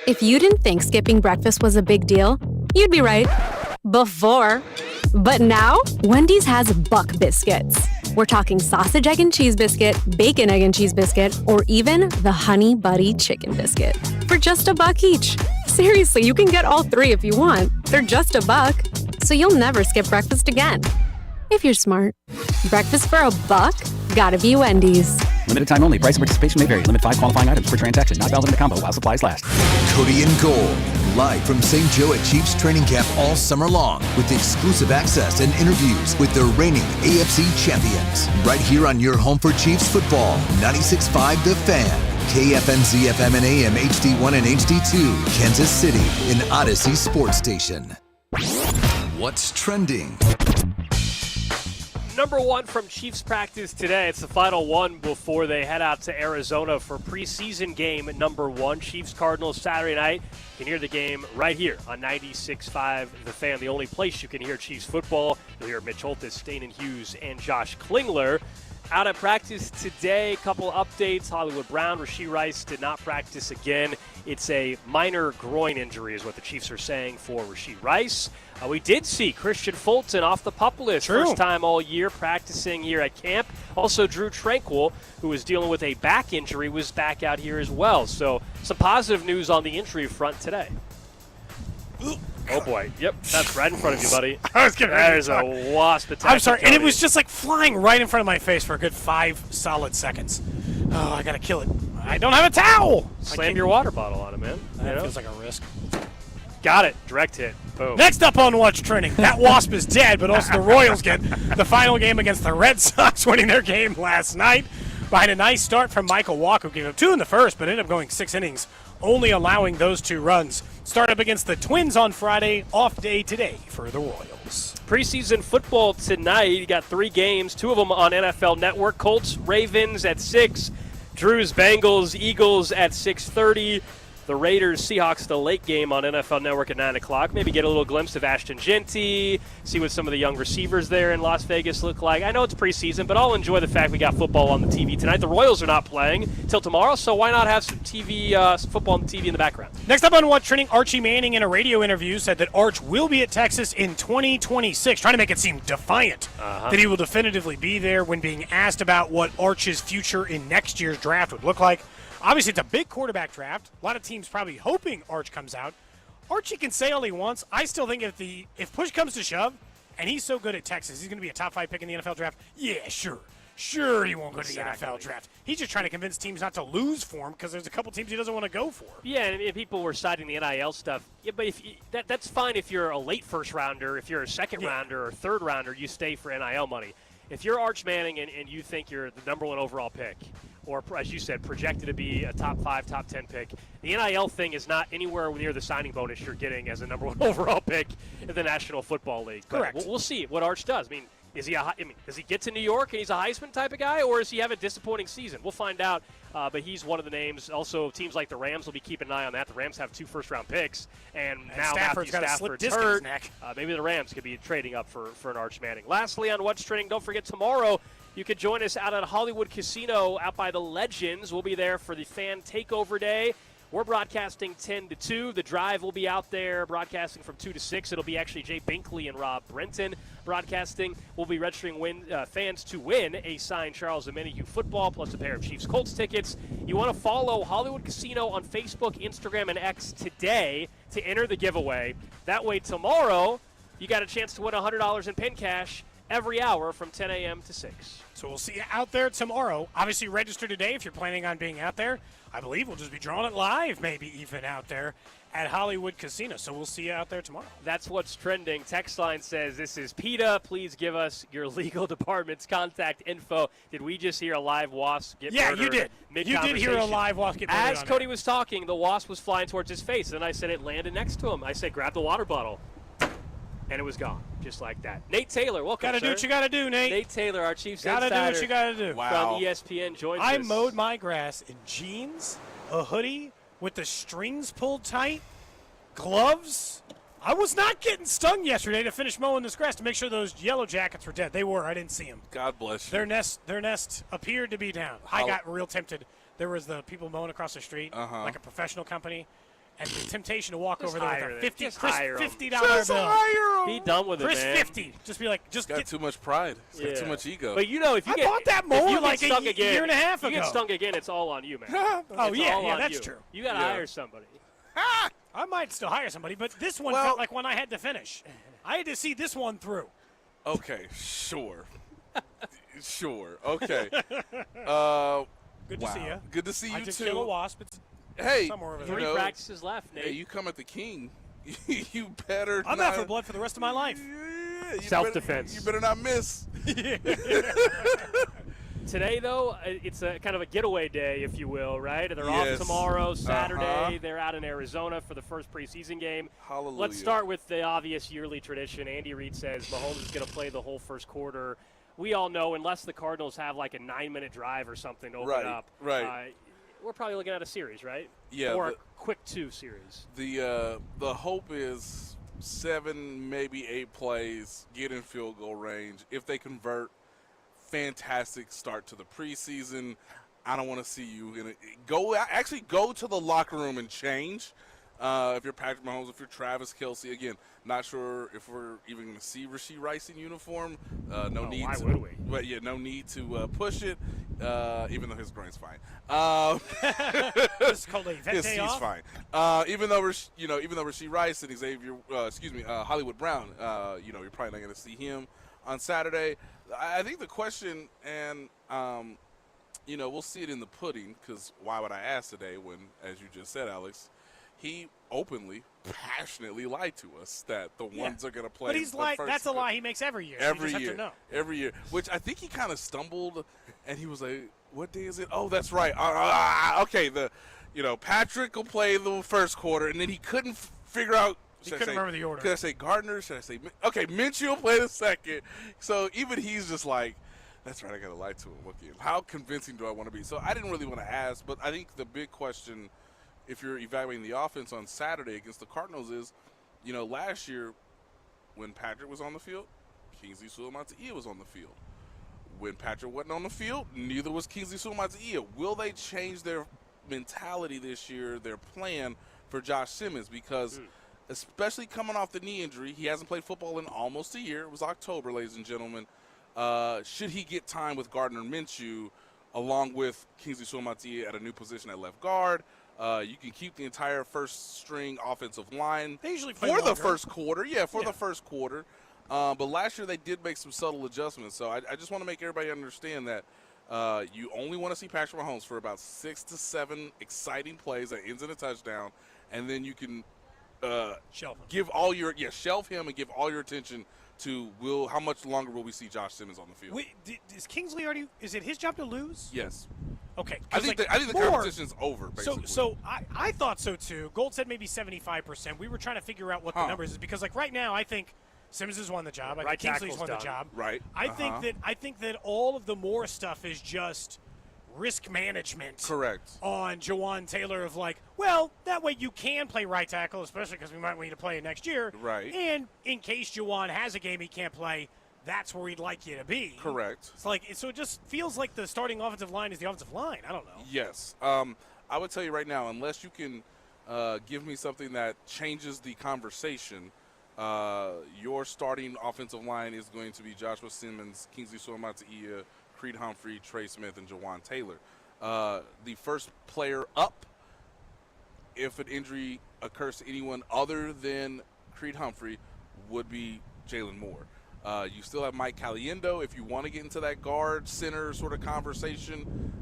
If you didn't think skipping breakfast was a big deal, you'd be right. Before. But now, Wendy's has Buck Biscuits. We're talking sausage, egg, and cheese biscuit, bacon, egg, and cheese biscuit, or even the Honey Buddy Chicken Biscuit. For just $1 each. Seriously, you can get all three if you want. They're just $1, so you'll never skip breakfast again. If you're smart. Breakfast for $1? Gotta be Wendy's. Limited time only. Price and participation may vary. Limit 5 qualifying items per transaction. Not valid in a combo while supplies last. Cody and Gold, live from St. Joe at Chiefs training camp all summer long with exclusive access and interviews with the reigning AFC champions. Right here on your home for Chiefs football, 96.5 The Fan. KFNZ FM and AM HD1 and HD2, Kansas City, an Odyssey sports station. What's trending? Number one from Chiefs practice today. It's the final one before they head out to Arizona for preseason game number 1. Chiefs-Cardinals Saturday night. You can hear the game right here on 96.5 The Fan, the only place you can hear Chiefs football. You'll hear Mitch Holthus, Stanen Hughes, and Josh Klingler. Out at practice today, a couple updates. Hollywood Brown, Rashee Rice did not practice again. It's a minor groin injury is what the Chiefs are saying for Rashee Rice. We did see Christian Fulton off the PUP list. True. First time all year practicing here at camp. Also Drew Tranquil, who was dealing with a back injury, was back out here as well. So some positive news on the injury front today. Oh, boy. Yep, that's right in front of you, buddy. I was getting ready. There's a wasp attack. I'm sorry, and it was just like flying right in front of my face for a good 5 solid seconds. Oh, I got to kill it. I don't have a towel. Slam your water bottle on it, man. That feels like a risk. Got it. Direct hit. Boom. Next up on What's Trending, that wasp is dead, but also the Royals get the final game against the Red Sox, winning their game last night behind a nice start from Michael Walker, who gave up 2 in the first, but ended up going 6 innings, only allowing those 2 runs. Start up against the Twins on Friday, off day today for the Royals. Preseason football tonight. You got 3 games, 2 of them on NFL Network. Colts, Ravens at 6. Drews, Bengals, Eagles at 6:30. The Raiders, Seahawks, the late game on NFL Network at 9 o'clock. Maybe get a little glimpse of Ashton Genty, see what some of the young receivers there in Las Vegas look like. I know it's preseason, but I'll enjoy the fact we got football on the TV tonight. The Royals are not playing till tomorrow, so why not have some TV, some football on the TV in the background? Next up on What's Trending, Archie Manning in a radio interview said that Arch will be at Texas in 2026, trying to make it seem defiant that he will definitively be there when being asked about what Arch's future in next year's draft would look like. Obviously, it's a big quarterback draft. A lot of teams probably hoping Arch comes out. Archie can say all he wants. I still think if push comes to shove, and he's so good at Texas, he's going to be a top 5 pick in the NFL draft. Yeah, sure. Sure he won't go to the NFL draft. He's just trying to convince teams not to lose for him because there's a couple teams he doesn't want to go for. Yeah, and people were citing the NIL stuff. Yeah, but that's fine if you're a late first rounder. If you're a second rounder or third rounder, you stay for NIL money. If you're Arch Manning and you think you're the number 1 overall pick, or as you said, projected to be a top 5, top 10 pick, the NIL thing is not anywhere near the signing bonus you're getting as a number 1 overall pick in the National Football League. Correct. But we'll see what Arch does. I mean, does he get to New York and he's a Heisman type of guy, or does he have a disappointing season? We'll find out. But he's one of the names. Also, teams like the Rams will be keeping an eye on that. The Rams have 2 first-round picks, and now Stafford's Matthew got a slip Stafford's disc in his hurt. neck. Maybe the Rams could be trading up for an Arch Manning. Lastly, on What's Trending, don't forget tomorrow you can join us out at Hollywood Casino out by the Legends. We'll be there for the Fan Takeover Day. We're broadcasting 10 to 2. The Drive will be out there broadcasting from 2 to 6. It'll be actually Jay Binkley and Rob Brenton broadcasting. We'll be registering fans to win a signed Charles Omenihu football plus a pair of Chiefs Colts tickets. You want to follow Hollywood Casino on Facebook, Instagram, and X today to enter the giveaway. That way tomorrow you got a chance to win $100 in pin cash every hour from 10 a.m. to 6. So we'll see you out there tomorrow. Obviously, register today if you're planning on being out there. I believe we'll just be drawing it live, maybe even out there at Hollywood Casino. So we'll see you out there tomorrow. That's What's Trending. Text line says, this is PETA. Please give us your legal department's contact info. Did we just hear a live wasp get murdered? Yeah, you did. You did hear a live wasp get murdered. As Cody was talking, the wasp was flying towards his face. And I said it landed next to him. I said, grab the water bottle. And it was gone, just like that. Nate Taylor, welcome, Gotta do what you gotta do, Nate. Nate Taylor, our Chiefs Gotta insider. do what you gotta do. From ESPN joins us. I mowed my grass in jeans, a hoodie with the strings pulled tight, gloves. I was not getting stung yesterday to finish mowing this grass to make sure those yellow jackets were dead. They were. I didn't see them. God bless you. Their nest appeared to be down. I got real tempted. There was the people mowing across the street, like a professional company. And the temptation to walk over there with a $50 bill. Be done with it, Chris man. 50. Just be like, He's got too much pride. He's got too much ego. But you know, if you bought that mower like a year and a half you ago. get stung again, it's all on you, man. That's true. You got to hire somebody. I might still hire somebody, but this one felt like one I had to finish. I had to see this one through. Okay, sure. Sure. Okay. Good to see you. Good to see you I just too. kill a wasp. It's Hey, somewhere over you there. know, practices left, Nate. Hey, you come at the king. You better. I'm not, out for blood for the rest of my life. You Self-defense. You better not miss. Today, though, it's a kind of a getaway day, if you will, right? They're off Yes. tomorrow, Saturday. Uh-huh. They're out in Arizona for the first preseason game. Hallelujah. Let's start with the obvious yearly tradition. Andy Reid says Mahomes is going to play the whole first quarter. We all know, unless the Cardinals have like a 9-minute drive or something to open up, we're probably looking at a series, right? Yeah. Or a quick 2 series. The hope is 7, maybe 8 plays, get in field goal range. If they convert, fantastic start to the preseason. I don't want to see you go to the locker room and change. If you're Patrick Mahomes, if you're Travis Kelce, again, not sure if we're even going to see Rashee Rice in uniform. No need why to. would we? But yeah, no need to push it. Even though his groin's fine. This is called a vet day he's off. fine. Even though Rashee Rice and Hollywood Brown, you're probably not going to see him on Saturday. I think the question, and we'll see it in the pudding, because why would I ask today when, as you just said, Alex, he openly, passionately lied to us that the ones are going to play. But he's lied. That's a lie he makes every year. Every you just year. Have to know. Every year. Which I think he kind of stumbled, and he was like, what day is it? Oh, that's right. Okay, Patrick will play the first quarter, and then he couldn't figure out. He couldn't remember the order. Could I say Gardner? Should I say – okay, Minshew will play the second. So even he's just like, that's right, I got to lie to him. How convincing do I want to be? So I didn't really want to ask, but I think the big question – if you're evaluating the offense on Saturday against the Cardinals is, last year when Patrick was on the field, Kingsley Suamataia was on the field. When Patrick wasn't on the field, neither was Kingsley Suamataia. Will they change their mentality this year, their plan for Josh Simmons? Because especially coming off the knee injury, he hasn't played football in almost a year. It was October, ladies and gentlemen. Should he get time with Gardner Minshew along with Kingsley Suamataia at a new position at left guard? You can keep the entire first-string offensive line they usually play for longer. the first quarter. Yeah, the first quarter. But last year they did make some subtle adjustments. So I just want to make everybody understand that you only want to see Patrick Mahomes for about 6 to 7 exciting plays that ends in a touchdown, and then you can shelf him. Shelf him and give all your attention to how much longer will we see Josh Simmons on the field? Is Kingsley already? Is it his job to lose? Yes. Okay. I think the competition's over, basically. So I thought so too. Gold said maybe 75%. We were trying to figure out what the numbers is because right now I think Simmons has won the job. I think Kingsley's won the job. Right. I think that all of the more stuff is just risk management. Correct. On Jawan Taylor of that way you can play right tackle, especially because we might need to play it next year. Right. And in case Jawan has a game he can't play, that's where we'd like you to be. Correct. So it just feels like the starting offensive line is the offensive line. I don't know. Yes. I would tell you right now, unless you can give me something that changes the conversation, your starting offensive line is going to be Joshua Simmons, Kingsley Suamataia, Creed Humphrey, Trey Smith, and Jawan Taylor. The first player up, if an injury occurs to anyone other than Creed Humphrey, would be Jalen Moore. You still have Mike Caliendo if you want to get into that guard center sort of conversation.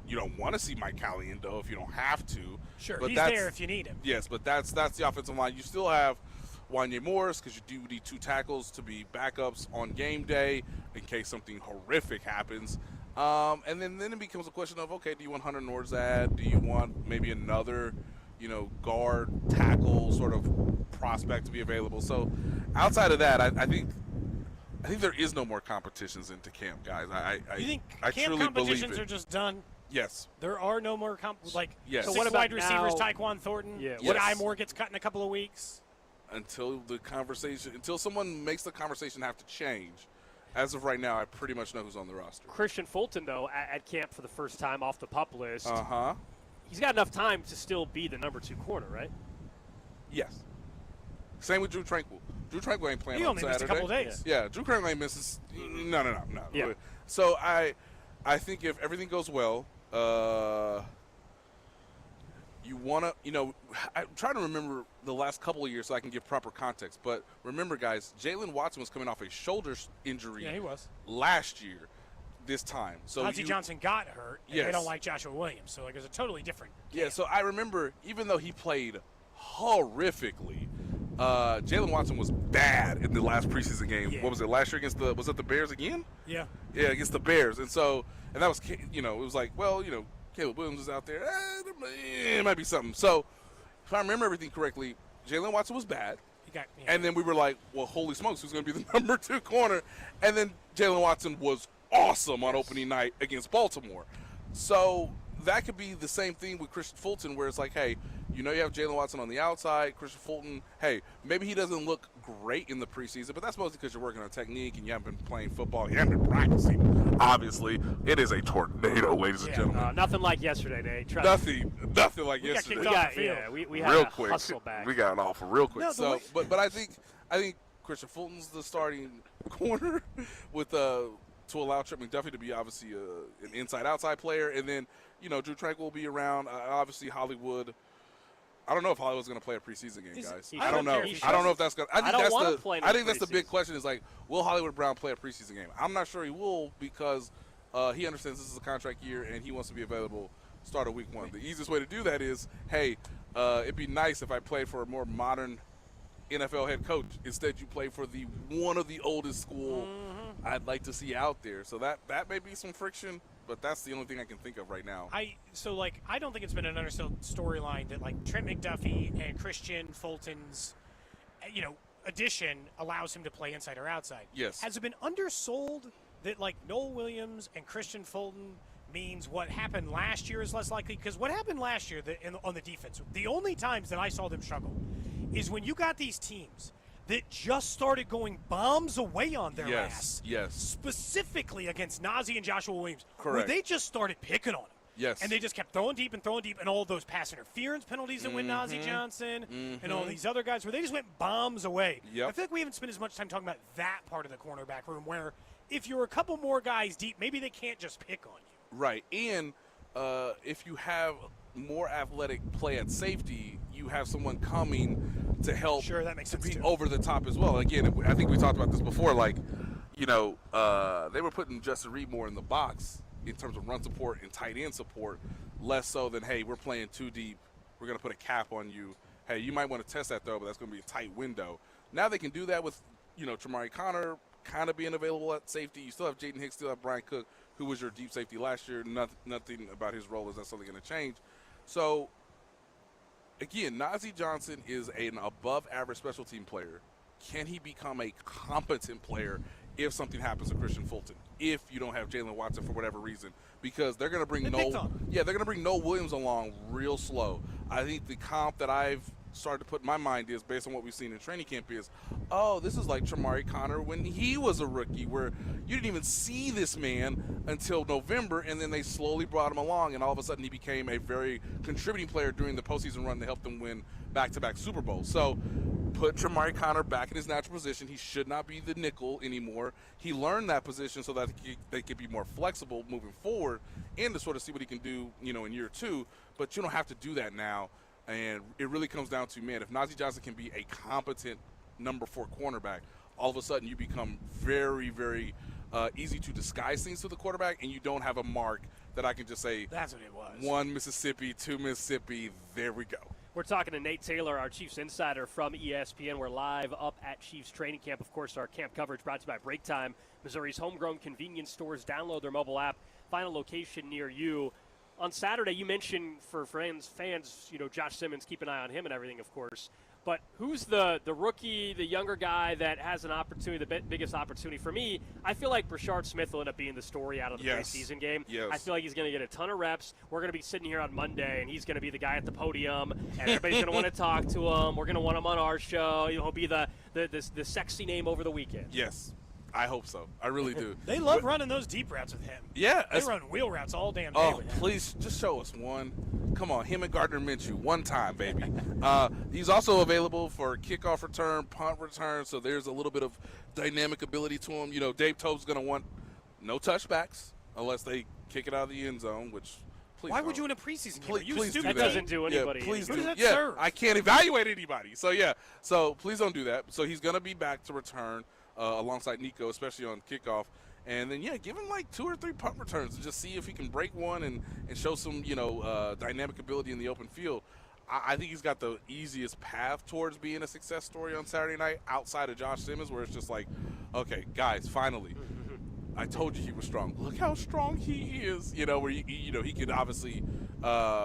You don't want to see Mike Caliendo if you don't have to. Sure, but he's there if you need him. Yes, but that's the offensive line. You still have Wanye Morris because you do need 2 tackles to be backups on game day in case something horrific happens. And then it becomes a question of, okay, do you want Hunter Norzad? Do you want maybe another, guard tackle sort of prospect to be available? So outside of that, I think there is no more competitions into camp, guys. You think I camp truly competitions believe it. are just done? Yes. There are no more yes. So what about wide receivers, now? Tyquan Thornton? Yeah. Yes. Guy Moore gets cut in a couple of weeks. Until someone makes the conversation have to change. As of right now, I pretty much know who's on the roster. Christian Fulton, though, at camp for the first time off the PUP list. Uh-huh. He's got enough time to still be the number 2 corner, right? Yes. Same with Drew Tranquil. Drew Tranquil ain't playing He on only Saturday. missed a couple days. Yeah, Drew Tranquil ain't misses. No. Yeah. So I think if everything goes well, you want to, I'm trying to remember the last couple of years so I can give proper context. But remember, guys, Jalen Watson was coming off a shoulder injury Yeah, he was. last year. this time. So Ozzie Johnson got hurt, and Yes. they don't like Joshua Williams. So, like, there's a totally different Yeah, so I remember, even though he played horrifically, Jalen Watson was bad in the last preseason game. Yeah. What was it, last year against was it the Bears again? Yeah. Yeah, against the Bears. And that was, it was like, well, Caleb Williams is out there. It might be something. So if I remember everything correctly, Jalen Watson was bad. And then we were like, well, holy smokes, who's going to be the number 2 corner? And then Jalen Watson was awesome on opening night against Baltimore. So that could be the same thing with Christian Fulton, where it's like, hey, you have Jalen Watson on the outside. Christian Fulton, hey, maybe he doesn't look great in the preseason, but that's mostly because you're working on technique and you haven't been playing football. You haven't been practicing. Obviously, it is a tornado, ladies and gentlemen. Nothing like yesterday, Nate. Nothing like yesterday. We had real a quick. hustle back. We got it off real quick. No, but I think Christian Fulton's the starting corner with to allow Trip McDuffie to be obviously an inside-outside player, and then Drew Tranquil will be around. Obviously Hollywood. I don't know if Hollywood's going to play a preseason game, guys. I don't know. I don't know if that's going. I think that's the big question. Is like, will Hollywood Brown play a preseason game? I'm not sure he will because he understands this is a contract year and he wants to be available start of week 1. The easiest way to do that is, hey, it'd be nice if I played for a more modern NFL head coach. Instead, you play for one of the oldest school I'd like to see out there. So that may be some friction. But that's the only thing I can think of right now. I don't think it's been an understood storyline that like Trent McDuffie and Christian Fulton's, addition allows him to play inside or outside. Yes. Has it been undersold that like Noel Williams and Christian Fulton means what happened last year is less likely? Because what happened last year on the defense, the only times that I saw them struggle is when you got these teams that just started going bombs away on their ass. Yes. Specifically against Najee and Joshua Williams. Correct. Where they just started picking on him. Yes. And they just kept throwing deep, and all those pass interference penalties that went Najee Johnson and all these other guys where they just went bombs away. Yep. I feel like we haven't spent as much time talking about that part of the cornerback room where if you're a couple more guys deep, maybe they can't just pick on you. Right. And if you have more athletic play at safety, you have someone coming to help that makes sense be too. over the top as well. Again, I think we talked about this before. Like, they were putting Justin Reid more in the box in terms of run support and tight end support, less so than, hey, we're playing too deep. We're going to put a cap on you. Hey, you might want to test that, though, but that's going to be a tight window. Now they can do that with, Tamari Connor kind of being available at safety. You still have Jaden Hicks, still have Brian Cook, who was your deep safety last year. Nothing about his role is necessarily going to change. So, again, Najee Johnson is an above-average special team player. Can he become a competent player if something happens to Christian Fulton? If you don't have Jalen Watson for whatever reason, because they're going to bring they're going to bring Noel Williams along real slow. I think the comp that I've started to put in my mind is, based on what we've seen in training camp, is, this is like Tamari Connor when he was a rookie, where you didn't even see this man until November, and then they slowly brought him along, and all of a sudden he became a very contributing player during the postseason run to help them win back-to-back Super Bowls. So put Tamari Connor back in his natural position. He should not be the nickel anymore. He learned that position so that they could be more flexible moving forward and to sort of see what he can do, in year 2. But you don't have to do that now. And it really comes down to, man, if Najee Johnson can be a competent number 4 cornerback, all of a sudden you become very, very easy to disguise things to the quarterback, and you don't have a mark that I can just say, that's what it was. 1 Mississippi, 2 Mississippi, there we go. We're talking to Nate Taylor, our Chiefs insider from ESPN. We're live up at Chiefs training camp. Of course, our camp coverage brought to you by Break Time, Missouri's homegrown convenience stores. Download their mobile app. Find a location near you. On Saturday, you mentioned for fans, Josh Simmons, keep an eye on him and everything, of course. But who's the rookie, the younger guy that has an opportunity, the biggest opportunity? For me, I feel like Brashard Smith will end up being the story out of the preseason game. Yes. I feel like he's going to get a ton of reps. We're going to be sitting here on Monday, and he's going to be the guy at the podium, and everybody's going to want to talk to him. We're going to want him on our show. He'll be the sexy name over the weekend. Yes. I hope so. I really do. They love running those deep routes with him. Yeah. They run wheel routes all damn day with him. Please, just show us one. Come on, him and Gardner Minshew, one time, baby. He's also available for kickoff return, punt return, so there's a little bit of dynamic ability to him. Dave Tove's going to want no touchbacks unless they kick it out of the end zone, which please Why don't. would you in a preseason game? Are you Please do stupid? That doesn't do anybody. Yeah, please Who do. does that Yeah, serve? I can't evaluate anybody. So please don't do that. So he's going to be back to return alongside Nico, especially on kickoff. And then, give him like 2 or 3 punt returns and just see if he can break one and show some, dynamic ability in the open field. I think he's got the easiest path towards being a success story on Saturday night outside of Josh Simmons, where it's just like, okay, guys, finally, I told you he was strong. Look how strong he is. Where he could obviously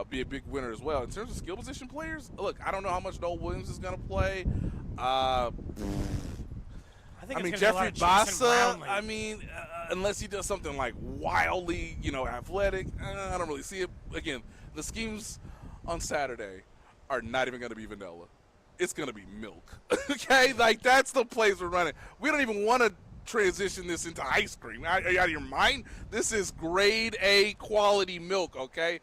be a big winner as well. In terms of skill position players, look, I don't know how much Noel Williams is going to play. I mean, Jeffrey Bassa, unless he does something like wildly, athletic, I don't really see it. Again, the schemes on Saturday are not even going to be vanilla. It's going to be milk. Okay? Like, that's the plays we're running. We don't even want to transition this into ice cream. Are you out of your mind? This is grade A quality milk, okay?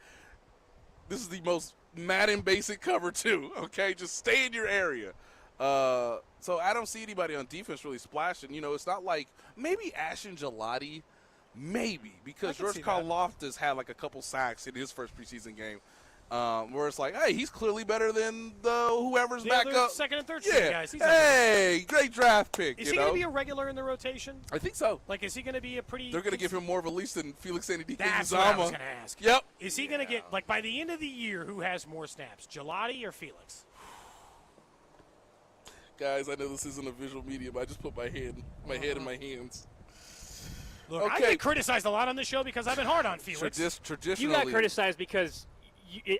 This is the most Madden basic cover, too, okay? Just stay in your area. So I don't see anybody on defense really splashing. It's not like maybe Ashton Gelati, maybe, because George Karlaftis had like a couple sacks in his first preseason game. Where it's like, hey, he's clearly better than whoever's the back other up. Second and third string guys. Hey, great draft pick. Is he going to be a regular in the rotation? I think so. Like, is he going to be a pretty? They're going to give him more of a leash than Felix Anudike-Uzomah. That's what I was going to ask. Yep. Is he going to get, like, by the end of the year, who has more snaps, Gelati or Felix? Guys, I know this isn't a visual medium. I just put my head in my hands. Look, I get criticized a lot on this show because I've been hard on Felix. Traditionally, you got criticized because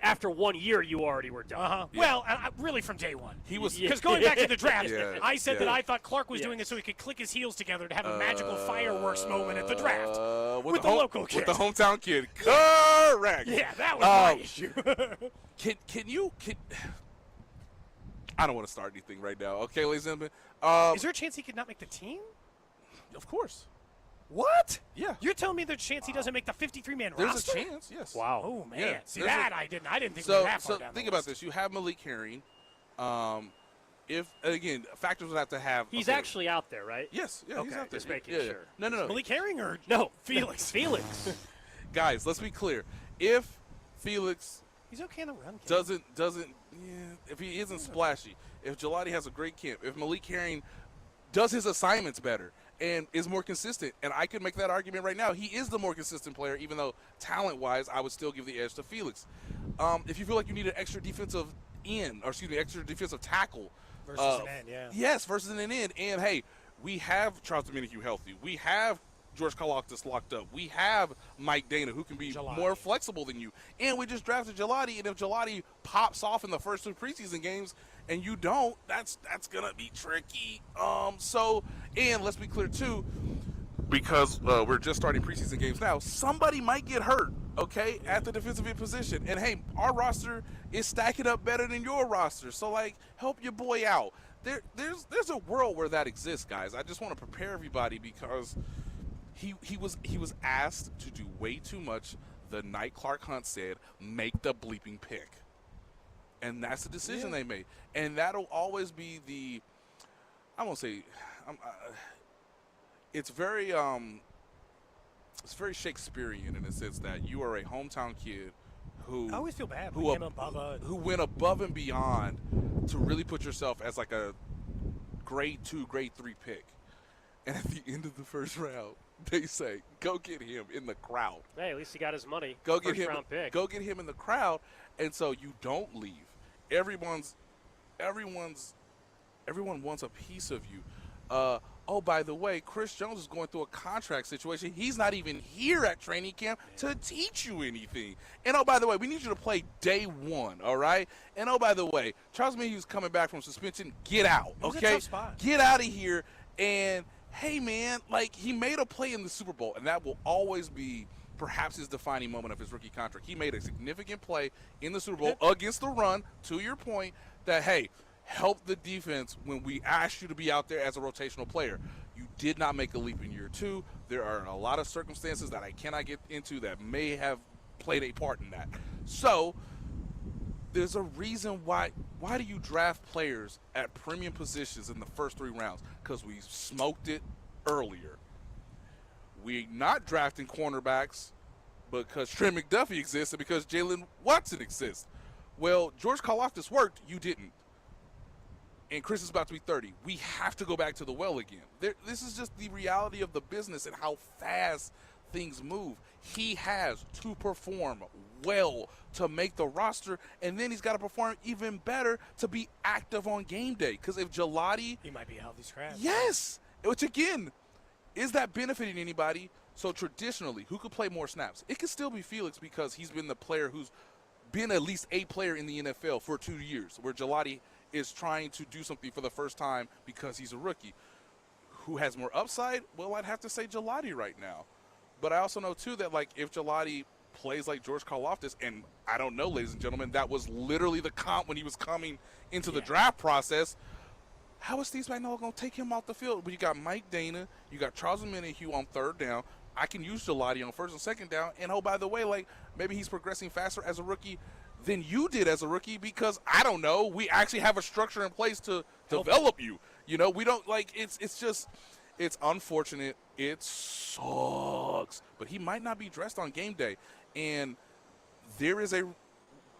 after 1 year you already were done. Yeah. Well, really from day one. He was because going back to the draft, Yeah. I said that I thought Clark was doing it so he could click his heels together to have a magical fireworks moment at the draft with the local kid, with the hometown kid. Correct. Yeah, that was my issue. Can you? I don't want to start anything right now. Okay, ladies and gentlemen. Is there a chance he could not make the team? Of course. What? Yeah. You're telling me there's a chance he doesn't make the 53-man roster? There's a chance, yes. Wow. Oh, man. Yeah. See, that I didn't think so, we were that far so down think the about list. this. You have Malik Herring. If, again, factors would have to have. He's actually out there, right? Yes. Yeah, okay, he's out there. just making Yeah. sure. No. Malik Herring or no Felix? Felix. Guys, let's be clear. If Felix he's okay in the run game. Doesn't if he isn't splashy, if Gelati has a great camp, if Malik Herring does his assignments better and is more consistent, and I could make that argument right now, he is the more consistent player, even though talent-wise I would still give the edge to Felix. If you feel like you need an extra defensive extra defensive tackle. Versus an end, yeah. Yes, versus an end. And, hey, we have Charles Dominique healthy. We have George Karlaftis locked up. We have Mike Dana, who can be more flexible than you. And we just drafted Gelati, and if Gelati pops off in the first 2 preseason games and you don't, that's going to be tricky. And let's be clear, too, because we're just starting preseason games now, somebody might get hurt, okay, at the defensive end position. And, hey, our roster is stacking up better than your roster. So, like, help your boy out. There's a world where that exists, guys. I just want to prepare everybody because he was asked to do way too much the night Clark Hunt said, make the bleeping pick. And that's the decision they made. And that'll always be the, I won't say, it's very Shakespearean in the sense that you are a hometown kid who I always feel bad who went above and beyond to really put yourself as like a grade 2, grade 3 pick. And at the end of the first round, they say, go get him in the crowd. Hey, at least he got his money. Go get him. Round pick. Go get him in the crowd. And so you don't leave. Everyone wants a piece of you. Oh, by the way, Chris Jones is going through a contract situation. He's not even here at training camp to teach you anything. And, oh, by the way, we need you to play day 1, all right? And, oh, by the way, Charles Mayhew's coming back from suspension. Get out, okay? It was a tough spot. Get out of here. And, hey, man, like, he made a play in the Super Bowl, and that will always be perhaps his defining moment of his rookie contract. He made a significant play in the Super Bowl against the run, to your point, that, hey, help the defense when we asked you to be out there as a rotational player. You did not make a leap in year 2. There are a lot of circumstances that I cannot get into that may have played a part in that. So there's a reason why do you draft players at premium positions in the first 3 rounds? Because we smoked it earlier. We're not drafting cornerbacks because Trent McDuffie exists and because Jalen Watson exists. Well, George Karlaftis worked. You didn't. and Chris is about to be 30. We have to go back to the well again. This is just the reality of the business and how fast things move. He has to perform well to make the roster, and then he's got to perform even better to be active on game day. Because if Gelati, he might be a healthy scratch. Yes, which again, is that benefiting anybody? So traditionally, who could play more snaps? It could still be Felix because he's been the player who's been at least a player in the NFL for 2 years, where Gelati is trying to do something for the first time because he's a rookie. Who has more upside? Well, I'd have to say Gelati right now. But I also know, too, that, like, if Gelati plays like George Karlaftis, and I don't know, ladies and gentlemen, that was literally the comp when he was coming into the draft process, how is Steve Spagnuolo going to take him off the field? But you got Mike Dana, you got Charles Omenihu on third down. I can use Gelati on first and second down. And, oh, by the way, like, maybe he's progressing faster as a rookie than you did as a rookie because, I don't know, we actually have a structure in place to develop you. You know, we don't, like, it's just – it's unfortunate. It sucks. But he might not be dressed on game day. And there's a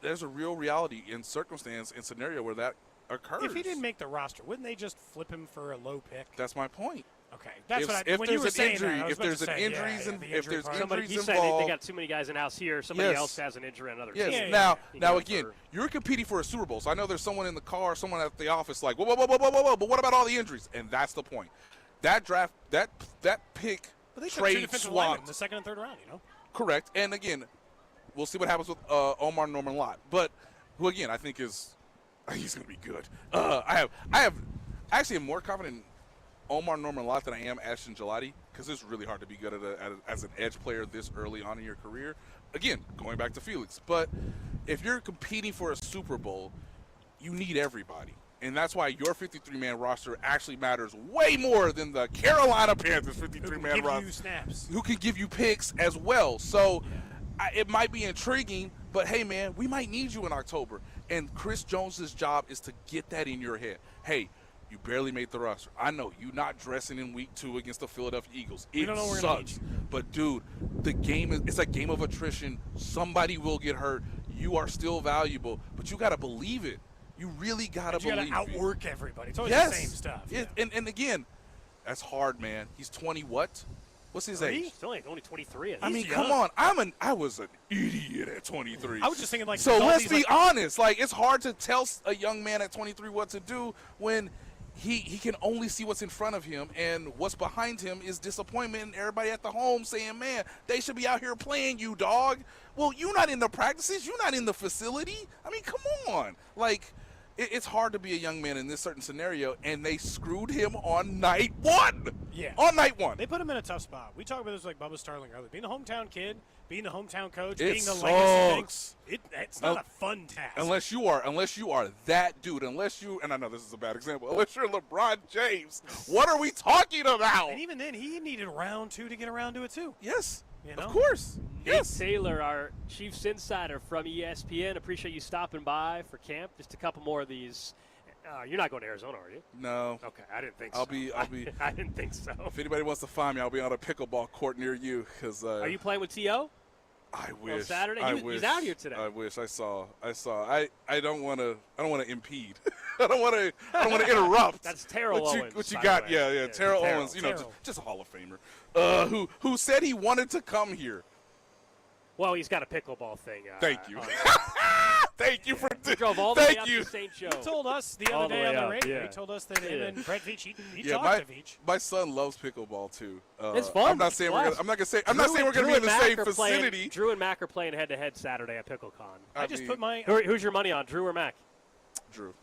real reality in circumstance and scenario where that occurs. If he didn't make the roster, wouldn't they just flip him for a low pick? That's my point. Okay, that's if when you were saying injury, that, if there's an injuries and if there's injuries he said involved, they got too many guys in house here. Somebody else has an injury on another team. Yes. Now again, you're competing for a Super Bowl. So I know there's someone in the car, someone at the office, like, whoa. But what about all the injuries? And that's the point. That draft, that pick, trade swapped in the second and third round. You know, correct. And again, we'll see what happens with Omar Norman Lott, but who again I think he's going to be good. I am more confident in Omar Norman Lott than I am Ashton Gelati because it's really hard to be good as an edge player this early on in your career. Again, going back to Felix, but if you're competing for a Super Bowl, you need everybody. And that's why your 53-man roster actually matters way more than the Carolina Panthers 53-man roster. Who can give you snaps. Who can give you picks as well. So it might be intriguing, but hey, man, we might need you in October. And Chris Jones's job is to get that in your head. Hey, you barely made the roster. I know you're not dressing in week 2 against the Philadelphia Eagles. It sucks. But, dude, the game it's a game of attrition. Somebody will get hurt. You are still valuable, but you got to believe it. You really got to believe it. You got to outwork everybody. It's always the same stuff. And again, that's hard, man. He's 20 what? What's his age? He's only 23. I mean, come on. I was an idiot at 23. I was just thinking, like, so let's be honest. Like, it's hard to tell a young man at 23 what to do when he can only see what's in front of him, and what's behind him is disappointment and everybody at the home saying, man, they should be out here playing you, dog. Well, you're not in the practices. You're not in the facility. I mean, come on. Like, it's hard to be a young man in this certain scenario, and they screwed him on night 1. Yeah. On night 1. They put him in a tough spot. We talked about this like Bubba Starling earlier. Being a hometown kid, being the hometown coach, being the legacy thing, it's not a fun task. Unless you are that dude, and I know this is a bad example, unless you're LeBron James, what are we talking about? And even then, he needed round 2 to get around to it, too. Yes. You know? Of course. Nate Taylor, our Chiefs insider from ESPN. Appreciate you stopping by for camp. Just a couple more of these. You're not going to Arizona, are you? No. Okay, I didn't think I'll so. be. I didn't think so. If anybody wants to find me, I'll be on a pickleball court near you. Are you playing with T.O.? I wish. On Saturday? He's out here today. I wish. I saw. I don't want to impede. I don't want to interrupt. That's Terrell Owens. What you got? Yeah. Terrell Owens. You know, just a Hall of Famer. Who said he wanted to come here. Well, he's got a pickleball thing. Thank you. Thank you for drove all the way up to St. Joe. He told us the other day on the radio. He told us that him and Brett Veach, he talked to Veach. My son loves pickleball too. It's fun. I'm not saying we're gonna be in the same vicinity. Drew and Mac are playing head-to-head Saturday at PickleCon. I just put my. Who's your money on, Drew or Mac? Drew.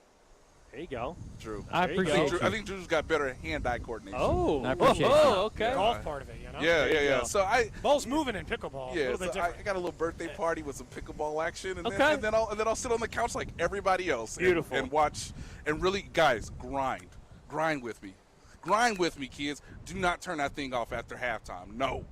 There you go. Drew. I appreciate I think Drew's got better hand-eye coordination. I appreciate okay. The golf part of it, you know? Yeah. So ball's moving in pickleball. Yeah, so I got a little birthday party with some pickleball action, and okay. then I'll sit on the couch like everybody else. Beautiful. And watch, and really, guys, grind with me, kids. Do not turn that thing off after halftime. No,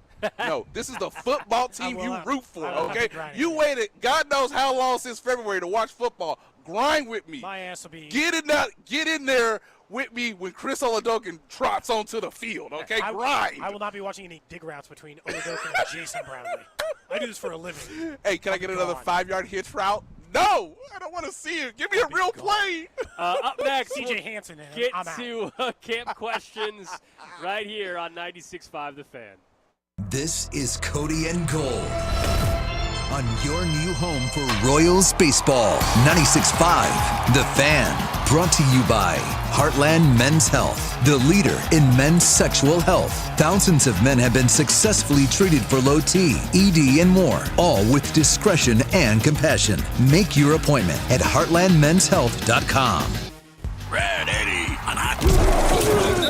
this is the football team you root for. Okay, you waited God knows how long since February to watch football. Grind with me. My ass will be. Get in there with me when Chris Oladokin trots onto the field. Okay, grind. I will not be watching any dig routes between Oladokin and Jason Brownlee. I do this for a living. Hey, can I get another 5-yard hitch route? No, I don't want to see it. Give me a real play. Up next, CJ Hansen. Get I'm out. to camp questions right here on 96.5 The Fan. This is Cody and Gold on your new home for Royals baseball. 96.5 The Fan. Brought to you by Heartland Men's Health, the leader in men's sexual health. Thousands of men have been successfully treated for low T, ED, and more, all with discretion and compassion. Make your appointment at heartlandmenshealth.com. Red 80 on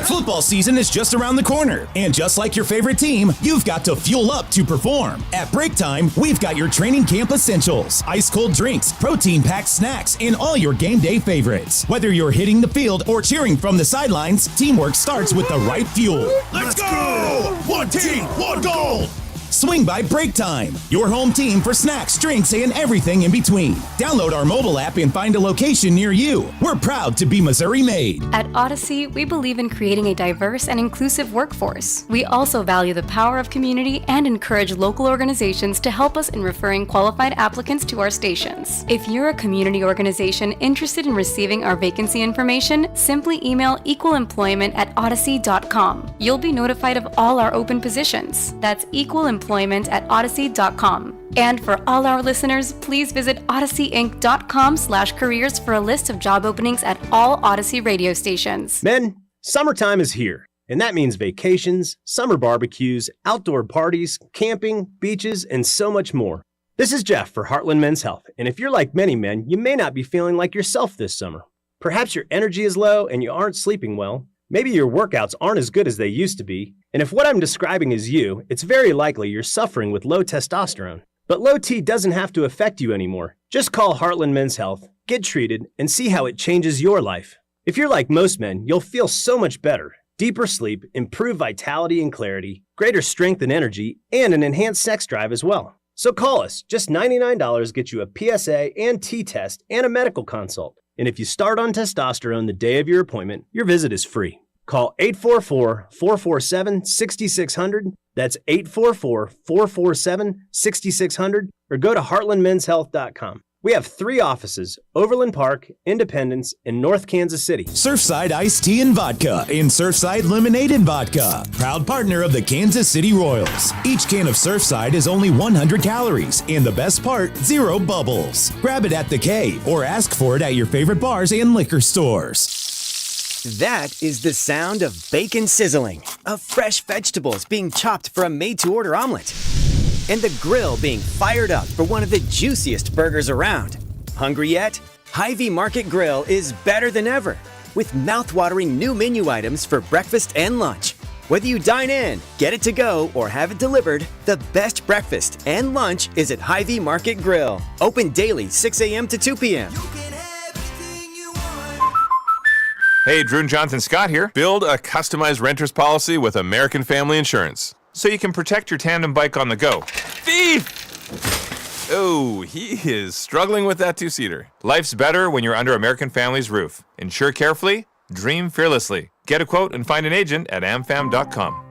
Football season is just around the corner, and just like your favorite team, you've got to fuel up to perform. At Break Time, we've got your training camp essentials, ice-cold drinks, protein-packed snacks, and all your game day favorites. Whether you're hitting the field or cheering from the sidelines, teamwork starts with the right fuel. Let's go! One team, one goal! Swing by Break Time, your home team for snacks, drinks, and everything in between. Download our mobile app and find a location near you. We're proud to be Missouri made. At Odyssey, we believe in creating a diverse and inclusive workforce. We also value the power of community and encourage local organizations to help us in referring qualified applicants to our stations. If you're a community organization interested in receiving our vacancy information, simply email equalemployment@odyssey.com. You'll be notified of all our open positions. That's equalemployment@odyssey.com. And for all our listeners, please visit odysseyinc.com/careers for a list of job openings at all Odyssey radio stations. Men, summertime is here, and that means vacations, summer barbecues, outdoor parties, camping, beaches, and so much more. This is Jeff for Heartland Men's Health, and if you're like many men, you may not be feeling like yourself this summer. Perhaps your energy is low and you aren't sleeping well. Maybe your workouts aren't as good as they used to be, and if what I'm describing is you, it's very likely you're suffering with low testosterone. But low T doesn't have to affect you anymore. Just call Heartland Men's Health, get treated, and see how it changes your life. If you're like most men, you'll feel so much better. Deeper sleep, improved vitality and clarity, greater strength and energy, and an enhanced sex drive as well. So call us. Just $99 gets you a PSA and T test and a medical consult. And if you start on testosterone the day of your appointment, your visit is free. Call 844-447-6600. That's 844-447-6600. Or go to heartlandmenshealth.com. We have 3 offices, Overland Park, Independence, and North Kansas City. Surfside Iced Tea and Vodka and Surfside Lemonade and Vodka. Proud partner of the Kansas City Royals. Each can of Surfside is only 100 calories. And the best part, 0 bubbles. Grab it at the K or ask for it at your favorite bars and liquor stores. That is the sound of bacon sizzling, of fresh vegetables being chopped for a made-to-order omelet, and the grill being fired up for one of the juiciest burgers around. Hungry yet? Hy-Vee Market Grill is better than ever, with mouth-watering new menu items for breakfast and lunch. Whether you dine in, get it to go, or have it delivered, the best breakfast and lunch is at Hy-Vee Market Grill. Open daily 6 a.m. to 2 p.m. Hey, Drew and Jonathan Scott here. Build a customized renter's policy with American Family Insurance so you can protect your tandem bike on the go. Thief! Oh, he is struggling with that two-seater. Life's better when you're under American Family's roof. Insure carefully, dream fearlessly. Get a quote and find an agent at amfam.com.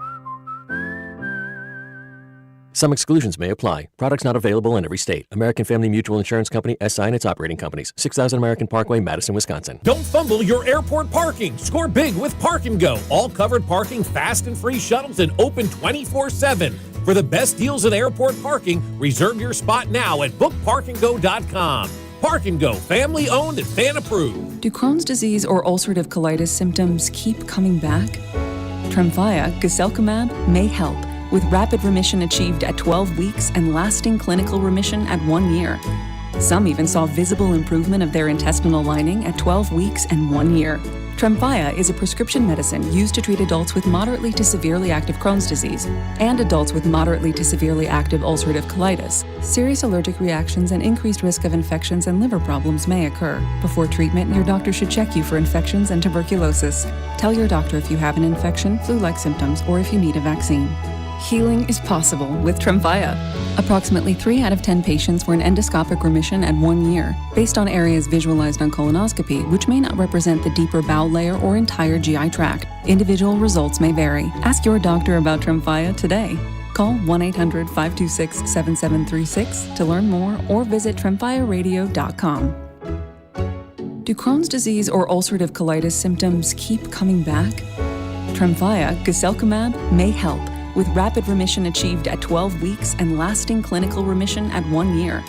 Some exclusions may apply. Products not available in every state. American Family Mutual Insurance Company, SI and its operating companies. 6000 American Parkway, Madison, Wisconsin. Don't fumble your airport parking. Score big with Park & Go. All covered parking, fast and free shuttles, and open 24/7. For the best deals in airport parking, reserve your spot now at bookparkandgo.com. Park & Go, family owned and fan approved. Do Crohn's disease or ulcerative colitis symptoms keep coming back? Tremfya, guselkumab, may help, with rapid remission achieved at 12 weeks and lasting clinical remission at 1 year. Some even saw visible improvement of their intestinal lining at 12 weeks and 1 year. Tremfya is a prescription medicine used to treat adults with moderately to severely active Crohn's disease and adults with moderately to severely active ulcerative colitis. Serious allergic reactions and increased risk of infections and liver problems may occur. Before treatment, your doctor should check you for infections and tuberculosis. Tell your doctor if you have an infection, flu-like symptoms, or if you need a vaccine. Healing is possible with Tremfya. Approximately 3 out of 10 patients were in endoscopic remission at 1 year, based on areas visualized on colonoscopy, which may not represent the deeper bowel layer or entire GI tract. Individual results may vary. Ask your doctor about Tremfya today. Call Call 1-800-526-7736 to learn more or visit TremfireRadio.com. Do Crohn's disease or ulcerative colitis symptoms keep coming back? Tremfya guselkumab may help, with rapid remission achieved at 12 weeks and lasting clinical remission at 1 year.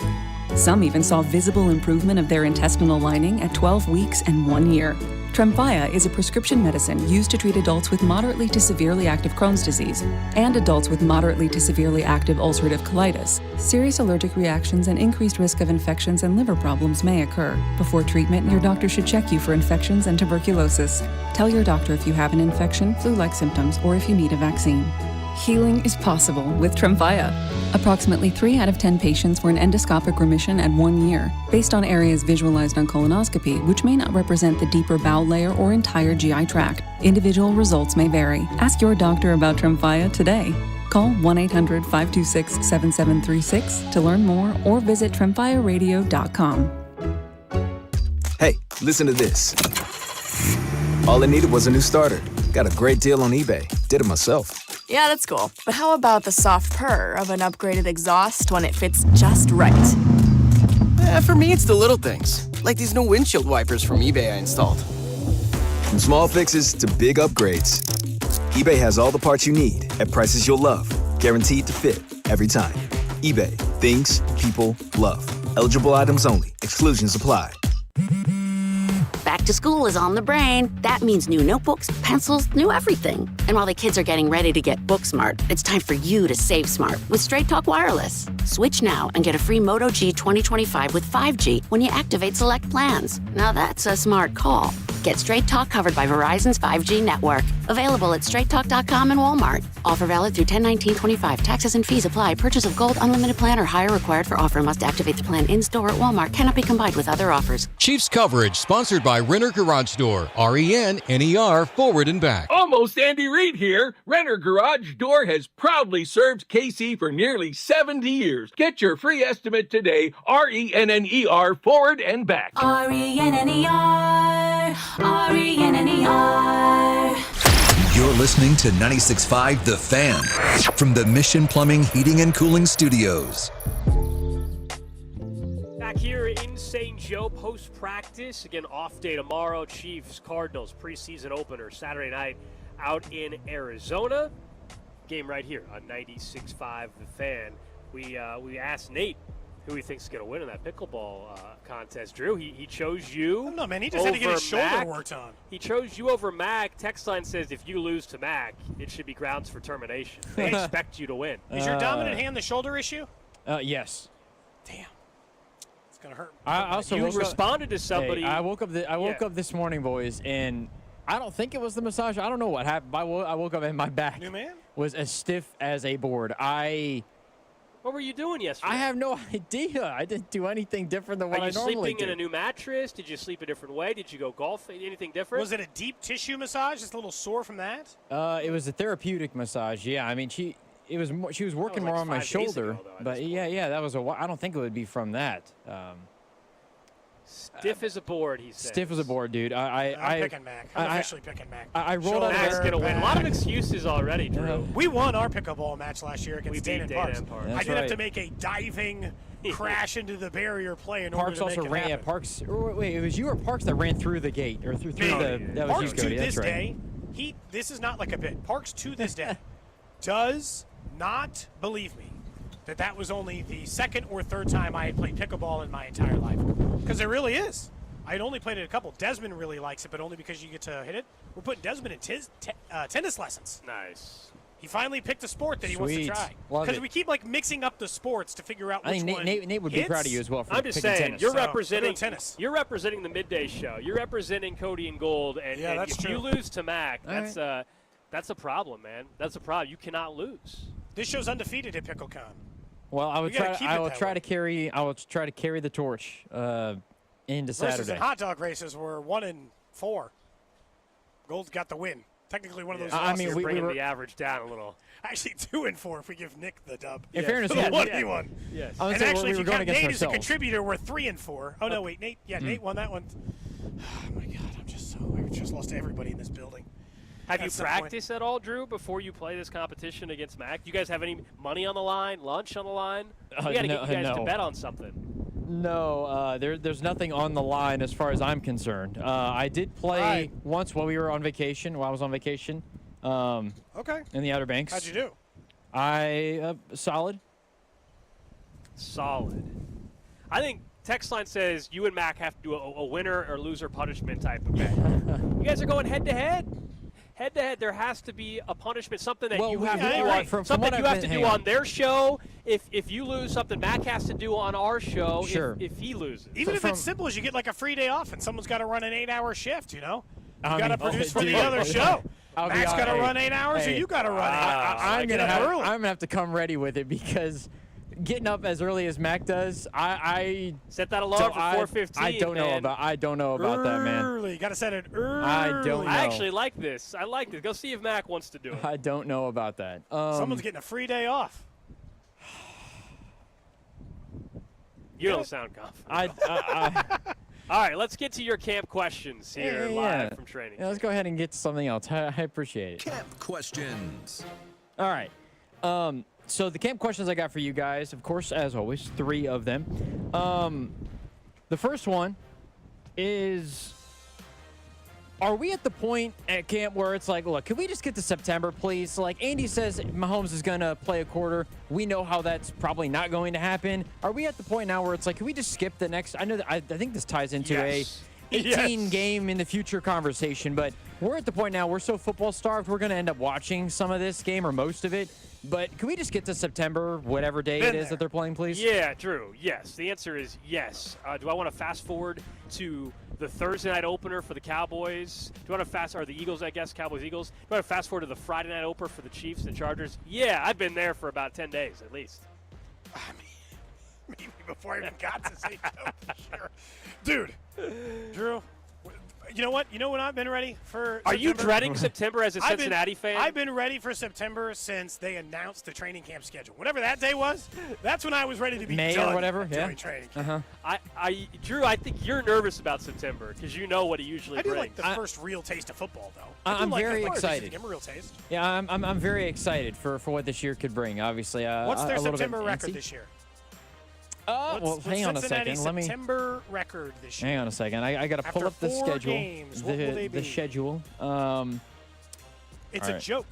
Some even saw visible improvement of their intestinal lining at 12 weeks and 1 year. Tremfya is a prescription medicine used to treat adults with moderately to severely active Crohn's disease and adults with moderately to severely active ulcerative colitis. Serious allergic reactions and increased risk of infections and liver problems may occur. Before treatment, your doctor should check you for infections and tuberculosis. Tell your doctor if you have an infection, flu-like symptoms, or if you need a vaccine. Healing is possible with Tremfya. Approximately 3 out of 10 patients were in endoscopic remission at 1 year, based on areas visualized on colonoscopy, which may not represent the deeper bowel layer or entire GI tract. Individual results may vary. Ask your doctor about Tremfya today. Call 1-800-526-7736 to learn more or visit TremfireRadio.com. Hey, listen to this. All I needed was a new starter. Got a great deal on eBay. Did it myself. Yeah, that's cool. But how about the soft purr of an upgraded exhaust when it fits just right? For me, it's the little things, like these new windshield wipers from eBay I installed. From small fixes to big upgrades, eBay has all the parts you need at prices you'll love, guaranteed to fit every time. eBay, things people love. Eligible items only. Exclusions apply. Back to school is on the brain. That means new notebooks, pencils, new everything. And while the kids are getting ready to get book smart, it's time for you to save smart with Straight Talk Wireless. Switch now and get a free Moto G 2025 with 5G when you activate select plans. Now that's a smart call. Get Straight Talk covered by Verizon's 5G network. Available at straighttalk.com and Walmart. Offer valid through 10/19/25. Taxes and fees apply. Purchase of Gold Unlimited plan or higher required for offer. Must activate the plan in-store at Walmart. Cannot be combined with other offers. Chiefs coverage sponsored by Renner Garage Door. RENNER forward and back. Almost Andy Reid here. Renner Garage Door has proudly served KC for nearly 70 years. Get your free estimate today. RENNER forward and back. RENNER. RENNER. You're listening to 96.5 The Fan from the Mission Plumbing, Heating, and Cooling Studios. Back here in St. Joe, post-practice. Again, off day tomorrow. Chiefs, Cardinals, preseason opener Saturday night out in Arizona. Game right here on 96.5 The Fan. We asked Nate who he thinks is going to win in that pickleball contest. Drew, he chose you. No, man, he just had to get his shoulder Mac. worked on. He chose you over Mac. Text line says if you lose to Mac, it should be grounds for termination. They expect you to win. Is your dominant hand the shoulder issue? Yes. Damn. It's going to hurt. I also you responded to somebody. Hey, I woke up this morning, boys, and I don't think it was the massage. I don't know what happened. I woke up and my back was as stiff as a board. What were you doing yesterday? I have no idea. I didn't do anything different than what I normally do. Are you sleeping in a new mattress? Did you sleep a different way? Did you go golfing? Anything different? Was it a deep tissue massage? Just a little sore from that? It was a therapeutic massage. Yeah, I mean she was working more on my shoulder, but yeah, that was I don't think it would be from that. Stiff as a board, he said. Stiff as a board, dude. I'm picking Mac. I'm officially picking Mac. I rolled out. Mac's gonna win. A lot of excuses already, Drew. We won our pickleball match last year against Dana and Parks. I did have to right. make a diving crash into the barrier play in Parks order to also make it ran. happen. Parks. Wait, it was you or Parks that ran through the gate or through the? That was Parks you, to Cody. this That's day, right. this is not like a bit. Parks to this day does not believe me that was only the second or third time I had played pickleball in my entire life. Because it really is. I had only played it a couple. Desmond really likes it, but only because you get to hit it. We're putting Desmond in tennis lessons. Nice. He finally picked a sport that he wants to try. Because we keep mixing up the sports to figure out which one I think Nate would be proud of you as well for I'm just picking saying, tennis. you're representing tennis. You're representing the midday show. You're representing Cody and Gold, and that's if true. you lose to Mac, All that's a problem, man. That's a problem. You cannot lose. This show's undefeated at PickleCon. Well, I will try to carry the torch into Saturday. Versus in hot dog races, we're 1-4. Gold's got the win. Technically, one of those. I mean, we're bringing the average down a little. Actually, 2-4 if we give Nick the dub. In fairness, the 1v1. Yes. And actually, if you count Nate as a ourselves. contributor, we're 3-4. Oh no, wait, Nate. Yeah, Nate won that one. Oh my God, I just lost to everybody in this building. Have you practiced at all, Drew, before you play this competition against Mac? Do you guys have any money on the line, lunch on the line? We got to get you guys to bet on something. No, there's nothing on the line as far as I'm concerned. I did play once while I was on vacation. Okay. In the Outer Banks. How'd you do? Solid. Solid. I think text line says you and Mac have to do a winner or loser punishment type of bet. You guys are going head-to-head. Head-to-head, there has to be a punishment, something that you have to do on their show. If you lose, something Mac has to do on our show if he loses. Even if it's simple as you get like a free day off and someone's got to run an 8-hour shift, you know? You got to produce for the other show. Mac's got to run 8 hours or you got to run 8 hours. I'm going to have to come ready with it because getting up as early as Mac does, I set that alarm for 4:15. I don't know about that, man. Early, got to set it early. I don't know. I actually like this. I like this. Go see if Mac wants to do it. I don't know about that. Someone's getting a free day off. You don't sound confident. All right, let's get to your camp questions here live from training. Yeah, let's go ahead and get to something else. I appreciate it. Camp questions. All right. So the camp questions I got for you guys, of course, as always, 3 of them. The first one is, are we at the point at camp where it's like, look, can we just get to September, please? Like Andy says, Mahomes is going to play a quarter. We know how that's probably not going to happen. Are we at the point now where it's like, can we just skip the next? I know that I think this ties into a 18 game in the future conversation, but we're at the point now, we're so football starved, we're going to end up watching some of this game or most of it. But can we just get to September, whatever day it is that they're playing, please? Yeah, Drew, yes. The answer is yes. Do I want to fast forward to the Thursday night opener for the Cowboys? Do I want to or the Eagles, I guess, Cowboys-Eagles? Do I want to fast forward to the Friday night opener for the Chiefs and Chargers? Yeah, I've been there for about 10 days at least. I mean, maybe before I even got to say Joe, for sure. Dude, Drew, you know what? You know when I've been ready for September? Are you dreading September as a Cincinnati fan? I've been ready for September since they announced the training camp schedule. Whatever that day was, that's when I was ready to be May done or whatever. doing training camp. Drew, I think you're nervous about September because you know what he usually brings. I do like the first real taste of football, though. I'm very excited. Give him a real taste. Yeah, I'm very excited for what this year could bring. Obviously, what's their September record this year? Well, hang on a second. Let me. September record this year. Hang on a second. I got to pull up the schedule. Games, what will they be? The schedule. It's a joke.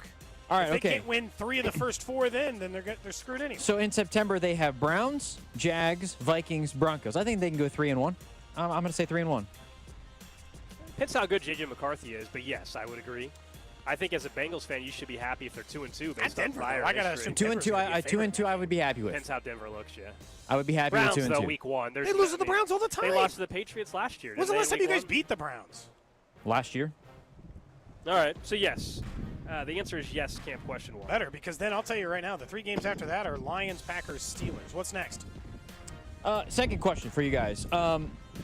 All right. If they can't win 3 of the first 4, then they're screwed anyway. So in September they have Browns, Jags, Vikings, Broncos. I think they can go 3-1. I'm going to say 3-1. Depends how good J.J. McCarthy is, but yes, I would agree. I think as a Bengals fan, you should be happy if they're 2-2 based on fire. I gotta assume 2-2. 2-2. I would be happy with. Depends how Denver looks. Yeah. I would be happy Browns, with 2-2. Though, week 1. They lose to the Browns all the time. They lost to the Patriots last year. When's the last time you guys beat the Browns? Last year. All right. So yes, the answer is yes. Camp question 1. Better, because then I'll tell you right now, the 3 games after that are Lions, Packers, Steelers. What's next? Second question for you guys.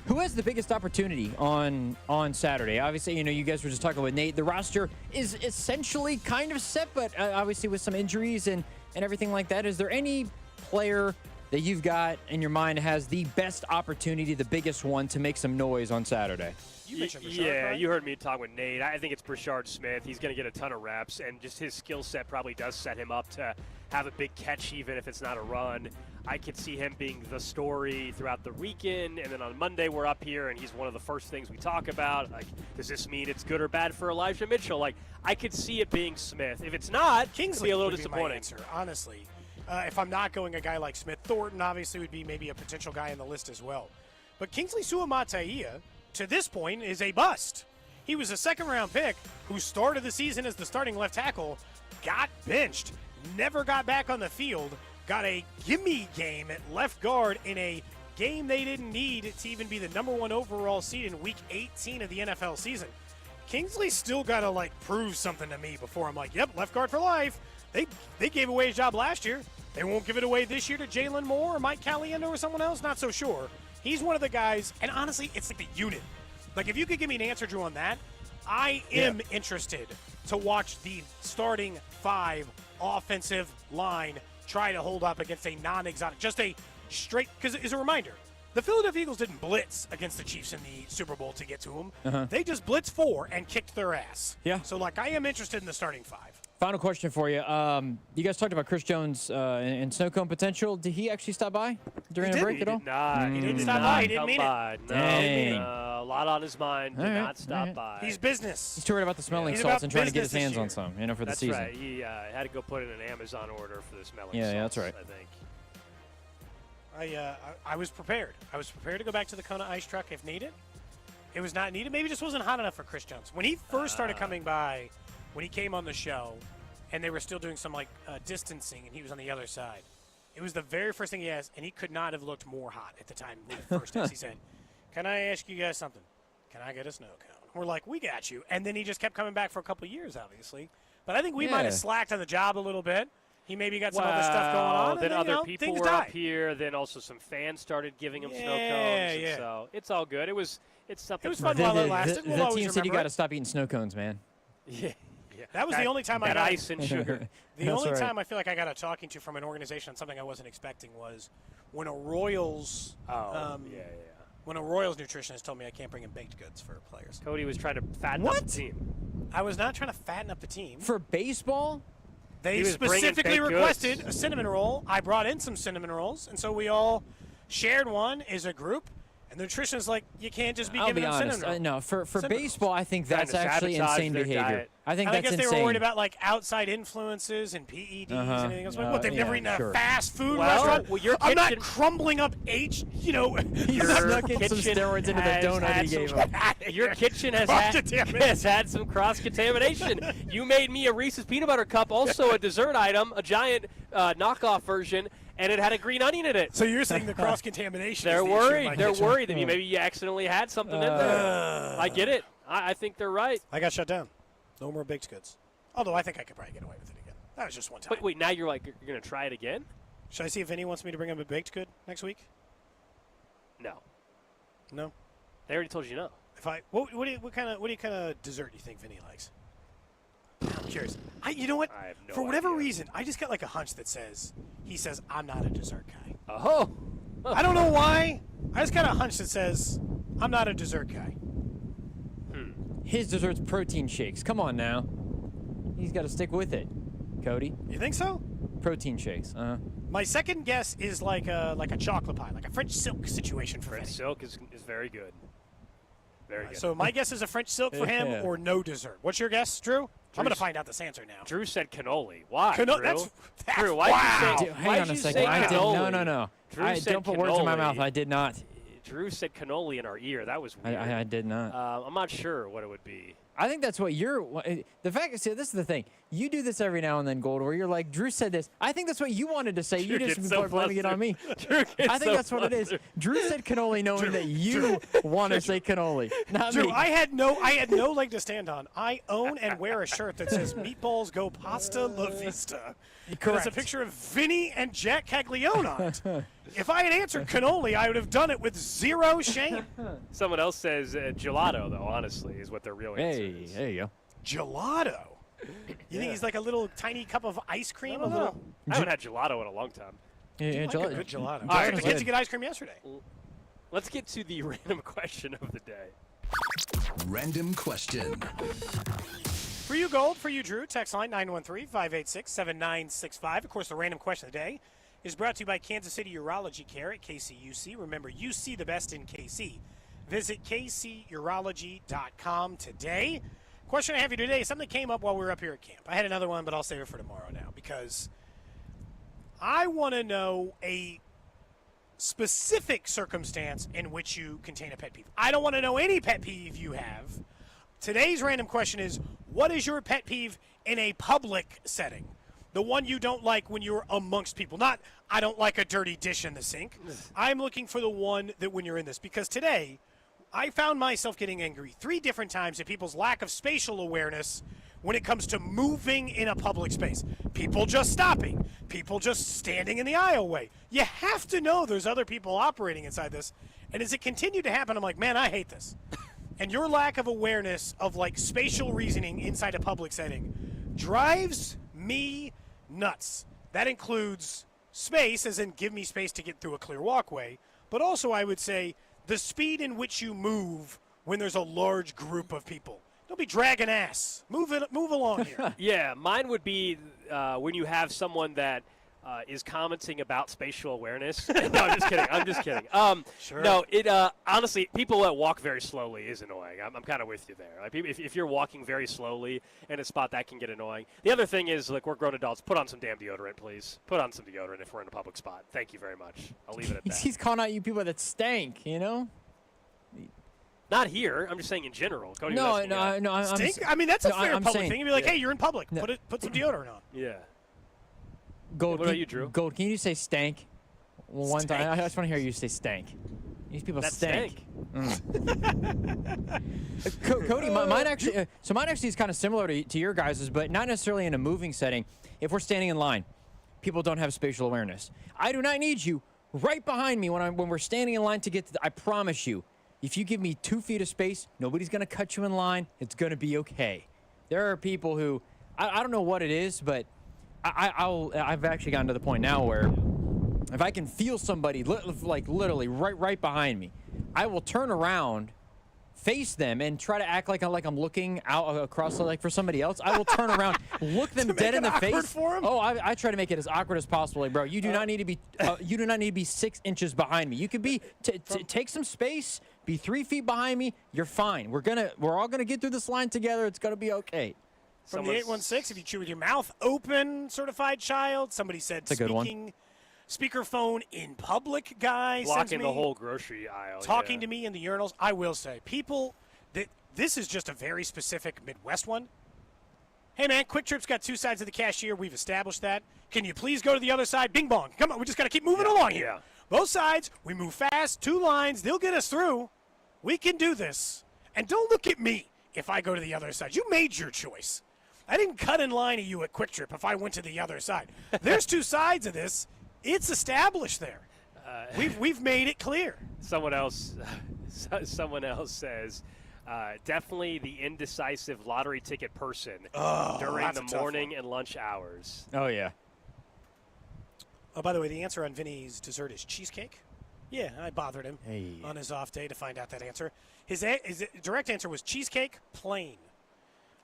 Who has the biggest opportunity on Saturday? Obviously, you guys were just talking with Nate. The roster is essentially kind of set, but obviously with some injuries and everything like that. Is there any player that you've got in your mind has the best opportunity, the biggest one, to make some noise on Saturday? You mentioned Brashard, right? You heard me talk with Nate. I think it's Brashard Smith. He's going to get a ton of reps, and just his skill set probably does set him up to have a big catch, even if it's not a run. I could see him being the story throughout the weekend, and then on Monday we're up here, and he's one of the first things we talk about. Like, does this mean it's good or bad for Elijah Mitchell? Like, I could see it being Smith. If it's not, Kingsley it'd be a little would disappointing. Be my answer, honestly. If I'm not going a guy like Smith, Thornton obviously would be maybe a potential guy in the list as well. But Kingsley Suamataia, to this point, is a bust. He was a second-round pick who started the season as the starting left tackle, got benched, never got back on the field, got a gimme game at left guard in a game they didn't need to even be the number 1 overall seed in Week 18 of the NFL season. Kingsley's still got to, prove something to me before I'm like, yep, left guard for life. They gave away his job last year. They won't give it away this year to Jalen Moore or Mike Caliendo or someone else. Not so sure. He's one of the guys, and honestly, it's like the unit. Like, if you could give me an answer, Drew, on that, I am interested to watch the starting 5 offensive line try to hold up against a non-exotic, just a straight, because as a reminder, The Philadelphia Eagles didn't blitz against the Chiefs in the Super Bowl to get to them. They just blitzed 4 and kicked their ass. Yeah. So, I am interested in the starting 5. Final question for you. You guys talked about Chris Jones and snow cone potential. Did he actually stop by during a break at all? He didn't stop by. He didn't mean it. Dang. No, a lot on his mind. Did not stop by. He's business. He's too worried about the smelling He's salts about and trying to get his business hands this on some, for the That's season. right. He had to go put in an Amazon order for the smelling Yeah, salts, that's right. I think. I was prepared. I was prepared to go back to the Kona ice truck if needed. It was not needed. Maybe it just wasn't hot enough for Chris Jones. When he first started coming by, when he came on the show, and they were still doing some distancing, and he was on the other side. It was the very first thing he asked, and he could not have looked more hot at the time. The first asked, he said, "Can I ask you guys something? Can I get a snow cone?" We're like, "We got you." And then he just kept coming back for a couple of years, obviously. But I think we might have slacked on the job a little bit. He maybe got some other stuff going on. Then and other people things were died. up here. Then also some fans started giving him snow cones. Yeah. So it's all good. It's something. It was fun while it lasted. The We'll always team said you remember got it. to stop eating snow cones, man. Yeah. That was the only time I got ice and sugar. The only time I feel like I got a talking to from an organization on something I wasn't expecting was when a Royals when a Royals nutritionist told me I can't bring in baked goods for players. Cody was trying to fatten up the team. I was not trying to fatten up the team. For baseball? They specifically requested a cinnamon roll. I brought in some cinnamon rolls, and so we all shared one as a group. And the nutritionist's like, you can't just be giving them cinnamon rolls. No, for baseball, I think Trying that's to actually sabotage insane their behavior. diet. I think I that's guess insane. they were worried about outside influences and PEDs and anything else. Like, what? They've never eaten sure. a fast food Well, restaurant. your I'm not kitchen- crumbling up He Your snuck in some kitchen steroids into the has donut had he gave some- him. Your kitchen has Cross-contamination. had some cross-contamination. You made me a Reese's peanut butter cup, also a dessert item, a giant knockoff version, and it had a green onion in it. So you're saying the cross-contamination They're is the issue in worried. my They're kitchen. worried that maybe you accidentally had something in there. I get it. I think they're right. I got shut down. No more baked goods. Although I think I could probably get away with it again. That was just one time. Wait, now you're going to try it again? Should I see if Vinny wants me to bring him a baked good next week? No. No. They already told you no. If I what kind of dessert do you think Vinny likes? I'm curious. You know what? I have no For whatever idea. reason, I just got a hunch that says he says I'm not a dessert guy. Oh. I don't know why. I just got a hunch that says I'm not a dessert guy. His dessert's protein shakes. Come on now. He's got to stick with it, Cody. You think so? Protein shakes. My second guess is like a chocolate pie, like a French silk situation for French Vinny. silk is very good. Very good. So my guess is a French silk for him or no dessert. What's your guess, Drew? I'm going to find out this answer now. Drew said cannoli. Why, Drew? That's Drew, why'd wow. you say, Hang why'd on a you second. say I did, cannoli? no. Drew said Don't put words in my cannoli. mouth. I did not. Drew said cannoli in our ear. That was weird. I did not. I'm not sure what it would be. I think that's what you're. The fact is, see, this is the thing. You do this every now and then, Gold, where you're like, Drew said this. I think that's what you wanted to say. Drew You just gets so blaming it on me. Drew gets I think so that's what it is. flustered. Drew said cannoli, knowing that you want to say cannoli, not Drew, me. I had no leg to stand on. I own and wear a shirt that says "Meatballs Go Pasta La Vista." Correct. It's a picture of Vinny and Jack Caglione on it. If I had answered cannoli, I would have done it with zero shame. Someone else says gelato, though, honestly, is what their real answer Hey, is. there you go. Gelato. You think he's like a little tiny cup of ice cream? I haven't had gelato in a question. Yeah, Like a good gelato. All I right, took the kids to get ice cream yesterday. Let's get to the random question of the day. Random question. For you, Gold. For you, Drew. Text line 913-586-7965. Of course, the random question of the day is brought to you by Kansas City Urology Care at KCUC. Remember, you see the best in KC. Visit kcurology.com today. Question I have for you today is something that came up while we were up here at camp. I had another one, but I'll save it for tomorrow now because I want to know a specific circumstance in which you contain a pet peeve. I don't want to know any pet peeve you have. Today's random question is, what is your pet peeve in a public setting? The one you don't like when you're amongst people. Not, I don't like a dirty dish in the sink. I'm looking for the one that when you're in this. Because today, I found myself getting angry 3 different times at people's lack of spatial awareness when it comes to moving in a public space. People just stopping. People just standing in the aisleway. You have to know there's other people operating inside this. And as it continued to happen, I'm like, man, I hate this. And your lack of awareness of spatial reasoning inside a public setting drives me nuts. That includes space, as in give me space to get through a clear walkway, but also I would say the speed in which you move when there's a large group of people. Don't be dragging ass. Move along here. Yeah, mine would be when you have someone that is commenting about spatial awareness. No, I'm just kidding. Sure. No, honestly, people that walk very slowly is annoying. I'm kind of with you there. Like, if you're walking very slowly in a spot, that can get annoying. The other thing is, like, we're grown adults. Put on some damn deodorant, please. Put on some deodorant if we're in a public spot. Thank you very much. I'll leave it at that. He's calling out you people that stank, you know? Not here. I'm just saying in general. Cody No, was asking no, that. Stink? I mean, that's a fair I'm public saying- thing. You'd be like, Yeah. hey, you're in public. No. Put some deodorant on. Yeah. Gold, What about you, Drew? Gold, can you say stank? One Stank. time. I just want to hear you say stank. These people That's stank. Cody, mine actually. So mine actually is kind of similar to your guys's, but not necessarily in a moving setting. If we're standing in line, people don't have spatial awareness. I do not need you right behind me when we're standing in line to get to. I promise you, if you give me 2 feet of space, nobody's gonna cut you in line. It's gonna be okay. There are people who I don't know what it is, but I've actually gotten to the point now where if I can feel somebody like literally right behind me, I will turn around, face them, and try to act like I'm looking out across like for somebody else. I will turn around, look them dead in the face. For him? Oh, I try to make it as awkward as possible, like, bro. You do not need to be. You do not need to be 6 inches behind me. You could be take some space. Be 3 feet behind me. You're fine. We're all gonna get through this line together. It's gonna be okay. From the 816, if you chew with your mouth open, certified child. Somebody said That's a good one. Speakerphone in public guy. Blocking the whole grocery aisle. Talking to me in the urinals. I will say, people, this is just a very specific Midwest one. Hey, man, Quick Trip's got 2 sides of the cashier. We've established that. Can you please go to the other side? Bing bong. Come on, we just got to keep moving along here. Yeah. Both sides, we move fast, 2 lines. They'll get us through. We can do this. And don't look at me if I go to the other side. You made your choice. I didn't cut in line of you at Quick Trip if I went to the other side. There's 2 sides of this. It's established there. We've made it clear. Someone else says, definitely the indecisive lottery ticket person during that's the a tough morning and lunch hours. Oh yeah. Oh, by the way, the answer on Vinny's dessert is cheesecake. Yeah, I bothered him on his off day to find out that answer. His direct answer was cheesecake plain.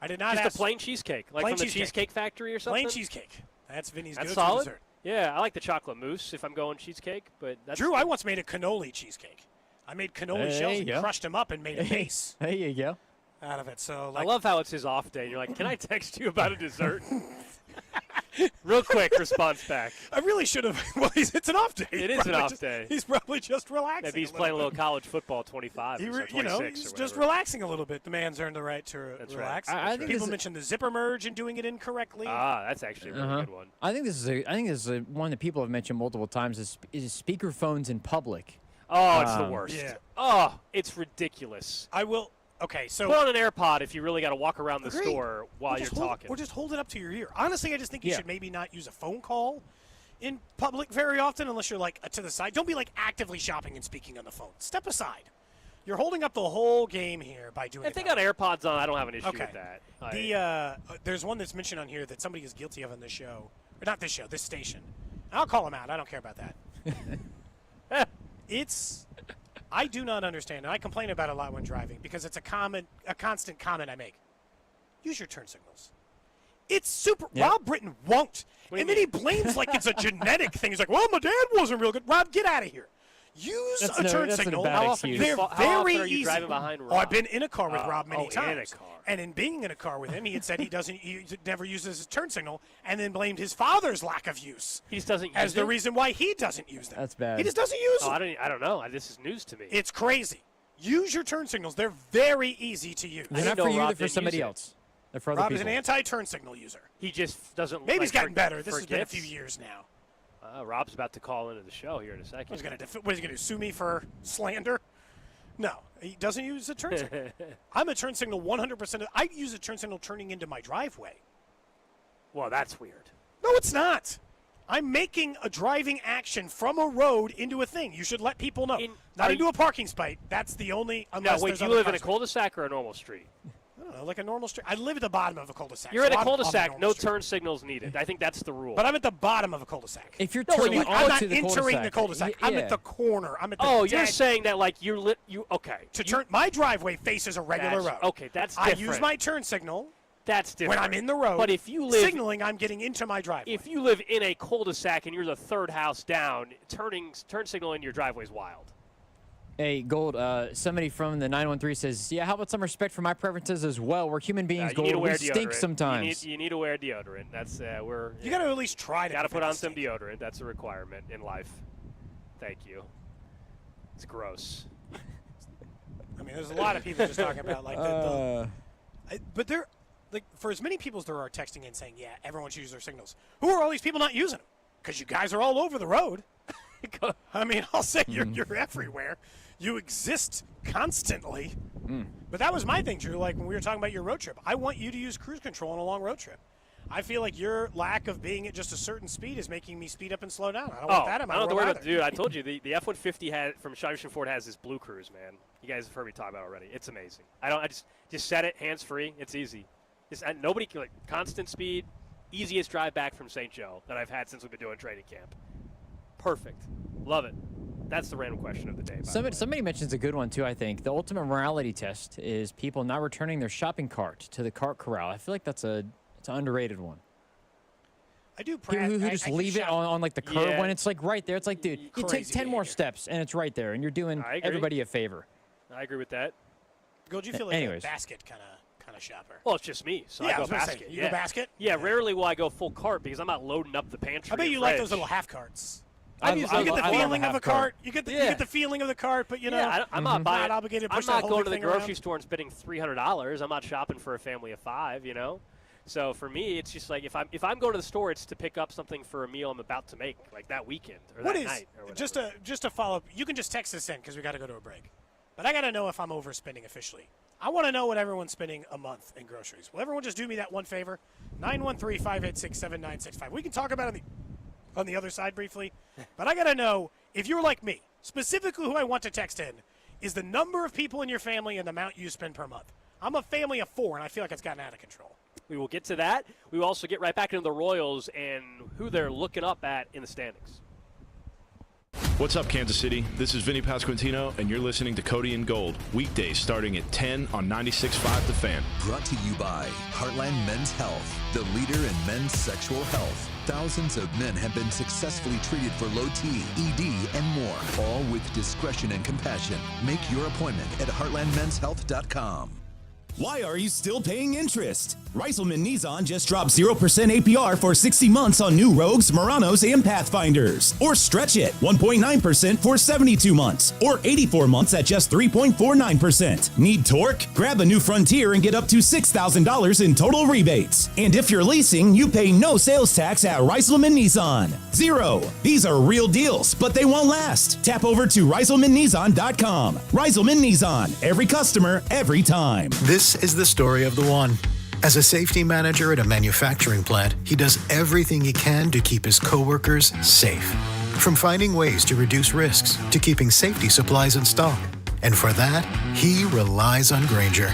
I did not Just ask. a plain cheesecake, like Plain from the cheesecake. Cheesecake Factory or something? Plain cheesecake. That's Vinny's That's go-to solid. dessert. Yeah, I like the chocolate mousse if I'm going cheesecake, but that's Drew, I once made a cannoli cheesecake. I made cannoli There shells you and go. crushed them up and made a base There you go. out of it. So, I like, love how it's his off day. And you're like, can I text you about a dessert? Real quick response back. I really should have. Well, it's an off day. It is an off day. He's probably just relaxing. Maybe he's a playing a little little college football at 25 bit. or so, 26 He's or just whatever. relaxing a little bit. The man's earned the right to relax. right. I think People this- mentioned the zipper merge and doing it incorrectly. That's actually a really good one. I think this is one that people have mentioned multiple times. Is speakerphones in public. Oh, it's the worst. yeah. Oh, it's ridiculous. I will. Okay, so Put on an AirPod if you really got to walk around the Agreed. store while you're talking. Or just hold it up to your ear. Honestly, I just think you Yeah. should maybe not use a phone call in public very often unless you're like to the side. Don't be like actively shopping and speaking on the phone. Step aside. You're holding up the whole game here by doing If it. they that got AirPods on, I don't have an issue Okay. with that. There's one that's mentioned on here that somebody is guilty of on this show. Or not this show, this station. I'll call him out. I don't care about that. I do not understand, and I complain about it a lot when driving because it's a constant comment I make. Use your turn signals. It's super. Yeah. Rob Britton won't. And then he blames like it's a genetic thing. He's like, well, my dad wasn't real good. Rob, get out of here. Use That's a turn that's a signal. bad How often excuse. They're How very often are you easy. driving behind Rob? Oh, I've been in a car with Rob many in times. a car. And in being in a car with him, he had said he never uses his turn signal, and then blamed his father's lack of use He just doesn't use as the it? reason why he doesn't use them. That's bad. He just doesn't use Oh, them. I don't know. This is news to me. It's crazy. Use your turn signals. They're very easy to use. They're didn't not for know you. Rob They're for didn't somebody use it. else. They're for other Rob people. is an anti-turn signal user. He just doesn't. Maybe he's like, gotten better. This has been a forgets. few years now. Rob's about to call into the show here in a second. What is he going to do? Sue me for slander? No, he doesn't use a turn signal. I'm a turn signal 100%. I use a turn signal turning into my driveway. Well, that's weird. No, it's not. I'm making a driving action from a road into a thing. You should let people know. Not into a parking spot. That's the only. Now, Unless wait, there's do you other live in a cars. cul-de-sac or a normal street? I don't know, like a normal street. I live at the bottom of a cul-de-sac. You're in so a I'm cul-de-sac, no street. turn signals needed. I think that's the rule. But I'm at the bottom of a cul-de-sac. If you're No, turning like, I'm not onto the entering the cul-de-sac, cul-de-sac. I'm at the corner. I'm at the you're dead. saying that like you okay. Turn my driveway faces a regular road. Okay, that's I different. use my turn signal. That's different. When I'm in the road. But if you live signaling, I'm getting into my driveway. If you live in a cul-de-sac and you're the third house down, turn signal in your driveway is wild. Hey, Gold, somebody from the 913 says, yeah, how about some respect for my preferences as well? We're human beings, You need to Gold. wear We stink deodorant. sometimes. You need to wear deodorant. That's You got to at least try to. Got to put on some deodorant. That's a requirement in life. Thank you. It's gross. I mean, there's a lot of people just talking about like but they're like for as many people as there are texting in saying, yeah, everyone should use their signals. Who are all these people not using them? Because you guys are all over the road. I mean, I'll say you're everywhere. You exist constantly. But that was my thing, Drew. Like when we were talking about your road trip, I want you to use cruise control on a long road trip. I feel like your lack of being at just a certain speed is making me speed up and slow down. I don't want that in my world either. Dude, I told you the F-150 from Shivation Ford has this Blue Cruise, man. You guys have heard me talk about it already. It's amazing. I just set it hands free. It's easy. Nobody can constant speed, easiest drive back from St. Joe that I've had since we've been doing training camp. Perfect. Love it. That's the random question of the day. Somebody mentions a good one, too, I think. The ultimate morality test is people not returning their shopping cart to the cart corral. I feel like it's an underrated one. I do. People who just leave it on like the curb when it's like right there. It's like, dude, you take 10 more steps and it's right there, and you're doing everybody a favor. I agree with that. Gold, you feel like a basket kind of shopper? Well, it's just me, so yeah, I go basket. Say, you go basket? Yeah, rarely will I go full cart because I'm not loading up the pantry. I bet you like those little half carts. You I get the feeling of a cart. You get the feeling of the cart, but I'm not buying. Not obligated to push I'm not going to the grocery around. store and spending $300. I'm not shopping for a family of 5. So for me, it's just like if I'm going to the store, it's to pick up something for a meal I'm about to make, like that weekend or that night. Or whatever. Just to follow up? You can just text us in because we got to go to a break. But I got to know if I'm overspending officially. I want to know what everyone's spending a month in groceries. Will everyone just do me that one favor? 913-586-7965. We can talk about it on the other side briefly. But I got to know if you're like me, specifically who I want to text in, is the number of people in your family and the amount you spend per month. I'm a family of 4, and I feel like it's gotten out of control. We will get to that. We will also get right back into the Royals and who they're looking up at in the standings. What's up, Kansas City? This is Vinny Pasquantino, and you're listening to Cody and Gold, weekdays starting at 10 on 96.5 The Fan. Brought to you by Heartland Men's Health, the leader in men's sexual health. Thousands of men have been successfully treated for low T, ED, and more, all with discretion and compassion. Make your appointment at heartlandmenshealth.com. Why are you still paying interest? Reiselman Nissan just dropped 0% APR for 60 months on new Rogues, Muranos, and Pathfinders. Or stretch it, 1.9% for 72 months. Or 84 months at just 3.49%. Need torque? Grab a new Frontier and get up to $6,000 in total rebates. And if you're leasing, you pay no sales tax at Reiselman Nissan. 0. These are real deals, but they won't last. Tap over to ReiselmanNissan.com. Reiselman Nissan. Every customer, every time. This is the story of the one. As a safety manager at a manufacturing plant, he does everything he can to keep his coworkers safe. From finding ways to reduce risks to keeping safety supplies in stock. And for that, he relies on Grainger.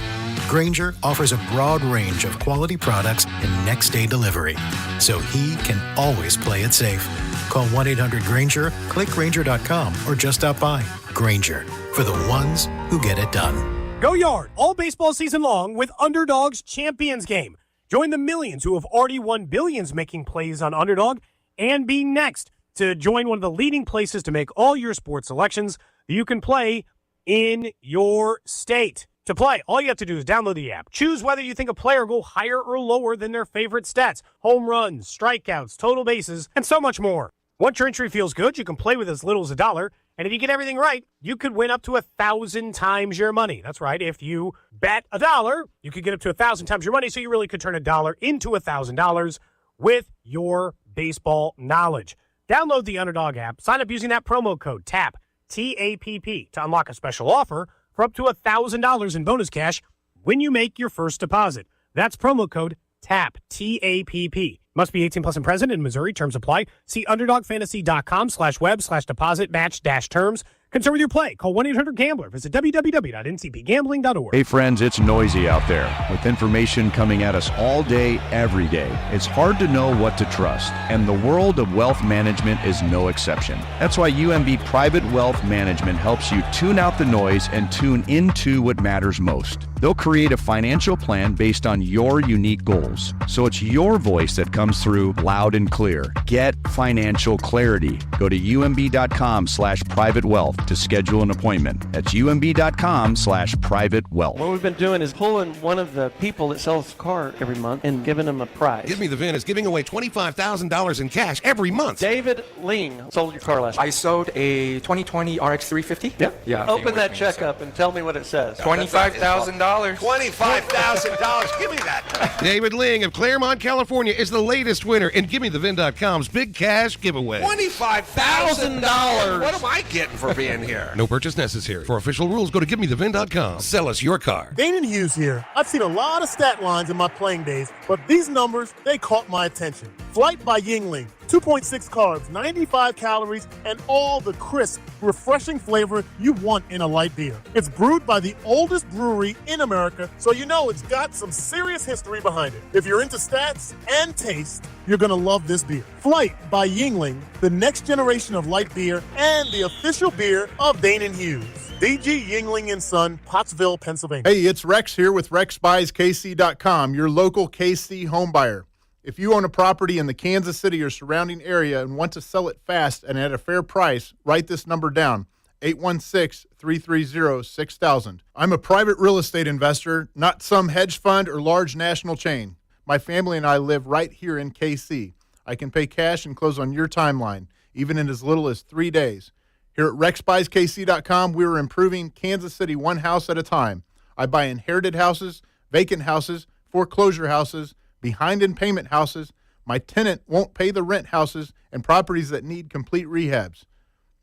Grainger offers a broad range of quality products and next-day delivery, so he can always play it safe. Call 1-800-GRAINGER, click Grainger.com, or just stop by. Grainger, for the ones who get it done. Go Yard all baseball season long with Underdog's Champions Game. Join the millions who have already won billions making plays on Underdog and be next to join one of the leading places to make all your sports selections that you can play in your state. To play, all you have to do is download the app. Choose whether you think a player will go higher or lower than their favorite stats, home runs, strikeouts, total bases, and so much more. Once your entry feels good, you can play with as little as $1. And if you get everything right, you could win up to 1,000 times your money. That's right. If you bet $1, you could get up to 1,000 times your money. So you really could turn $1 into $1,000 with your baseball knowledge. Download the Underdog app. Sign up using that promo code TAPP, T-A-P-P, to unlock a special offer for up to $1,000 in bonus cash when you make your first deposit. That's promo code TAPP, T-A-P-P. Must be 18 plus and present in Missouri. Terms apply. See UnderdogFantasy.com/web/deposit match-terms. Concerned with your play? Call 1-800-GAMBLER. Visit www.ncpgambling.org. Hey friends, it's noisy out there. With information coming at us all day, every day, it's hard to know what to trust. And the world of wealth management is no exception. That's why UMB Private Wealth Management helps you tune out the noise and tune into what matters most. They'll create a financial plan based on your unique goals. So it's your voice that comes through loud and clear. Get financial clarity. Go to umb.com/privatewealth to schedule an appointment. That's umb.com/privatewealth. What we've been doing is pulling one of the people that sells the car every month and giving them a prize. Give Me the VIN is giving away $25,000 in cash every month. David Ling sold your car last I sold a 2020 RX 350. Yeah. Open that check up and tell me what it says. $25,000. $25,000. Give me that. David Ling of Claremont, California is the latest winner in GimmeTheVin.com's big cash giveaway. $25,000. What am I getting for being here? No purchase necessary. For official rules, go to GimmeTheVin.com. Sell us your car. Danon Hughes here. I've seen a lot of stat lines in my playing days, but these numbers, they caught my attention. Flight by Yingling. 2.6 carbs, 95 calories, and all the crisp, refreshing flavor you want in a light beer. It's brewed by the oldest brewery in America, so you know it's got some serious history behind it. If you're into stats and taste, you're going to love this beer. Flight by Yingling, the next generation of light beer and the official beer of Danon Hughes. DG Yingling & Son, Pottsville, Pennsylvania. Hey, it's Rex here with RexBuysKC.com, your local KC home buyer. If you own a property in the Kansas City or surrounding area and want to sell it fast and at a fair price, write this number down, 816-330-6000. I'm a private real estate investor, not some hedge fund or large national chain. My family and I live right here in KC. I can pay cash and close on your timeline, even in as little as 3 days. Here at RexBuysKC.com, we are improving Kansas City one house at a time. I buy inherited houses, vacant houses, foreclosure houses, behind in payment houses, my tenant won't pay the rent houses, and properties that need complete rehabs.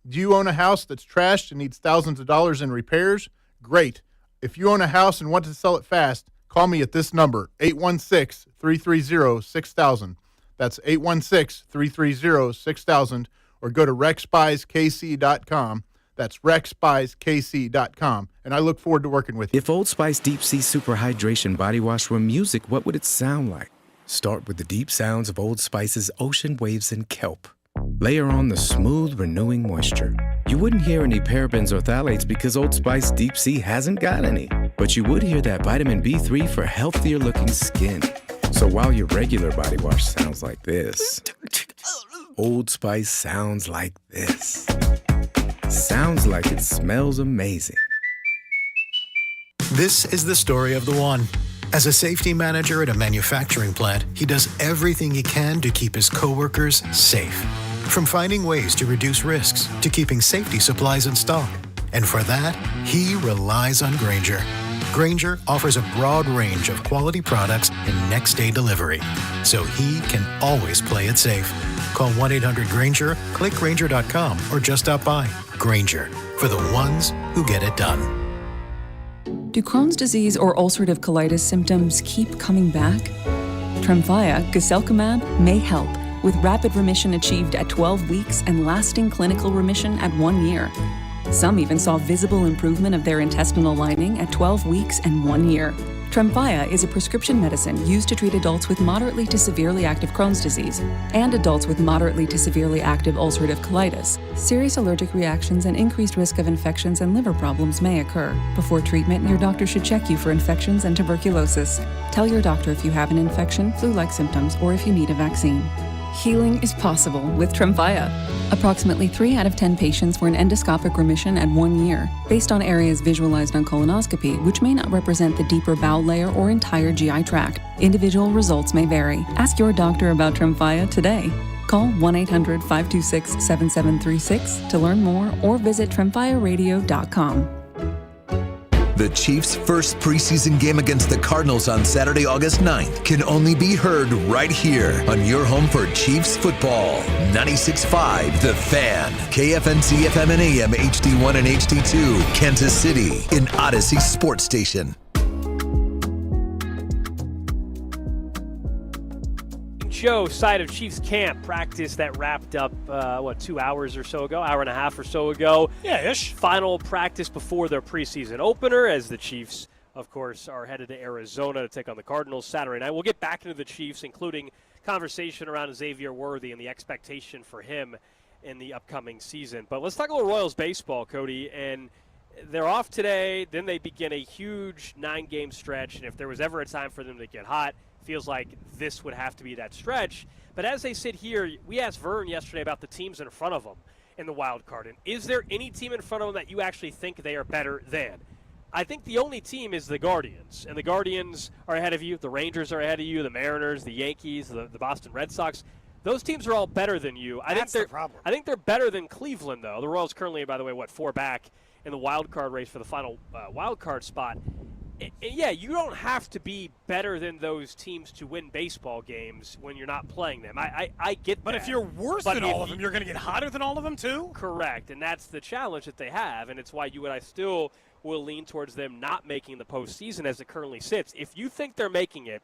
Do you own a house that's trashed and needs thousands of dollars in repairs? Great. If you own a house and want to sell it fast, call me at this number, 816-330-6000. That's 816-330-6000, or go to RexBuysKC.com. That's RexBuysKC.com, and I look forward to working with you. If Old Spice Deep Sea Super Hydration Body Wash were music, what would it sound like? Start with the deep sounds of Old Spice's ocean waves and kelp. Layer on the smooth, renewing moisture. You wouldn't hear any parabens or phthalates because Old Spice Deep Sea hasn't got any. But you would hear that vitamin B3 for healthier looking skin. So while your regular body wash sounds like this, Old Spice sounds like this. Sounds like it smells amazing. This is the story of the one. As a safety manager at a manufacturing plant, he does everything he can to keep his coworkers safe. From finding ways to reduce risks to keeping safety supplies in stock. And for that, he relies on Grainger. Grainger offers a broad range of quality products and next-day delivery, so he can always play it safe. Call 1-800-GRAINGER, click Grainger.com, or just stop by. Grainger, for the ones who get it done. Do Crohn's disease or ulcerative colitis symptoms keep coming back? Tremfya, guselkumab, may help, with rapid remission achieved at 12 weeks and lasting clinical remission at 1 year. Some even saw visible improvement of their intestinal lining at 12 weeks and 1 year. Tremfya is a prescription medicine used to treat adults with moderately to severely active Crohn's disease and adults with moderately to severely active ulcerative colitis. Serious allergic reactions and increased risk of infections and liver problems may occur. Before treatment, your doctor should check you for infections and tuberculosis. Tell your doctor if you have an infection, flu-like symptoms, or if you need a vaccine. Healing is possible with Tremfya. Approximately 3 out of 10 patients were in endoscopic remission at 1 year, based on areas visualized on colonoscopy, which may not represent the deeper bowel layer or entire GI tract. Individual results may vary. Ask your doctor about Tremfya today. Call 1-800-526-7736 to learn more or visit tremfyaradio.com. The Chiefs' first preseason game against the Cardinals on Saturday, August 9th can only be heard right here on your home for Chiefs football. 96.5 The Fan, KFNC FM and AM HD1 and HD2, Kansas City, in Odyssey Sports Station. Joe, side of Chiefs camp practice that wrapped up, 2 hours or so ago, hour and a half or so ago. Yeah, ish. Final practice before their preseason opener as the Chiefs, of course, are headed to Arizona to take on the Cardinals Saturday night. We'll get back into the Chiefs, including conversation around Xavier Worthy and the expectation for him in the upcoming season. But let's talk a little Royals baseball, Cody. And they're off today. Then they begin a huge 9-game stretch. And if there was ever a time for them to get hot, feels like this would have to be that stretch. But as they sit here, we asked Vern yesterday about the teams in front of them in the wild card. And is there any team in front of them that you actually think they are better than? I think the only team is the Guardians. And the Guardians are ahead of you. The Rangers are ahead of you. The Mariners, the Yankees, the Boston Red Sox. Those teams are all better than you. That's the problem. I think they're better than Cleveland, though. The Royals currently, by the way, 4 back in the wild card race for the final wild card spot. And yeah, you don't have to be better than those teams to win baseball games when you're not playing them. I get that. But if you're worse than all of them, you're going to get hotter than all of them, too? Correct, and that's the challenge that they have, and it's why you and I still will lean towards them not making the postseason as it currently sits. If you think they're making it,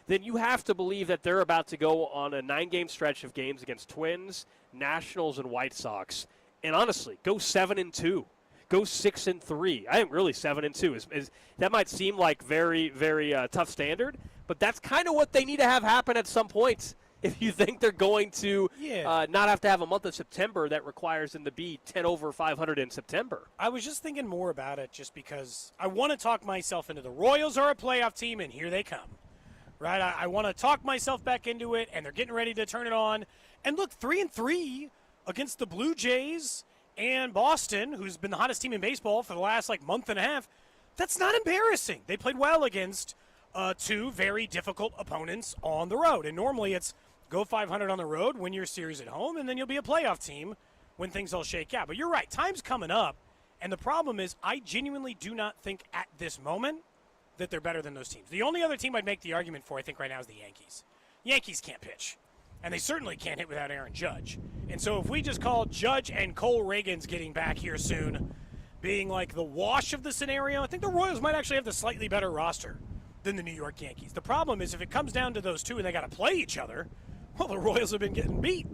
then you have to believe that they're about to go on a 9-game stretch of games against Twins, Nationals, and White Sox. And honestly, go 7-2. Go 6-3. I think really 7-2 is that might seem like very, very tough standard, but that's kind of what they need to have happen at some point. If you think they're going to not have to have a month of September that requires them to be 10 over 500 in September. I was just thinking more about it just because I want to talk myself into the Royals are a playoff team, and here they come. Right? I want to talk myself back into it, and they're getting ready to turn it on. And look, 3-3 against the Blue Jays and Boston, who's been the hottest team in baseball for the last month and a half. That's not embarrassing. They played well against 2 very difficult opponents on the road. And normally it's go 500 on the road, win your series at home, and then you'll be a playoff team when things all shake out. But you're right. Time's coming up. And the problem is I genuinely do not think at this moment that they're better than those teams. The only other team I'd make the argument for, I think, right now is the Yankees. Yankees can't pitch, and they certainly can't hit without Aaron Judge. And so if we just call Judge and Cole Reagan's getting back here soon being like the wash of the scenario, I think the Royals might actually have the slightly better roster than the New York Yankees. The problem is if it comes down to those two and they got to play each other, well, the Royals have been getting beat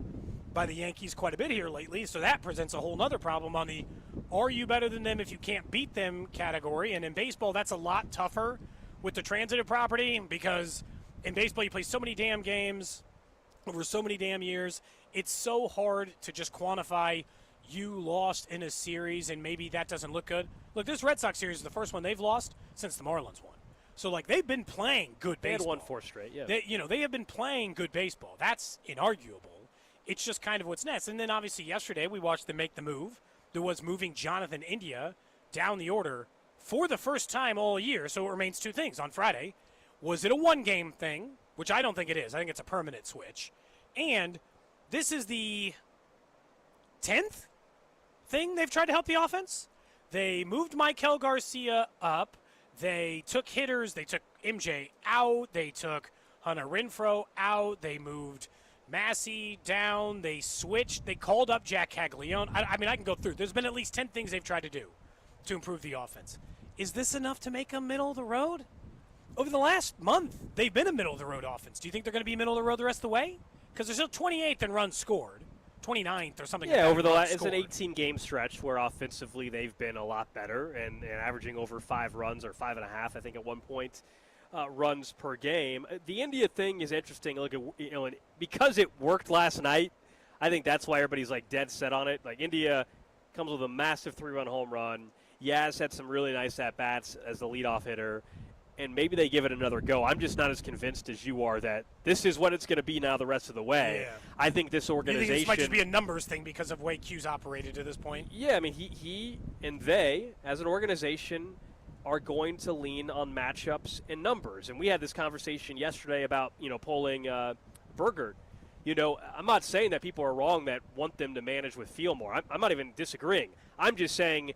by the Yankees quite a bit here lately, so that presents a whole other problem on the are you better than them if you can't beat them category. And in baseball, that's a lot tougher with the transitive property because in baseball you play so many damn games over so many damn years. It's so hard to just quantify you lost in a series and maybe that doesn't look good. Look, this Red Sox series is the first one they've lost since the Marlins won. So, they've been playing good baseball. They had won 4 straight, yeah. They have been playing good baseball. That's inarguable. It's just kind of what's next. And then, obviously, yesterday we watched them make the move. There was moving Jonathan India down the order for the first time all year. So it remains 2 things. On Friday, was it a 1-game thing, which I don't think it is. I think it's a permanent switch. And this is the 10th thing they've tried to help the offense. They moved Maikel Garcia up. They took hitters. They took MJ out. They took Hunter Renfroe out. They moved Massey down. They switched. They called up Jack Caglione. I mean, I can go through. There's been at least 10 things they've tried to do to improve the offense. Is this enough to make them middle of the road? Over the last month, they've been a middle of the road offense. Do you think they're going to be middle of the road the rest of the way? Because they're still 28th in runs scored. 29th or something. Yeah, like over the last, it's scored. an 18-game stretch where offensively they've been a lot better and averaging over 5 runs or 5.5, I think, at one point, runs per game. The India thing is interesting. Look, because it worked last night, I think that's why everybody's dead set on it. India comes with a massive 3-run home run. Yaz had some really nice at bats as the leadoff hitter. And maybe they give it another go. I'm just not as convinced as you are that this is what it's going to be now the rest of the way. Yeah. I think this organization... You think this might just be a numbers thing because of the way Q's operated to this point? Yeah, I mean, he and they, as an organization, are going to lean on matchups and numbers. And we had this conversation yesterday about, polling Burgert. I'm not saying that people are wrong that want them to manage with feel more. I'm not even disagreeing. I'm just saying...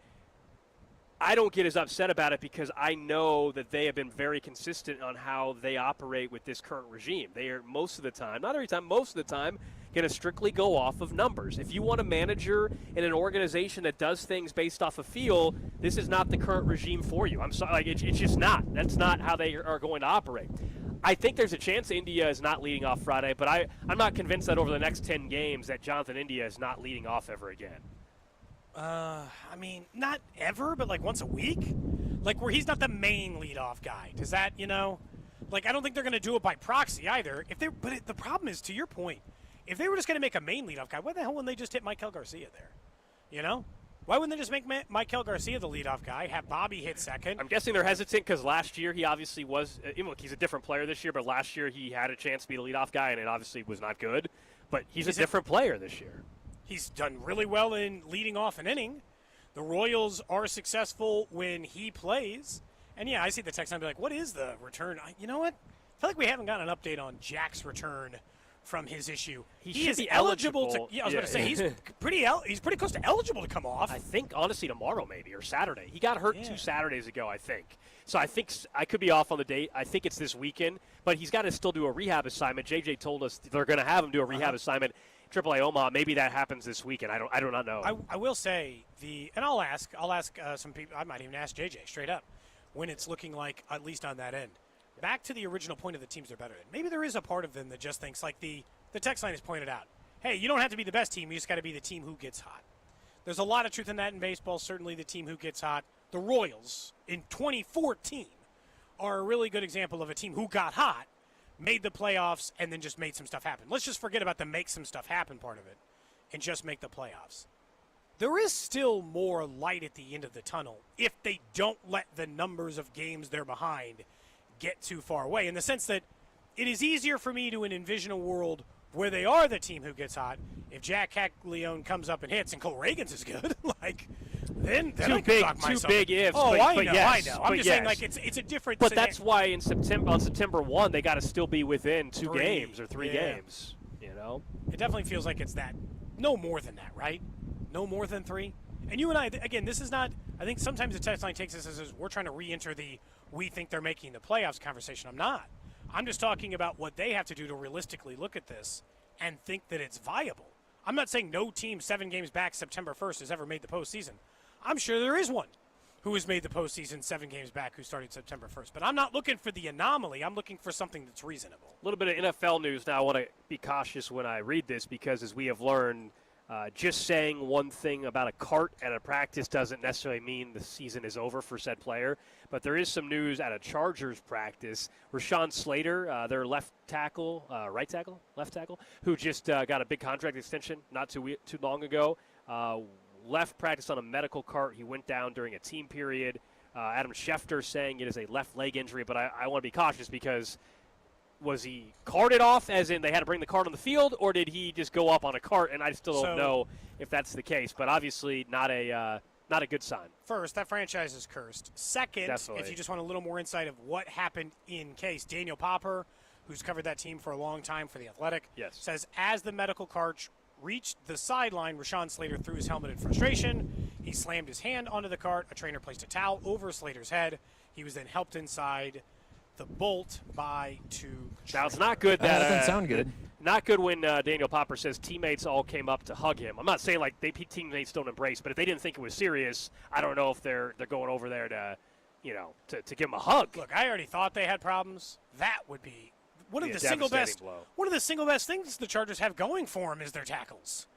I don't get as upset about it because I know that they have been very consistent on how they operate with this current regime. They are most of the time, not every time, most of the time, going to strictly go off of numbers. If you want a manager in an organization that does things based off of feel, this is not the current regime for you. I'm sorry, it's just not. That's not how they are going to operate. I think there's a chance India is not leading off Friday, but I'm not convinced that over the next 10 games that Jonathan India is not leading off ever again. I mean, not ever, but like once a week? Like where he's not the main leadoff guy. Does that, like I don't think they're going to do it by proxy either. But the problem is, to your point, if they were just going to make a main leadoff guy, why the hell wouldn't they just hit Michael Garcia there? Why wouldn't they just make Michael Garcia the leadoff guy, have Bobby hit second? I'm guessing they're hesitant because last year he obviously was look, he's a different player this year, but last year he had a chance to be the leadoff guy, and it obviously was not good. But he's a different player this year. He's done really well in leading off an inning. The Royals are successful when he plays. And, yeah, I see the text and I'll be like, what is the return? You know what? I feel like we haven't gotten an update on Jack's return from his issue. He is be eligible to. eligible. Yeah, I was going to say he's pretty close to eligible to come off. I think honestly tomorrow maybe or Saturday. He got hurt 2 Saturdays ago, I think. So I think I could be off on the date. I think it's this weekend, but he's got to still do a rehab assignment. JJ told us they're going to have him do a rehab assignment. AAA Omaha, maybe that happens this weekend. I do not know. I will say and I'll ask some people. I might even ask JJ straight up when it's looking like at least on that end. Back to the original point of the teams they're better than. Maybe there is a part of them that just thinks like the text line has pointed out. Hey, you don't have to be the best team. You just got to be the team who gets hot. There's a lot of truth in that in baseball. Certainly the team who gets hot. The Royals in 2014 are a really good example of a team who got hot, made the playoffs, and then just made some stuff happen. Let's just forget about the make some stuff happen part of it and just make the playoffs. There is still more light at the end of the tunnel if they don't let the numbers of games they're behind get too far away, in the sense that it is easier for me to envision a world where they are the team who gets hot. If Jack Caglione comes up and hits and Cole Reagans is good, then too I can talk too myself. big ifs. Oh, but, I but know, yes, I know. I'm just saying, like it's a different. But that's why on September 1, they got to still be within 2 games or 3 games. It definitely feels like it's that. No more than that, right? No more than 3. And you and I, again, this is not. I think sometimes the text line takes us as we're trying to re-enter the we think they're making the playoffs conversation. I'm not. I'm just talking about what they have to do to realistically look at this and think that it's viable. I'm not saying no team 7 games back September 1st has ever made the postseason. I'm sure there is one who has made the postseason 7 games back who started September 1st. But I'm not looking for the anomaly. I'm looking for something that's reasonable. A little bit of NFL news now. I want to be cautious when I read this because, as we have learned, just saying one thing about a cart at a practice doesn't necessarily mean the season is over for said player. But there is some news at a Chargers practice. Rashawn Slater, their left tackle, who just got a big contract extension not too long ago, left practice on a medical cart. He went down during a team period. Adam Schefter saying it is a left leg injury, but I want to be cautious because was he carted off, as in they had to bring the cart on the field, or did he just go up on a cart? And I still don't know if that's the case, but obviously not a good sign. First, that franchise is cursed. Second, if you just want a little more insight of what happened in case, Daniel Popper, who's covered that team for a long time for The Athletic, says as the medical cart reached the sideline, Rashawn Slater threw his helmet in frustration. He slammed his hand onto the cart. A trainer placed a towel over Slater's head. He was then helped inside the bolt by 2 Now, it's not good that doesn't sound good. Not good when Daniel Popper says teammates all came up to hug him. I'm not saying like teammates don't embrace, but if they didn't think it was serious, I don't know if they're going over there to give him a hug. Look, I already thought they had problems. That would be one of the single best things the Chargers have going for them is their tackles.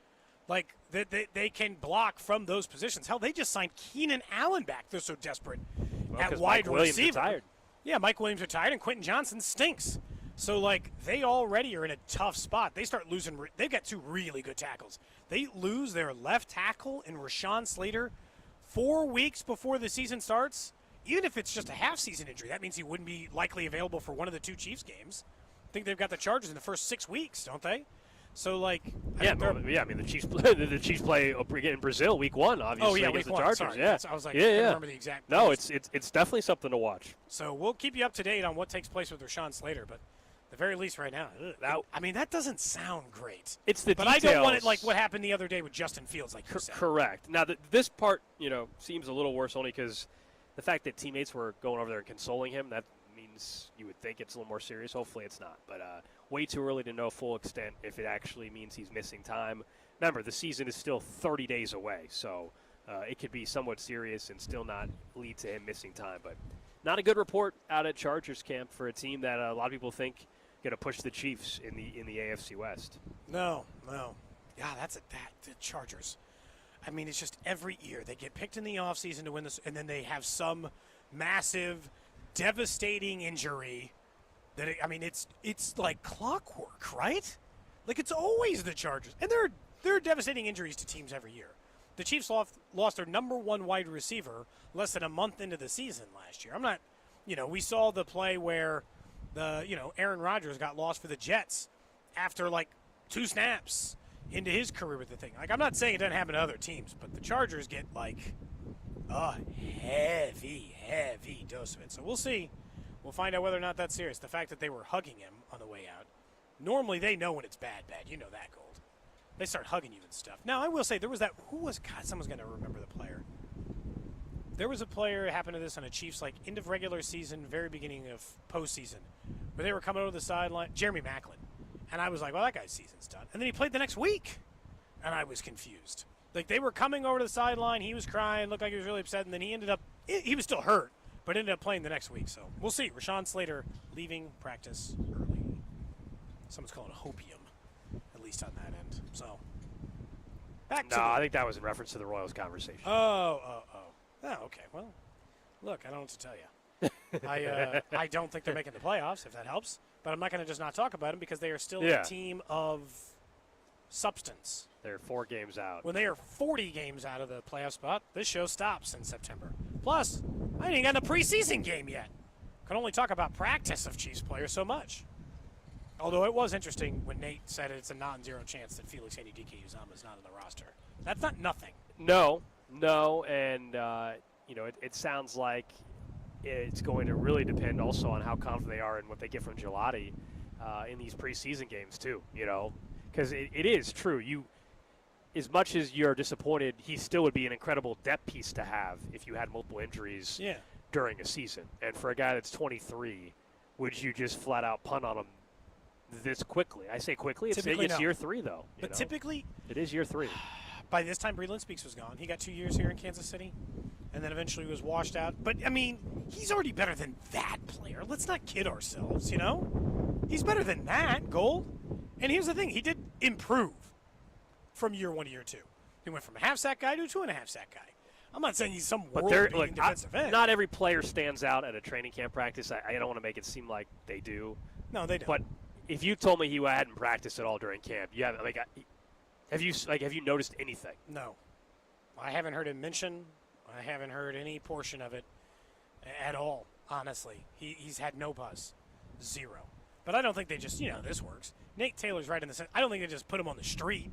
Like they can block from those positions. Hell, they just signed Keenan Allen back. They're so desperate at wide receiver. Retired. Yeah, Mike Williams retired, and Quentin Johnson stinks. So, they already are in a tough spot. They start losing. They've got 2 really good tackles. They lose their left tackle in Rashawn Slater 4 weeks before the season starts. Even if it's just a half-season injury, that means he wouldn't be likely available for one of the 2 Chiefs games. I think they've got the Chargers in the first 6 weeks, don't they? So, I mean, the Chiefs play in Brazil week 1, obviously, against the Chargers. Sorry. Yeah, I was like, I can't remember the exact. No, it's definitely something to watch. So we'll keep you up to date on what takes place with Rashawn Slater, but at the very least, right now, that doesn't sound great. It's the but details. I don't want it like what happened the other day with Justin Fields, like you said. Correct. Now, this part, seems a little worse only because the fact that teammates were going over there and consoling him, that means you would think it's a little more serious. Hopefully it's not. But way too early to know full extent if it actually means he's missing time. Remember, the season is still 30 days away, so it could be somewhat serious and still not lead to him missing time. But Not a good report out at Chargers camp for a team that a lot of people think going to push the Chiefs in the AFC West. No. Yeah, the Chargers. I mean, it's just every year they get picked in the offseason to win this, and then they have some massive, devastating injury. It's like clockwork, right? Like it's always the Chargers, and there are devastating injuries to teams every year. The Chiefs lost their number one wide receiver less than a month into the season last year. I'm not, we saw the play where Aaron Rodgers got lost for the Jets after like 2 snaps into his career with the thing. Like, I'm not saying it doesn't happen to other teams, but the Chargers get like a heavy dose of it. So we'll see. We'll find out whether or not that's serious. The fact that they were hugging him on the way out. Normally they know when it's bad. You know that, Gold. They start hugging you and stuff. Now, I will say, there was that, someone's going to remember the player. There was a player, happened to this on a Chiefs, like, end of regular season, very beginning of postseason, where they were coming over the sideline, Jeremy Maclin. And I was like, well, that guy's season's done. And then he played the next week, and I was confused. Like, they were coming over to the sideline, he was crying, looked like he was really upset, and then he ended up, he was still hurt, but ended up playing the next week. So we'll see. Rashawn Slater leaving practice early. Someone's calling it hopium, at least on that end. So, I think that was in reference to the Royals conversation. Oh, okay. Well, look, I don't know what to tell you. I don't think they're making the playoffs, if that helps. But I'm not going to just not talk about them because they are still a team of substance. They're 4 games out. When they are 40 games out of the playoff spot, this show stops in September. Plus, I ain't got a preseason game yet. Can only talk about practice of Chiefs players so much. Although it was interesting when Nate said it's a non-zero chance that Felix Anudike-Uzomah is not on the roster. That's not nothing. No, and it sounds like it's going to really depend also on how confident they are in what they get from Gelati in these preseason games too. Because it is true. As much as you're disappointed, he still would be an incredible depth piece to have if you had multiple injuries during a season. And for a guy that's 23, would you just flat out punt on him this quickly? I say quickly. It's year 3, though. But typically, it is year 3. By this time, Breland Speaks was gone. He got 2 years here in Kansas City, and then eventually was washed out. But, I mean, he's already better than that player. Let's not kid ourselves, He's better than that, Gold. And here's the thing. He did improve from year 1 to year 2. He went from a half-sack guy to a 2.5-sack guy. I'm not saying he's some world-beating defensive end. Not every player stands out at a training camp practice. I don't want to make it seem like they do. No, they don't. But if you told me he hadn't practiced at all during camp, have you noticed anything? No. I haven't heard him mention. I haven't heard any portion of it at all, honestly. He's had no buzz. 0. But I don't think they just, this works. Nate Taylor's right in the sense. I don't think they just put him on the street.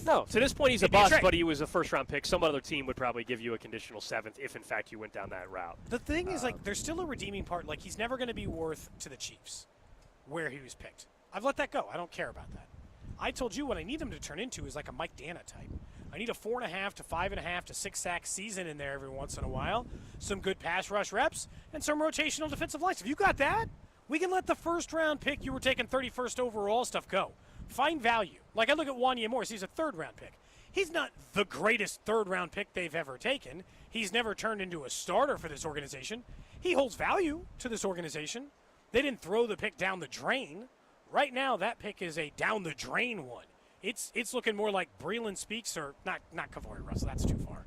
No, to this point he's a bust, but he was a first-round pick. Some other team would probably give you a conditional 7th if, in fact, you went down that route. The thing is, there's still a redeeming part. Like, he's never going to be worth to the Chiefs where he was picked. I've let that go. I don't care about that. I told you what I need him to turn into is like a Mike Dana type. I need a 4.5 to 5.5 to 6 sack season in there every once in a while, some good pass rush reps, and some rotational defensive lines. If you got that, we can let the first-round pick you were taking 31st overall stuff go. Find value. Like I look at Wanya Morris, he's a 3rd-round pick. He's not the greatest 3rd-round pick they've ever taken. He's never turned into a starter for this organization. He holds value to this organization. They didn't throw the pick down the drain. Right now, that pick is a down-the-drain one. It's looking more like Breland Speaks or not Kavori Russell. That's too far.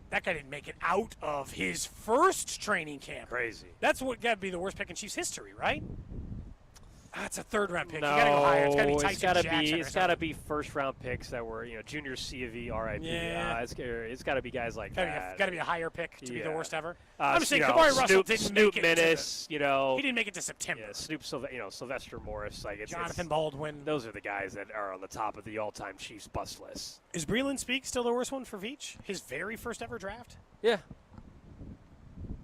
That guy didn't make it out of his first training camp. Crazy. That's what got to be the worst pick in Chiefs history, right? That's a 3rd-round pick. No, you got to go higher. It's got to be Tyson Jackson. It's got to be first-round picks that were, junior C of E, RIP. Yeah. It's got to be guys like that. Got to be a higher pick to be the worst ever. I'm just saying, Kavori Russell didn't make it. Menace, he didn't make it to September. Yeah, Sylvester Morris, Jonathan Baldwin. Those are the guys that are on the top of the all-time Chiefs bust list. Is Breland Speak still the worst one for Veach? His very first ever draft? Yeah.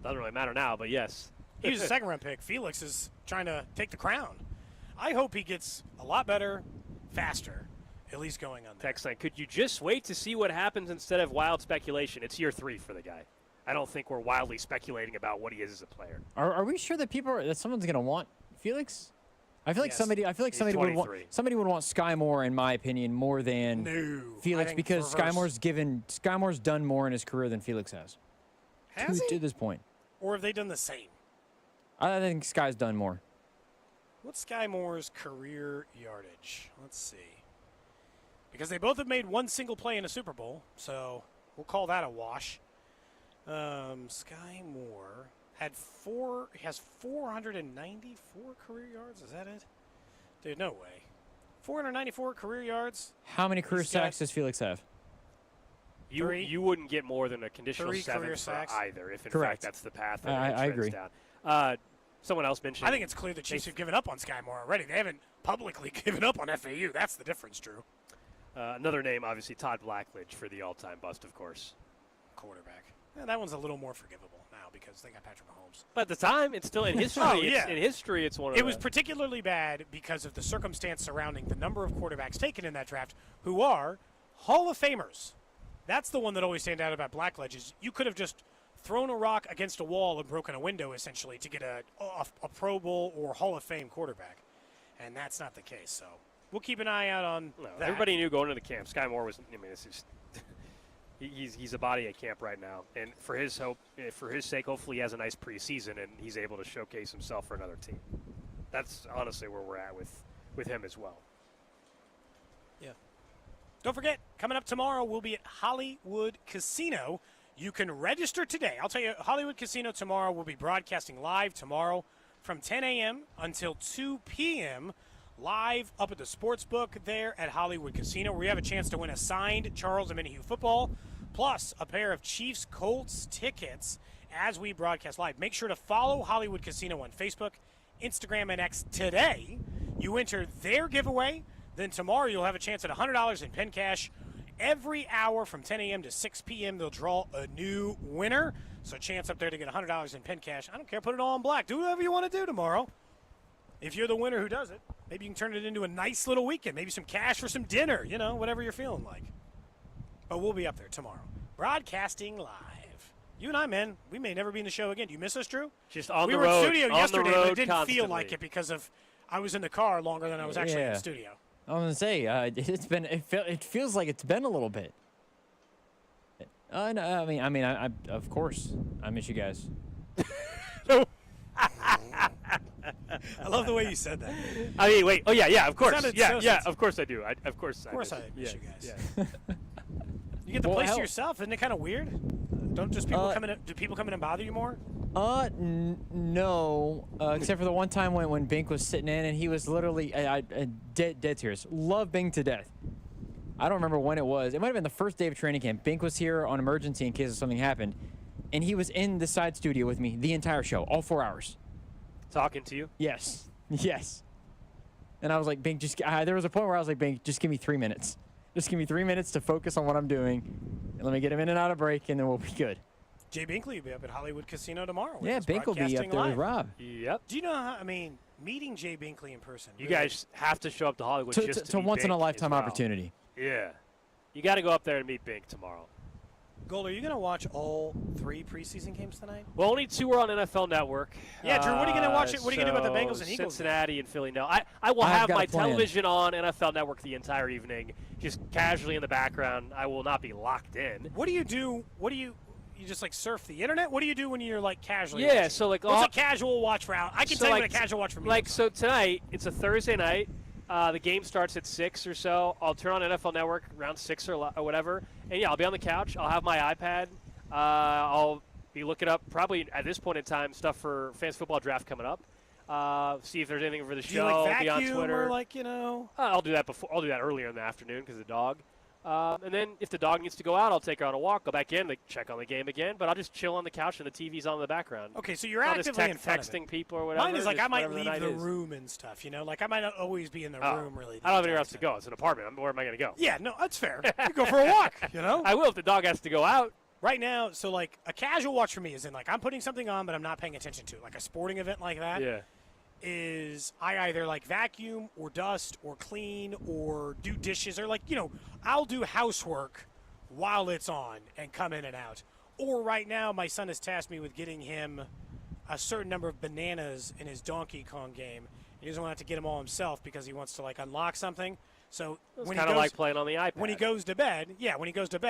Doesn't really matter now, but yes. He was a 2nd-round pick. Felix is trying to take the crown. I hope he gets a lot better, faster, at least going on there. Text line, could you just wait to see what happens instead of wild speculation? It's year 3 for the guy. I don't think we're wildly speculating about what he is as a player. Are we sure that someone's going to want Felix? I feel like somebody would want Sky Moore, in my opinion, more than Felix because Sky Moore's done more in his career than Felix has. Has he? To this point. or have they done the same? I think Sky's done more. What's Sky Moore's career yardage? Let's see. Because they both have made one single play in a Super Bowl, so we'll call that a wash. Sky Moore has 494 career yards. Is that it? Dude, no way. 494 career yards. How many career sacks does Felix have? You wouldn't get more than a conditional 3 7 career for sacks. either, if in Correct. fact that's the path I that it agree. trends down. Someone else mentioned. I think it's clear the Chiefs have given up on Sky Moore already. They haven't publicly given up on FAU. That's the difference, Drew. Another name, obviously, Todd Blackledge for the all-time bust, of course. Quarterback. Yeah, that one's a little more forgivable now because they got Patrick Mahomes. But at the time, it's still in history. Oh, yeah. In history, it's one of It was particularly bad because of the circumstance surrounding the number of quarterbacks taken in that draft who are Hall of Famers. That's the one that always stand out about Blackledge is you could have just thrown a rock against a wall and broken a window, essentially, to get a Pro Bowl or Hall of Fame quarterback. And that's not the case, so we'll keep an eye out on that. Everybody knew going into camp. Sky Moore was, this is he's a body at camp right now. And for his sake, hopefully he has a nice preseason and he's able to showcase himself for another team. That's honestly where we're at with him as well. Yeah. Don't forget, coming up tomorrow, we'll be at Hollywood Casino. You can register today. I'll tell you, Hollywood Casino tomorrow will be broadcasting live tomorrow from 10 a.m. until 2 p.m. live up at the sports book there at Hollywood Casino, where we have a chance to win a signed Charles Omenihu football, plus a pair of Chiefs Colts tickets as we broadcast live. Make sure to follow Hollywood Casino on Facebook, Instagram, and X today. You enter their giveaway. Then tomorrow you'll have a chance at $100 in pen cash. Every hour from 10 a.m. to 6 p.m. they'll draw a new winner. So chance up there to get $100 in pen cash. I don't care. Put it all in black. Do whatever you want to do tomorrow. If you're the winner who does it, maybe you can turn it into a nice little weekend. Maybe some cash for some dinner. Whatever you're feeling like. But we'll be up there tomorrow. Broadcasting live. You and I, man, we may never be in the show again. Do you miss us, Drew? Just on we the were road. in studio yesterday, but it didn't constantly. feel like it because of I was in the car longer than I was actually in the studio. I was gonna say it feels like it's been a little bit. No, I of course I miss you guys. I love the way you said that. I mean, wait. Oh yeah. Of course. Yeah. Of course I do. Of course I miss you guys. Yeah. You get the place to yourself. Isn't it kind of weird? Don't just people come in? Do people come in and bother you more? No. Except for the one time when Bink was sitting in and he was literally dead serious. Love Bink to death. I don't remember when it was. It might have been the first day of training camp. Bink was here on emergency in case something happened, and he was in the side studio with me the entire show, all 4 hours. Talking to you? Yes. And I was like, Bink, there was a point where I was like, Bink, just give me 3 minutes. Just give me 3 minutes to focus on what I'm doing, and let me get him in and out of break, and then we'll be good. Jay Binkley will be up at Hollywood Casino tomorrow. Yeah, Bink will be up there with Rob. Yep. Do you know how, meeting Jay Binkley in person. You guys have to show up to Hollywood just to meet once in a Bink lifetime as well. opportunity. Yeah. You got to go up there and meet Bink tomorrow. Gold, are you going to watch all 3 preseason games tonight? Well, only 2 are on NFL Network. Yeah, Drew, what are you going to watch? What are you going to do about the Bengals and Eagles? Cincinnati and Philly. No, I will have my television on NFL Network the entire evening, just casually in the background. I will not be locked in. What do you do? You just surf the internet? What do you do when you're casually? Yeah, watching? so what's a casual watch for Al? I can tell you what a casual watch for me. So tonight, it's a Thursday night. The game starts at 6 or so. I'll turn on NFL Network around 6 or whatever. And yeah, I'll be on the couch. I'll have my iPad. I'll be looking up probably at this point in time stuff for Fantasy Football Draft coming up. See if there's anything for the show. Do you be on Twitter. Or I'll do that before. I'll do that earlier in the afternoon because of the dog. And then if the dog needs to go out, I'll take her on a walk, go back in, check on the game again. But I'll just chill on the couch and the TV's on in the background. Okay, so you're I'll actively just in front of texting it. people or whatever. Mine is I might leave the room. room and stuff. I might not always be in the room really. I don't have anywhere else to go. It's an apartment. Where am I going to go? Yeah, no, that's fair. You go for a walk. I will if the dog has to go out. Right now, so a casual watch for me is in I'm putting something on, but I'm not paying attention to it, like a sporting event like that. Yeah. Is I either vacuum or dust or clean or do dishes or I'll do housework while it's on and come in and out. Or right now my son has tasked me with getting him a certain number of bananas in his Donkey Kong game. He doesn't want to get them all himself because he wants to unlock something. So it's kind of like playing on the iPad. When he goes to bed,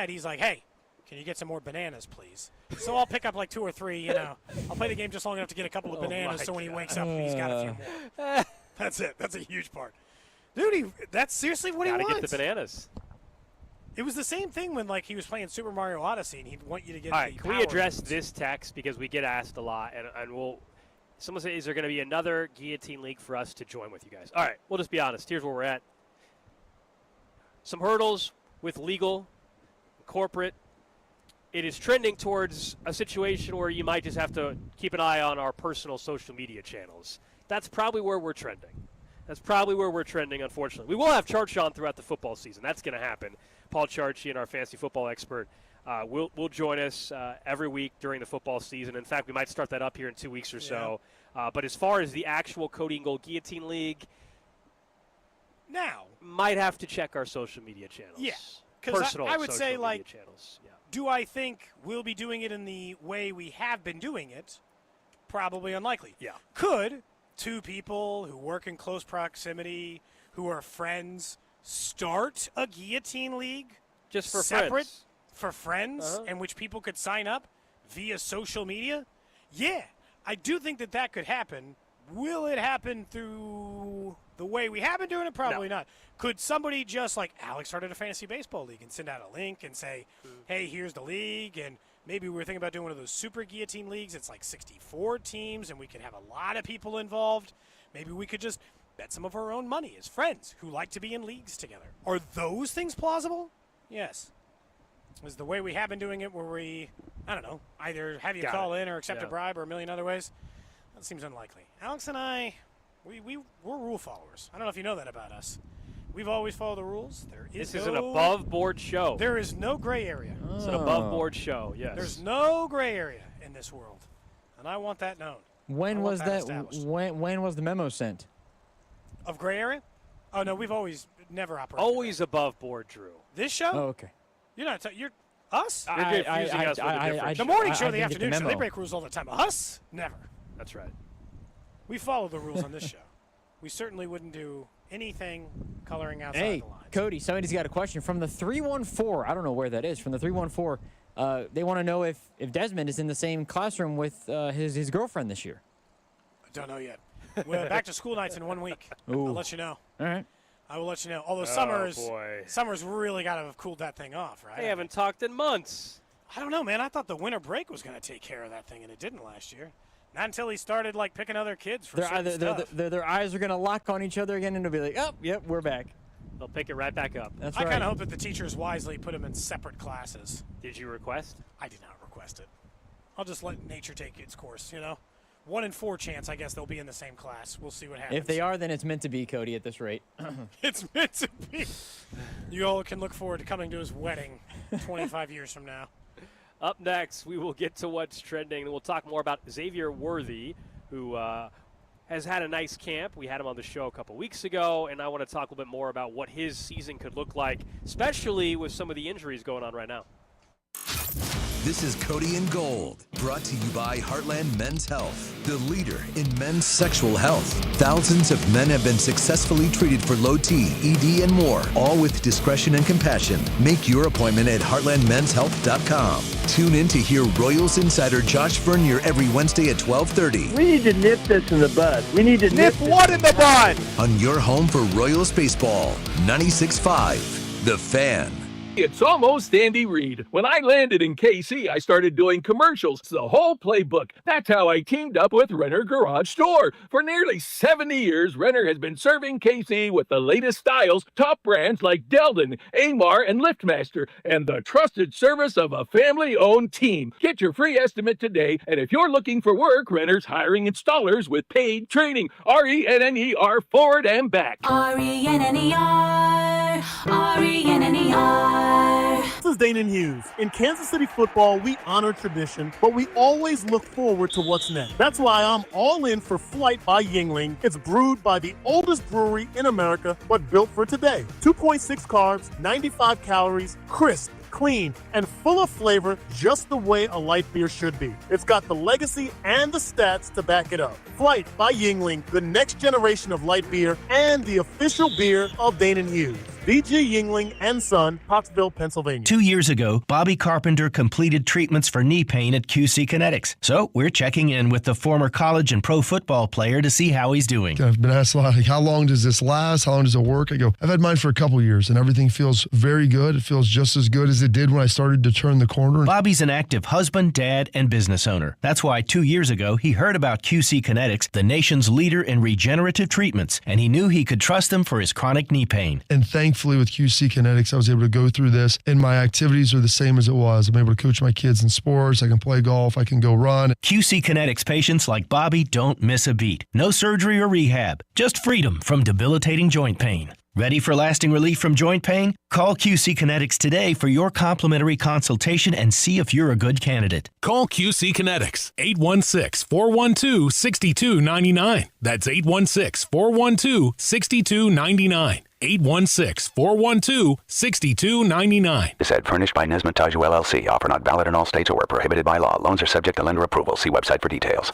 he's like, hey, Can you get some more bananas, please? So I'll pick up like 2 or 3, you know. I'll play the game just long enough to get a couple of bananas so when he wakes up, he's got a few more. That's it. That's a huge part. Dude, that's seriously what he wants. Gotta get the bananas. It was the same thing when, like, he was playing Super Mario Odyssey, and he'd want you to get All right, the can we power address moves. this text because we get asked a lot, and we'll – someone says, is there going to be another guillotine league for us to join with you guys? All right, we'll just be honest. Here's where we're at. Some hurdles with legal, corporate. It is trending towards a situation where you might just have to keep an eye on our personal social media channels. That's probably where we're trending. Unfortunately. We will have Charchi on throughout the football season. That's going to happen. Paul Charchi, and our fantasy football expert, will join us every week during the football season. In fact, we might start that up here in 2 weeks or so. But as far as the actual Cody Gold Guillotine League, now might have to check our social media channels. Yeah, because I would social say, media like, channels. Yeah. do I think we'll be doing it in the way we have been doing it? Probably unlikely. Yeah. Could 2 people who work in close proximity, who are friends, start a guillotine league just for separate friends? For friends, in which people could sign up via social media? Yeah, I do think that could happen. Will it happen through the way we have been doing it? Probably not. Could somebody just, like Alex started a fantasy baseball league and send out a link and say, hey, here's the league, and maybe we're thinking about doing one of those super guillotine leagues. It's like 64 teams, and we could have a lot of people involved. Maybe we could just bet some of our own money as friends who like to be in leagues together. Are those things plausible? Yes. Is the way we have been doing it where we, I don't know, either have you call in or accept a bribe or a million other ways? That seems unlikely. Alex and I, we're rule followers. I don't know if you know that about us. We've always followed the rules. This is an above-board show. There is no gray area. It's an above-board show, yes. There's no gray area in this world, and I want that known. When was that? When was the memo sent? Of gray area? Oh no, we've always never operated. Always above board, Drew. This show? Oh, okay. You're not. You're us. You're confusing us with a different the show. morning show, I the didn't get the afternoon show. They memo. break rules all the time. Us, never. That's right. We follow the rules on this show. We certainly wouldn't do anything coloring outside Hey, the lines. Cody, somebody's got a question from the 314. I don't know where that is. From the 314, they want to know if Desmond is in the same classroom with his girlfriend this year. I don't know yet. We're back to school nights in 1 week. Ooh. I'll let you know. All right. I will let you know. Although boy. summer's really got to have cooled that thing off, right? They haven't talked in months. I don't know, man. I thought the winter break was going to take care of that thing, and it didn't last year. Not until he started, like, picking other kids for certain stuff. Their eyes are going to lock on each other again, and they'll be like, oh, yep, we're back. They'll pick it right back up. That's I right. kind of hope that the teachers wisely put them in separate classes. Did you request? I did not request it. I'll just let nature take its course, you know? 1 in 4 chance, I guess, they'll be in the same class. We'll see what happens. If they are, then it's meant to be, Cody, at this rate. It's meant to be. You all can look forward to coming to his wedding 25 years from now. Up next, we will get to what's trending, and we'll talk more about Xavier Worthy, who has had a nice camp. We had him on the show a couple weeks ago, and I want to talk a little bit more about what his season could look like, especially with some of the injuries going on right now. This is Cody and Gold, brought to you by Heartland Men's Health, the leader in men's sexual health. Thousands of men have been successfully treated for low T, ED, and more, all with discretion and compassion. Make your appointment at heartlandmenshealth.com. Tune in to hear Royals insider Josh Vernier every Wednesday at 12:30. We need to nip this in the bud. We need to nip what in the bud? On your home for Royals baseball, 96.5, The Fan. It's almost Andy Reid. When I landed in KC, I started doing commercials, the whole playbook. That's how I teamed up with Renner Garage Store. For nearly 70 years, Renner has been serving KC with the latest styles, top brands like Delden, Amar, and LiftMaster, and the trusted service of a family-owned team. Get your free estimate today, and if you're looking for work, Renner's hiring installers with paid training. RENNER forward and back. RENNER, RENNER. This is Dana Hughes. In Kansas City football, we honor tradition, but we always look forward to what's next. That's why I'm all in for Flight by Yingling. It's brewed by the oldest brewery in America, but built for today. 2.6 carbs, 95 calories, crisp, clean, and full of flavor, just the way a light beer should be. It's got the legacy and the stats to back it up. Flight by Yingling, the next generation of light beer and the official beer of Dana Hughes. D.G. Yingling and Son, Pottsville, Pennsylvania. 2 years ago, Bobby Carpenter completed treatments for knee pain at QC Kinetics. So we're checking in with the former college and pro football player to see how he's doing. I've been asked a lot, like, how long does this last? How long does it work? I go, I've had mine for a couple years, and everything feels very good. It feels just as good as it did when I started to turn the corner. Bobby's an active husband, dad, and business owner. That's why 2 years ago, he heard about QC Kinetics, the nation's leader in regenerative treatments, and he knew he could trust them for his chronic knee pain. And thankfully with QC Kinetics, I was able to go through this, and my activities are the same as it was. I'm able to coach my kids in sports. I can play golf. I can go run. QC Kinetics patients like Bobby don't miss a beat. No surgery or rehab, just freedom from debilitating joint pain. Ready for lasting relief from joint pain? Call QC Kinetics today for your complimentary consultation and see if you're a good candidate. Call QC Kinetics, 816-412-6299. That's 816-412-6299. 816-412-6299. This ad furnished by Nesmith Taju LLC. Offer not valid in all states or where prohibited by law. Loans are subject to lender approval. See website for details.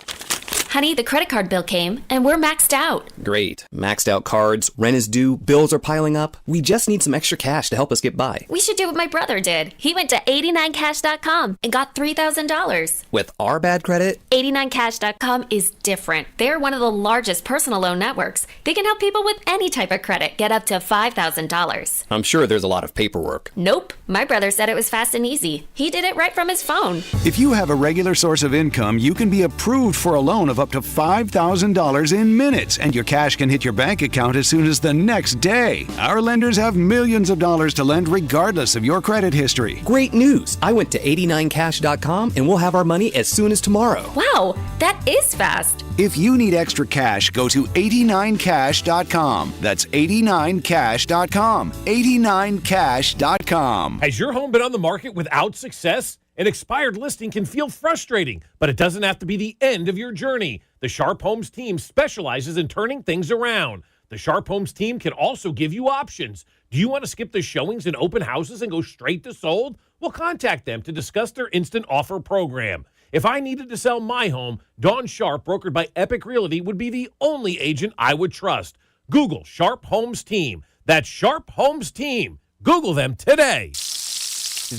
Honey, the credit card bill came, and we're maxed out. Great. Maxed out cards, rent is due, bills are piling up. We just need some extra cash to help us get by. We should do what my brother did. He went to 89cash.com and got $3,000. With our bad credit? 89cash.com is different. They're one of the largest personal loan networks. They can help people with any type of credit get up to $5,000. I'm sure there's a lot of paperwork. Nope. My brother said it was fast and easy. He did it right from his phone. If you have a regular source of income, you can be approved for a loan of up to $5,000 in minutes, and your cash can hit your bank account as soon as the next day. Our lenders have millions of dollars to lend regardless of your credit history. Great news! I went to 89cash.com and we'll have our money as soon as tomorrow. Wow, that is fast. If you need extra cash, go to 89cash.com. That's 89cash.com. 89cash.com. Has your home been on the market without success? An expired listing can feel frustrating, but it doesn't have to be the end of your journey. The Sharp Homes team specializes in turning things around. The Sharp Homes team can also give you options. Do you want to skip the showings and open houses and go straight to sold? Well, contact them to discuss their instant offer program. If I needed to sell my home, Dawn Sharp, brokered by Epic Realty, would be the only agent I would trust. Google Sharp Homes Team. That's Sharp Homes Team. Google them today.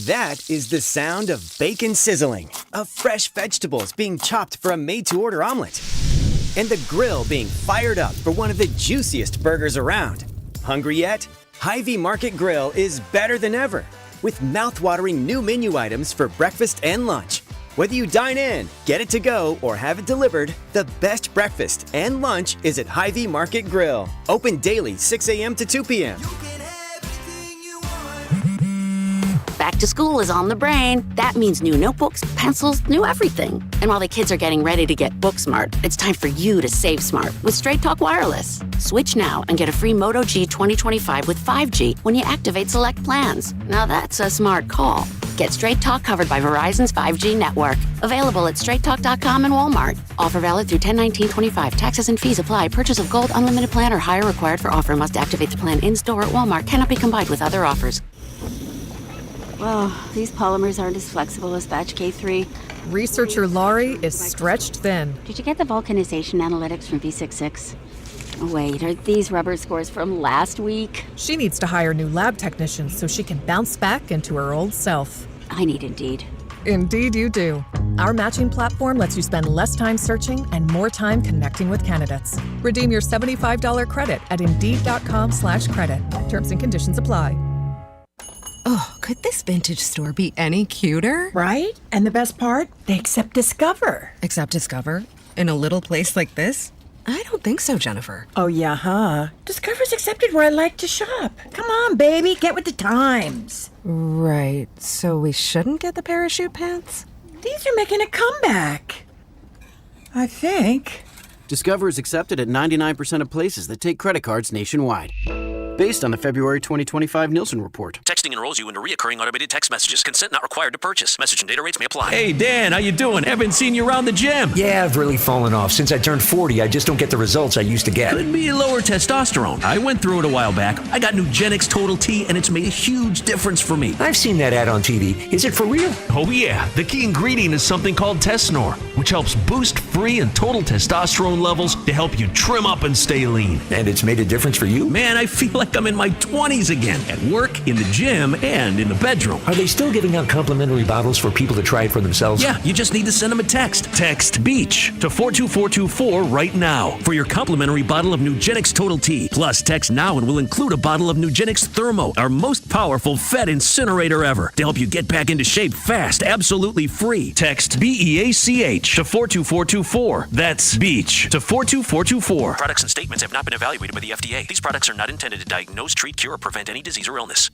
That is the sound of bacon sizzling, of fresh vegetables being chopped for a made-to-order omelet, and the grill being fired up for one of the juiciest burgers around. Hungry yet? Hy-Vee Market Grill is better than ever, with mouth-watering new menu items for breakfast and lunch. Whether you dine in, get it to go, or have it delivered, the best breakfast and lunch is at Hy-Vee Market Grill. Open daily 6 a.m. to 2 p.m. Back to school is on the brain. That means new notebooks, pencils, new everything. And while the kids are getting ready to get book smart, it's time for you to save smart with Straight Talk Wireless. Switch now and get a free Moto G 2025 with 5G when you activate select plans. Now that's a smart call. Get Straight Talk covered by Verizon's 5G network. Available at straighttalk.com and Walmart. Offer valid through 10/19/25. Taxes and fees apply. Purchase of gold unlimited plan or higher required for offer. Must activate the plan in-store at Walmart. Cannot be combined with other offers. Well, these polymers aren't as flexible as batch K3. Researcher Laurie is stretched thin. Did you get the vulcanization analytics from V66? Wait, are these rubber scores from last week? She needs to hire new lab technicians so she can bounce back into her old self. I need Indeed. Indeed you do. Our matching platform lets you spend less time searching and more time connecting with candidates. Redeem your $75 credit at Indeed.com/credit. Terms and conditions apply. Oh, could this vintage store be any cuter? Right? And the best part? They accept Discover. Accept Discover? In a little place like this? I don't think so, Jennifer. Oh, yeah, huh? Discover's accepted where I like to shop. Come on, baby, get with the times. Right, so we shouldn't get the parachute pants? These are making a comeback. I think. Discover is accepted at 99% of places that take credit cards nationwide. Based on the February 2025 Nielsen report. Texting enrolls you into recurring automated text messages. Consent not required to purchase. Message and data rates may apply. Hey, Dan, how you doing? Haven't seen you around the gym. Yeah, I've really fallen off. Since I turned 40, I just don't get the results I used to get. Could be lower testosterone. I went through it a while back. I got Nugenix Total T, and it's made a huge difference for me. I've seen that ad on TV. Is it for real? Oh, yeah. The key ingredient is something called Tesnor, which helps boost free and total testosterone levels to help you trim up and stay lean. And it's made a difference for you? Man, I feel like I'm in my 20s again, at work, in the gym, and in the bedroom. Are they still giving out complimentary bottles for people to try it for themselves? Yeah, you just need to send them a text. Text BEACH to 42424 right now for your complimentary bottle of Nugenix Total T. Plus, text now and we'll include a bottle of Nugenix Thermo, our most powerful fat incinerator ever, to help you get back into shape fast, absolutely free. Text BEACH to 42424. That's BEACH to 42424. Products and statements have not been evaluated by the FDA. These products are not intended to diagnose, treat, cure, or prevent any disease or illness.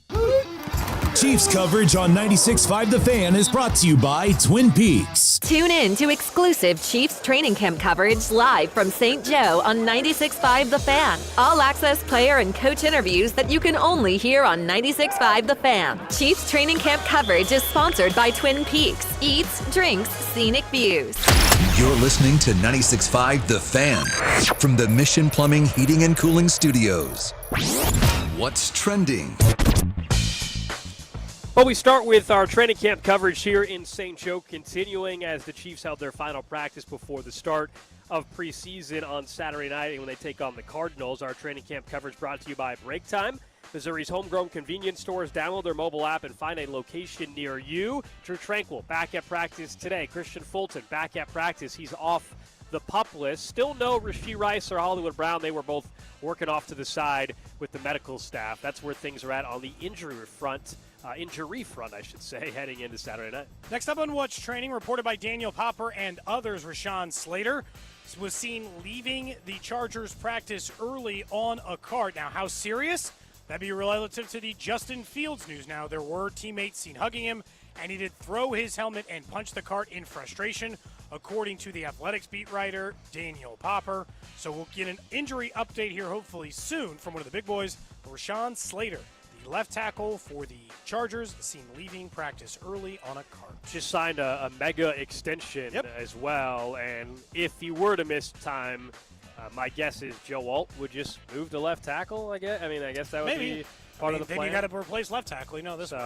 Chiefs coverage on 96.5 The Fan is brought to you by Twin Peaks. Tune in to exclusive Chiefs training camp coverage live from St. Joe on 96.5 The Fan. All access player and coach interviews that you can only hear on 96.5 The Fan. Chiefs training camp coverage is sponsored by Twin Peaks. Eats, drinks, scenic views. You're listening to 96.5 The Fan from the Mission Plumbing, Heating, and Cooling Studios. What's trending? Well, we start with our training camp coverage here in St. Joe, continuing as the Chiefs held their final practice before the start of preseason on Saturday night when they take on the Cardinals. Our training camp coverage brought to you by Break Time, Missouri's homegrown convenience stores. Download their mobile app and find a location near you. Drew Tranquil back at practice today. Christian Fulton back at practice. He's off the PUP list. Still no Rashee Rice or Hollywood Brown. They were both working off to the side with the medical staff. That's where things are at on the injury front, I should say, heading into Saturday night. Next up on What's Training, reported by Daniel Popper and others, Rashawn Slater was seen leaving the Chargers practice early on a cart. Now, how serious? That'd be relative to the Justin Fields news. Now, there were teammates seen hugging him, and he did throw his helmet and punch the cart in frustration, according to the Athletics beat writer, Daniel Popper. So we'll get an injury update here hopefully soon from one of the big boys, Rashawn Slater, the left tackle for the Chargers, seen leaving practice early on a cart. Just signed a mega extension as well, and if he were to miss time, my guess is Joe Alt would just move to left tackle, I guess. I guess that would be part of the plan. Then you got to replace left tackle.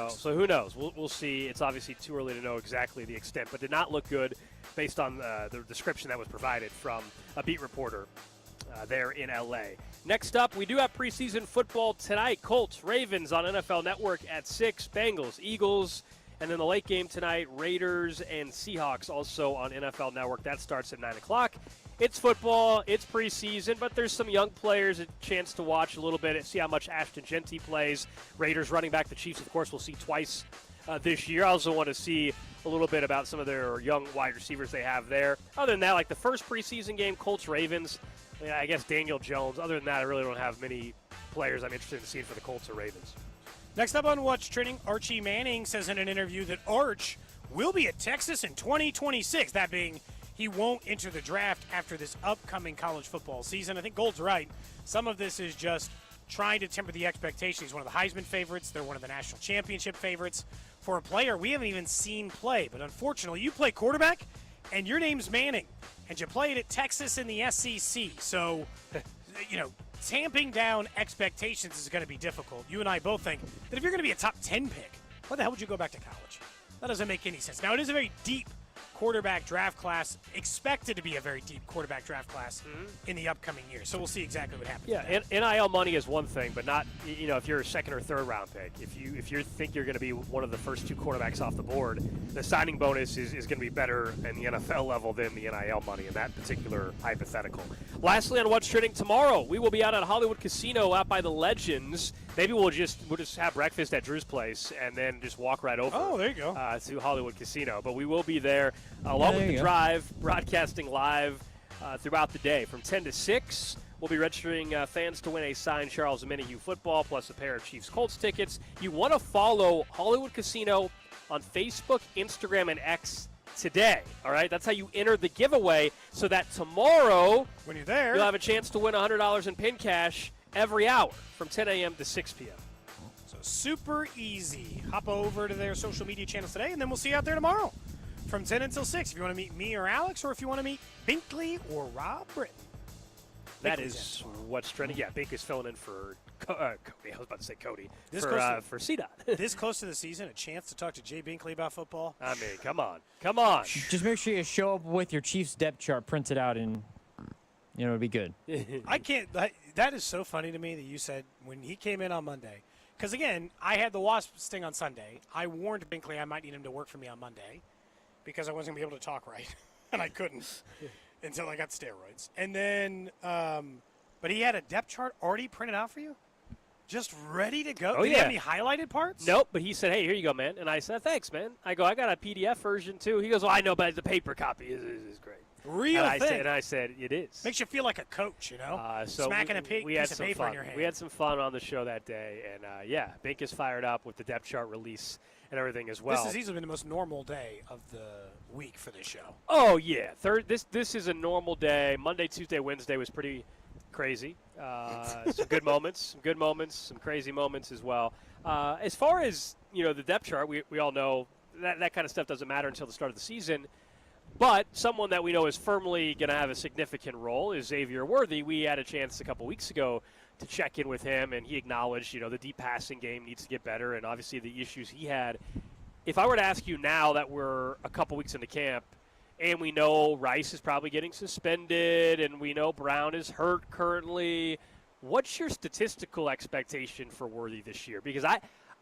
So who knows? We'll see. It's obviously too early to know exactly the extent, but did not look good based on the description that was provided from a beat reporter there in L.A. Next up, we do have preseason football tonight. Colts, Ravens on NFL Network at 6, Bengals, Eagles, and then the late game tonight, Raiders and Seahawks also on NFL Network. That starts at 9 o'clock. It's football, it's preseason, but there's some young players, a chance to watch a little bit, see how much Ashton Genty plays. Raiders running back, the Chiefs, of course, we'll see twice this year. I also want to see a little bit about some of their young wide receivers they have there. Other than that, like the first preseason game, Colts-Ravens, I guess Daniel Jones. Other than that, I really don't have many players I'm interested in seeing for the Colts or Ravens. Next up on What's Trending, Archie Manning says in an interview that Arch will be at Texas in 2026. That being, he won't enter the draft after this upcoming college football season. I think Gold's right. Some of this is just trying to temper the expectations. He's one of the Heisman favorites. They're one of the national championship favorites. For a player we haven't even seen play. But unfortunately, you play quarterback, and your name's Manning, and you played at Texas in the SEC. So, tamping down expectations is going to be difficult. You and I both think that if you're going to be a top 10 pick, why the hell would you go back to college? That doesn't make any sense. Now, it is a very deep quarterback draft class, expected to be a very deep quarterback draft class in the upcoming year. So we'll see exactly what happens. Yeah, NIL money is one thing, but not, if you're a second or third round pick. If you think you're going to be one of the first two quarterbacks off the board, the signing bonus is going to be better in the NFL level than the NIL money in that particular hypothetical. Lastly, on What's Trending tomorrow, we will be out at Hollywood Casino out by the Legends. Maybe we'll just have breakfast at Drew's place and then just walk right over. Oh, there you go. To Hollywood Casino. But we will be there along with the drive, broadcasting live throughout the day from 10 to 6. We'll be registering fans to win a signed Charles Omenihu football plus a pair of Chiefs Colts tickets. You want to follow Hollywood Casino on Facebook, Instagram, and X today. All right, that's how you enter the giveaway, so that tomorrow, when you're there, you'll have a chance to win $100 in pin cash every hour from 10 a.m. to 6 p.m. So super easy. Hop over to their social media channels today, and then we'll see you out there tomorrow from 10 until 6. If you want to meet me or Alex, or if you want to meet Binkley or Rob Britton. That is What's Trending. Yeah, Binkley's filling in for Cody. I was about to say Cody. This For CDOT. This close to the season, a chance to talk to Jay Binkley about football. I mean, come on. Come on. Just make sure you show up with your Chiefs depth chart printed out, and it'll be good. I can't. That is so funny to me that you said when he came in on Monday. Because, again, I had the wasp sting on Sunday. I warned Binkley I might need him to work for me on Monday because I wasn't going to be able to talk right, and I couldn't until I got steroids. And then, but he had a depth chart already printed out for you? Just ready to go? Oh, Did he have any highlighted parts? Nope, but he said, hey, here you go, man. And I said, thanks, man. I go, I got a PDF version, too. He goes, well, I know, but the paper copy is great. Real thing. And I said, it is. Makes you feel like a coach, So smacking a piece of paper in your hand. We had some fun on the show that day. And, Bink is fired up with the depth chart release and everything as well. This has easily been the most normal day of the week for this show. Oh, yeah. This is a normal day. Monday, Tuesday, Wednesday was pretty crazy. Some good moments, some crazy moments as well. As far as, the depth chart, we all know that kind of stuff doesn't matter until the start of the season. But someone that we know is firmly going to have a significant role is Xavier Worthy. We had a chance a couple weeks ago to check in with him, and he acknowledged, the deep passing game needs to get better, and obviously the issues he had. If I were to ask you now that we're a couple weeks into camp, and we know Rice is probably getting suspended, and we know Brown is hurt currently, what's your statistical expectation for Worthy this year? Because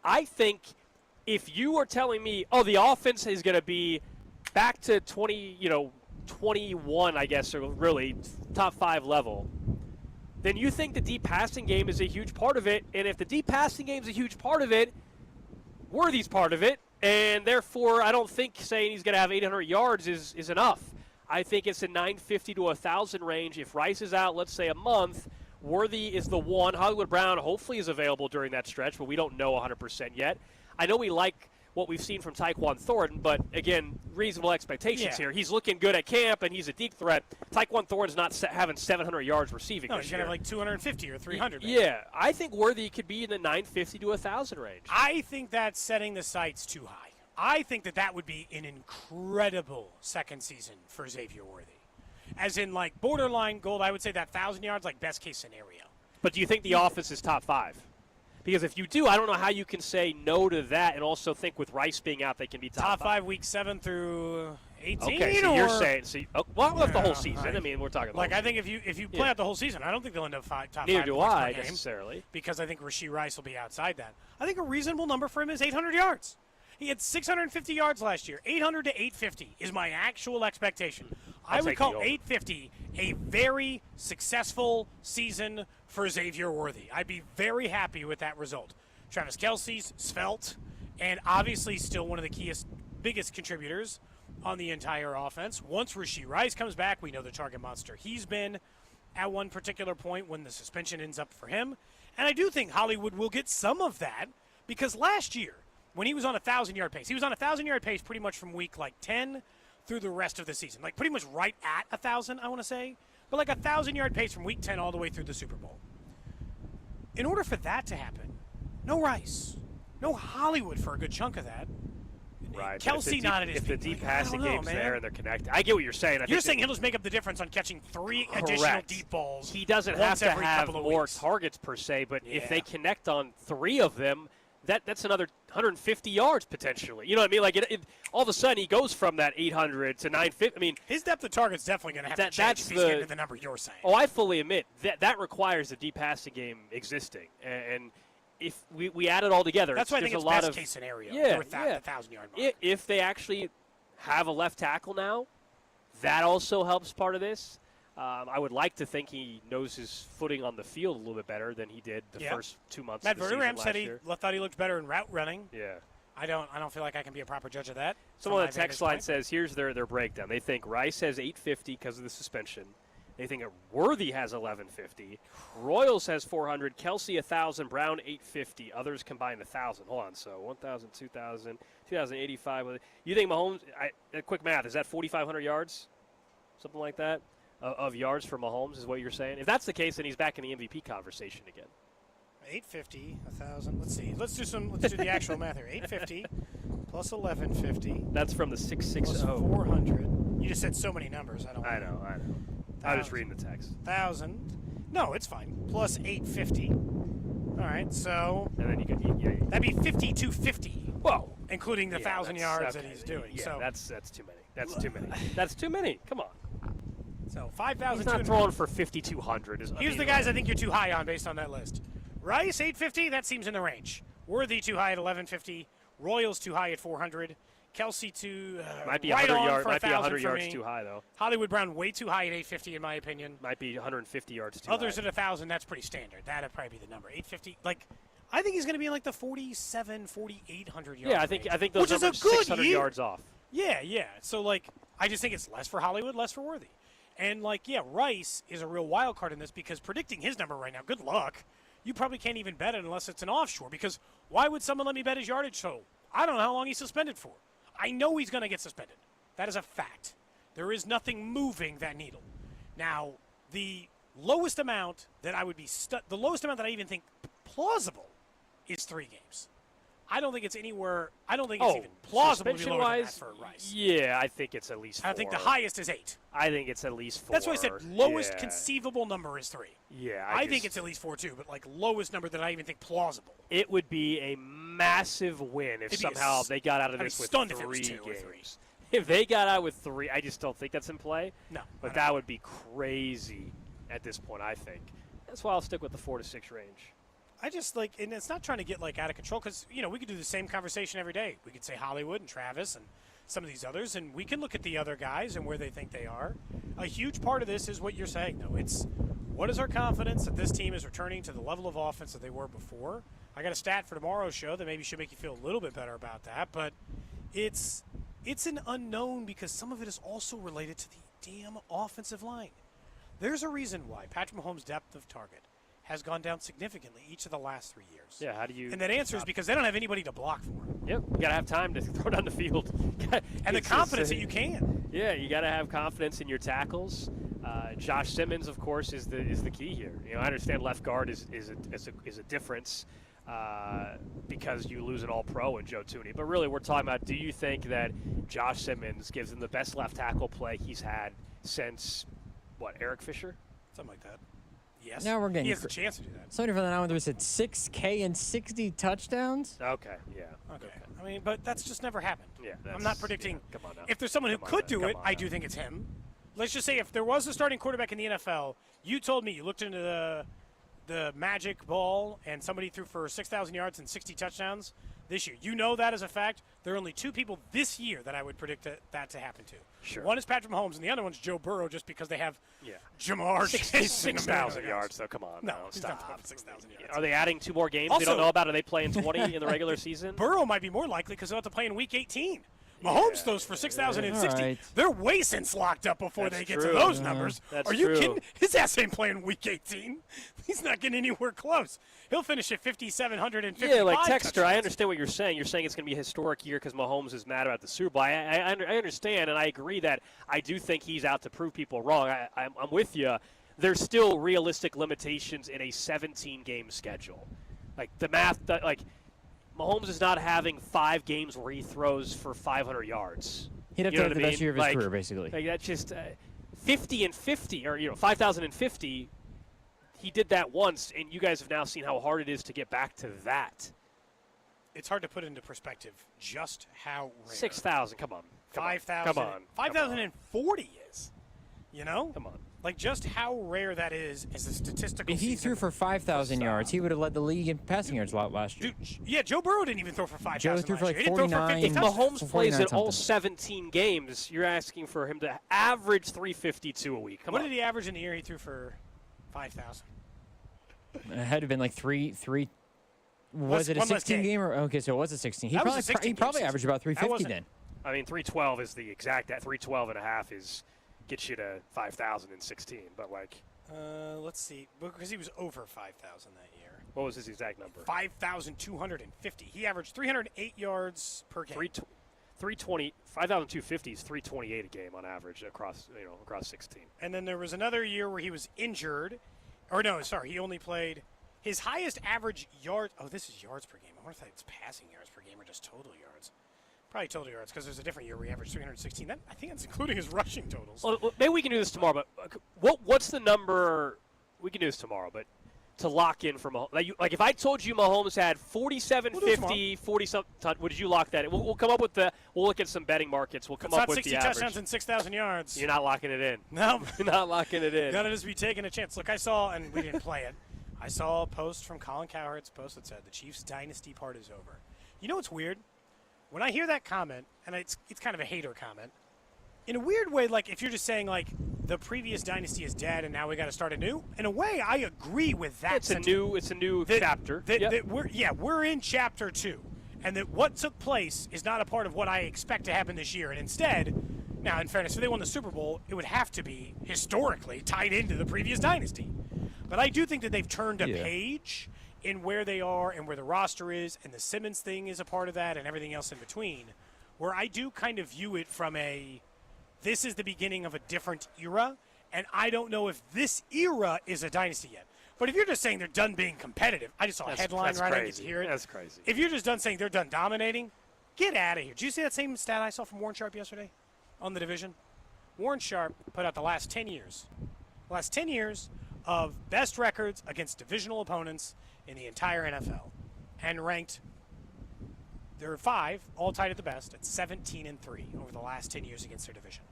I think if you are telling me, the offense is going to be back to 21, I guess, or really top 5 level, then you think the deep passing game is a huge part of it. And if the deep passing game is a huge part of it, Worthy's part of it. And therefore, I don't think saying he's going to have 800 yards is enough. I think it's a 950 to 1,000 range. If Rice is out, let's say a month, Worthy is the one. Hollywood Brown hopefully is available during that stretch, but we don't know 100% yet. I know we like what we've seen from Tyquan Thornton, but again, reasonable expectations here. He's looking good at camp, and he's a deep threat. Tyquan Thornton's not having 700 yards receiving. No, he's going to have like 250 or 300. Yeah, I think Worthy could be in the 950 to 1,000 range. I think that's setting the sights too high. I think that would be an incredible second season for Xavier Worthy. As in, like, borderline gold, I would say that 1,000 yards, like, best case scenario. But do you think the offense is top 5? Because if you do, I don't know how you can say no to that and also think with Rice being out, they can be top 5 week 7 through 18. Okay, so you're saying, the whole season. I mean, we're talking about. Like, I think if you play out the whole season, I don't think they'll end up top 5. Neither do I necessarily. Because I think Rashee Rice will be outside that. I think a reasonable number for him is 800 yards. He had 650 yards last year. 800 to 850 is my actual expectation. I would call 850 a very successful season for Xavier Worthy. I'd be very happy with that result. Travis Kelce's svelte, and obviously still one of the biggest contributors on the entire offense. Once Rashee Rice comes back, we know the target monster he's been at one particular point when the suspension ends up for him. And I do think Hollywood will get some of that because last year, when he was on a 1,000-yard pace, he was on a 1,000-yard pace pretty much from week 10 through the rest of the season. Like pretty much right at 1,000, I want to say. But like a 1,000-yard pace from week 10 all the way through the Super Bowl. In order for that to happen, no Rice, no Hollywood for a good chunk of that. Right. Kelce not at his peak. If the deep passing game's there and they're connected. I get what you're saying. You're saying he'll just make up the difference on catching 3 additional deep balls. He doesn't have to have more targets per se, but if they connect on 3 of them, that's another 150 yards potentially. You know what I mean? Like all of a sudden he goes from that 800 to 950. I mean, his depth of target's definitely going to have to change if he's getting to the number you're saying. Oh, I fully admit that requires the deep passing game existing, and if we add it all together, that's why I think it's best case scenario. The 1,000-yard mark. If they actually have a left tackle now, that also helps part of this. I would like to think he knows his footing on the field a little bit better than he did the first 2 months Matt of the season Verderame last said year. He thought he looked better in route running. Yeah. I don't feel like I can be a proper judge of that. Someone on the text line says, here's their breakdown. They think Rice has 850 because of the suspension. They think Worthy has 1150. Royals has 400. Kelce 1,000. Brown 850. Others combined 1,000. Hold on. So 1,000, 2,000, 2,085. You think Mahomes, quick math, is that 4,500 yards? Something like that? Of yards for Mahomes is what you're saying? If that's the case, then he's back in the MVP conversation again. 850, 1,000. Let's see. Let's do the actual math here. 850 plus 1,150. That's from the 660. Plus 400. You just said so many numbers. I know. I'm just reading the text. 1,000. No, it's fine. Plus 850. All right, so and then you could that'd be 5,250. Whoa, including the 1,000 yards that he's doing. Yeah, so that's too many. That's too many. That's too many. Come on. So 5,000. He's not throwing for 5,200. Here's the guys I think you're too high on based on that list. Rice 850. That seems in the range. Worthy too high at 1,150. Royals too high at 400. Kelce too might be right 100 on yards. for Might be 100 yards me. too high though. Hollywood Brown way too high at 850 in my opinion. Might be 150 yards too Others high. at 1,000. That's pretty standard. That'd probably be the number. 850. Like I think he's going to be in like the 4,800 yards. Yeah, I think those which is a numbers good 600 year. yards off. Yeah. So like I just think it's less for Hollywood, less for Worthy. And like Rice is a real wild card in this because predicting his number right now, good luck. You probably can't even bet it unless it's an offshore because why would someone let me bet his yardage total? I don't know how long he's suspended for. I know he's going to get suspended. That is a fact. There is nothing moving that needle. Now, the lowest amount that I would be the lowest amount that I even think plausible is 3 games. I don't think it's anywhere. I don't think it's even plausible to be lower than that for Rice. Yeah, I think it's at least 4. I think the highest is 8. I think it's at least 4. That's why I said lowest conceivable number is 3. Yeah, I think it's at least 4 too, but like lowest number that I even think plausible. It would be a massive win if somehow they got out of this with 3 if it was 2 games. or 3. If they got out with 3, I just don't think that's in play. No, but that would be crazy at this point. I think that's why I'll stick with the 4 to 6 range. I just like, and it's not trying to get like out of control because we could do the same conversation every day. We could say Hollywood and Travis and some of these others, and we can look at the other guys and where they think they are. A huge part of this is what you're saying, though. It's what is our confidence that this team is returning to the level of offense that they were before. I got a stat for tomorrow's show that maybe should make you feel a little bit better about that, but it's an unknown because some of it is also related to the damn offensive line. There's a reason why Patrick Mahomes' depth of target has gone down significantly each of the last 3 years. Yeah, how do you? And that answer is because they don't have anybody to block for him. Yep, you gotta have time to throw down the field, and the confidence that you can. Yeah, you gotta have confidence in your tackles. Josh Simmons, of course, is the key here. I understand left guard is a difference because you lose an All-Pro in Joe Thuney. But really, we're talking about: do you think that Josh Simmons gives him the best left tackle play he's had since Eric Fisher? Something like that. Yes. Now we're getting. He has the chance to do that. Somebody from the 913 said 6K and 60 touchdowns. Okay. Yeah. Okay. I mean, but that's just never happened. Yeah. I'm not predicting. Yeah, come on now. If there's someone who could do it, I do think it's him. Let's just say if there was a starting quarterback in the NFL, you told me you looked into the magic ball and somebody threw for 6,000 yards and 60 touchdowns this year. You know that as a fact. There are only 2 people this year that I would predict that to happen to. Sure. One is Patrick Mahomes, and the other one's Joe Burrow, just because they have Jamar Chase. 6,000 yards, though. Come on. No, stop. 6,000 yards. Are they adding 2 more games Also, we don't know about? Are they playing 20 in the regular season? Burrow might be more likely because they'll have to play in Week 18. Mahomes throws for 6,060. Right. They're way since locked up before they get true. to those numbers. That's Are you true. kidding? His ass ain't playing Week 18. He's not getting anywhere close. He'll finish at 5,750. Yeah, like Texter, I understand what you're saying. You're saying it's going to be a historic year because Mahomes is mad about the Super Bowl. I understand, and I agree that I do think he's out to prove people wrong. I'm with you. There's still realistic limitations in a 17-game schedule. Like the math, Mahomes is not having 5 games where he throws for 500 yards. He'd have to have the best year of his career, basically. Like that's just 50 and 50, or 5,050. He did that once, and you guys have now seen how hard it is to get back to that. It's hard to put into perspective just how rare. 6,000, come on. 5,000. Come on. 5,040 is. Come on. Like just how rare that is a statistical If he season. threw for 5,000 yards, he would have led the league in passing yards a lot last year. Yeah, Joe Burrow didn't even throw for 5,000 Joe threw for last like year. He didn't throw for 50 49. touchdowns. Mahomes plays in all something. 17 games. You're asking for him to average 352 a week. Come What on. did he average in the year he threw for 5,000? It had to have been like three. Was it a one less 16 game. game or okay? So it was a 16. He That was probably a 16 he probably game averaged about season. 350 wasn't- then. I mean, 312 is the exact. That 312 and a half is gets you to 5,016. But Let's see, because he was over 5,000 that year. what was his exact number? 5,250. He averaged 308 yards per game. 320. 5,250 is 328 a game on average across 16. And then there was another year where he was injured. Or no, sorry, he only played his highest average yard. Oh, this is yards per game. I wonder if it's passing yards per game or just total yards. Probably total yards because there's a different year where he averaged 316. I think that's including his rushing totals. Well, maybe we can do this tomorrow. But what's the number? We can do this tomorrow. But to lock in for Mahomes. Like if I told you Mahomes had 47, 50, 40-something, would you lock that in? We'll come up with we'll look at some betting markets. We'll come up with the average. It's not 60 touchdowns and 6,000 yards. You're not locking it in. No. You're not locking it in. Got to just be taking a chance. Look, I saw, and we didn't play it, I saw a post from Colin Cowherd's post that said the Chiefs' dynasty part is over. You know what's weird? When I hear that comment, and it's kind of a hater comment, in a weird way, like if you're just saying like the previous dynasty is dead and now we got to start anew. In a way, I agree with that. It's a new chapter. We're in chapter 2, and that what took place is not a part of what I expect to happen this year. And instead, now in fairness, if they won the Super Bowl, it would have to be historically tied into the previous dynasty. But I do think that they've turned a page in where they are and where the roster is, and the Simmons thing is a part of that, and everything else in between. Where I do kind of view it from this is the beginning of a different era, and I don't know if this era is a dynasty yet. But if you're just saying they're done being competitive, I just saw a headline right, I get to hear it. That's crazy. If you're just done saying they're done dominating, get out of here. Did you see that same stat I saw from Warren Sharp yesterday on the division? Warren Sharp put out the last 10 years. The last 10 years of best records against divisional opponents in the entire NFL, and ranked, there are 5, all tied at the best, at 17-3 over the last 10 years against their division.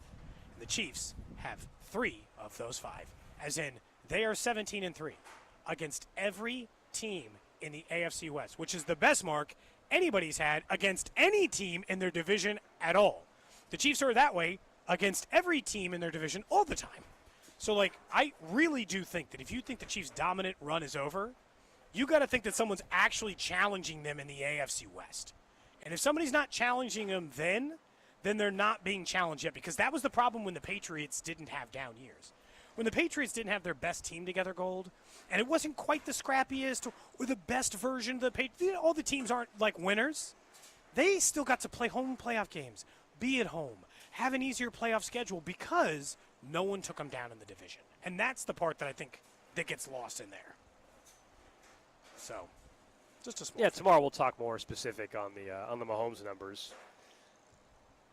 And the Chiefs have 3 of those 5, as in they are 17-3 against every team in the AFC West, which is the best mark anybody's had against any team in their division at all. The Chiefs are that way against every team in their division all the time. So, I really do think that if you think the Chiefs' dominant run is over, you got to think that someone's actually challenging them in the AFC West. And if somebody's not challenging them then they're not being challenged yet, because that was the problem when the Patriots didn't have down years. When the Patriots didn't have their best team together, Gold, and it wasn't quite the scrappiest or the best version of the Patriots, all the teams aren't like winners. They still got to play home playoff games, be at home, have an easier playoff schedule because no one took them down in the division. And that's the part that I think that gets lost in there. So, just a small thing. Tomorrow we'll talk more specific on the Mahomes numbers.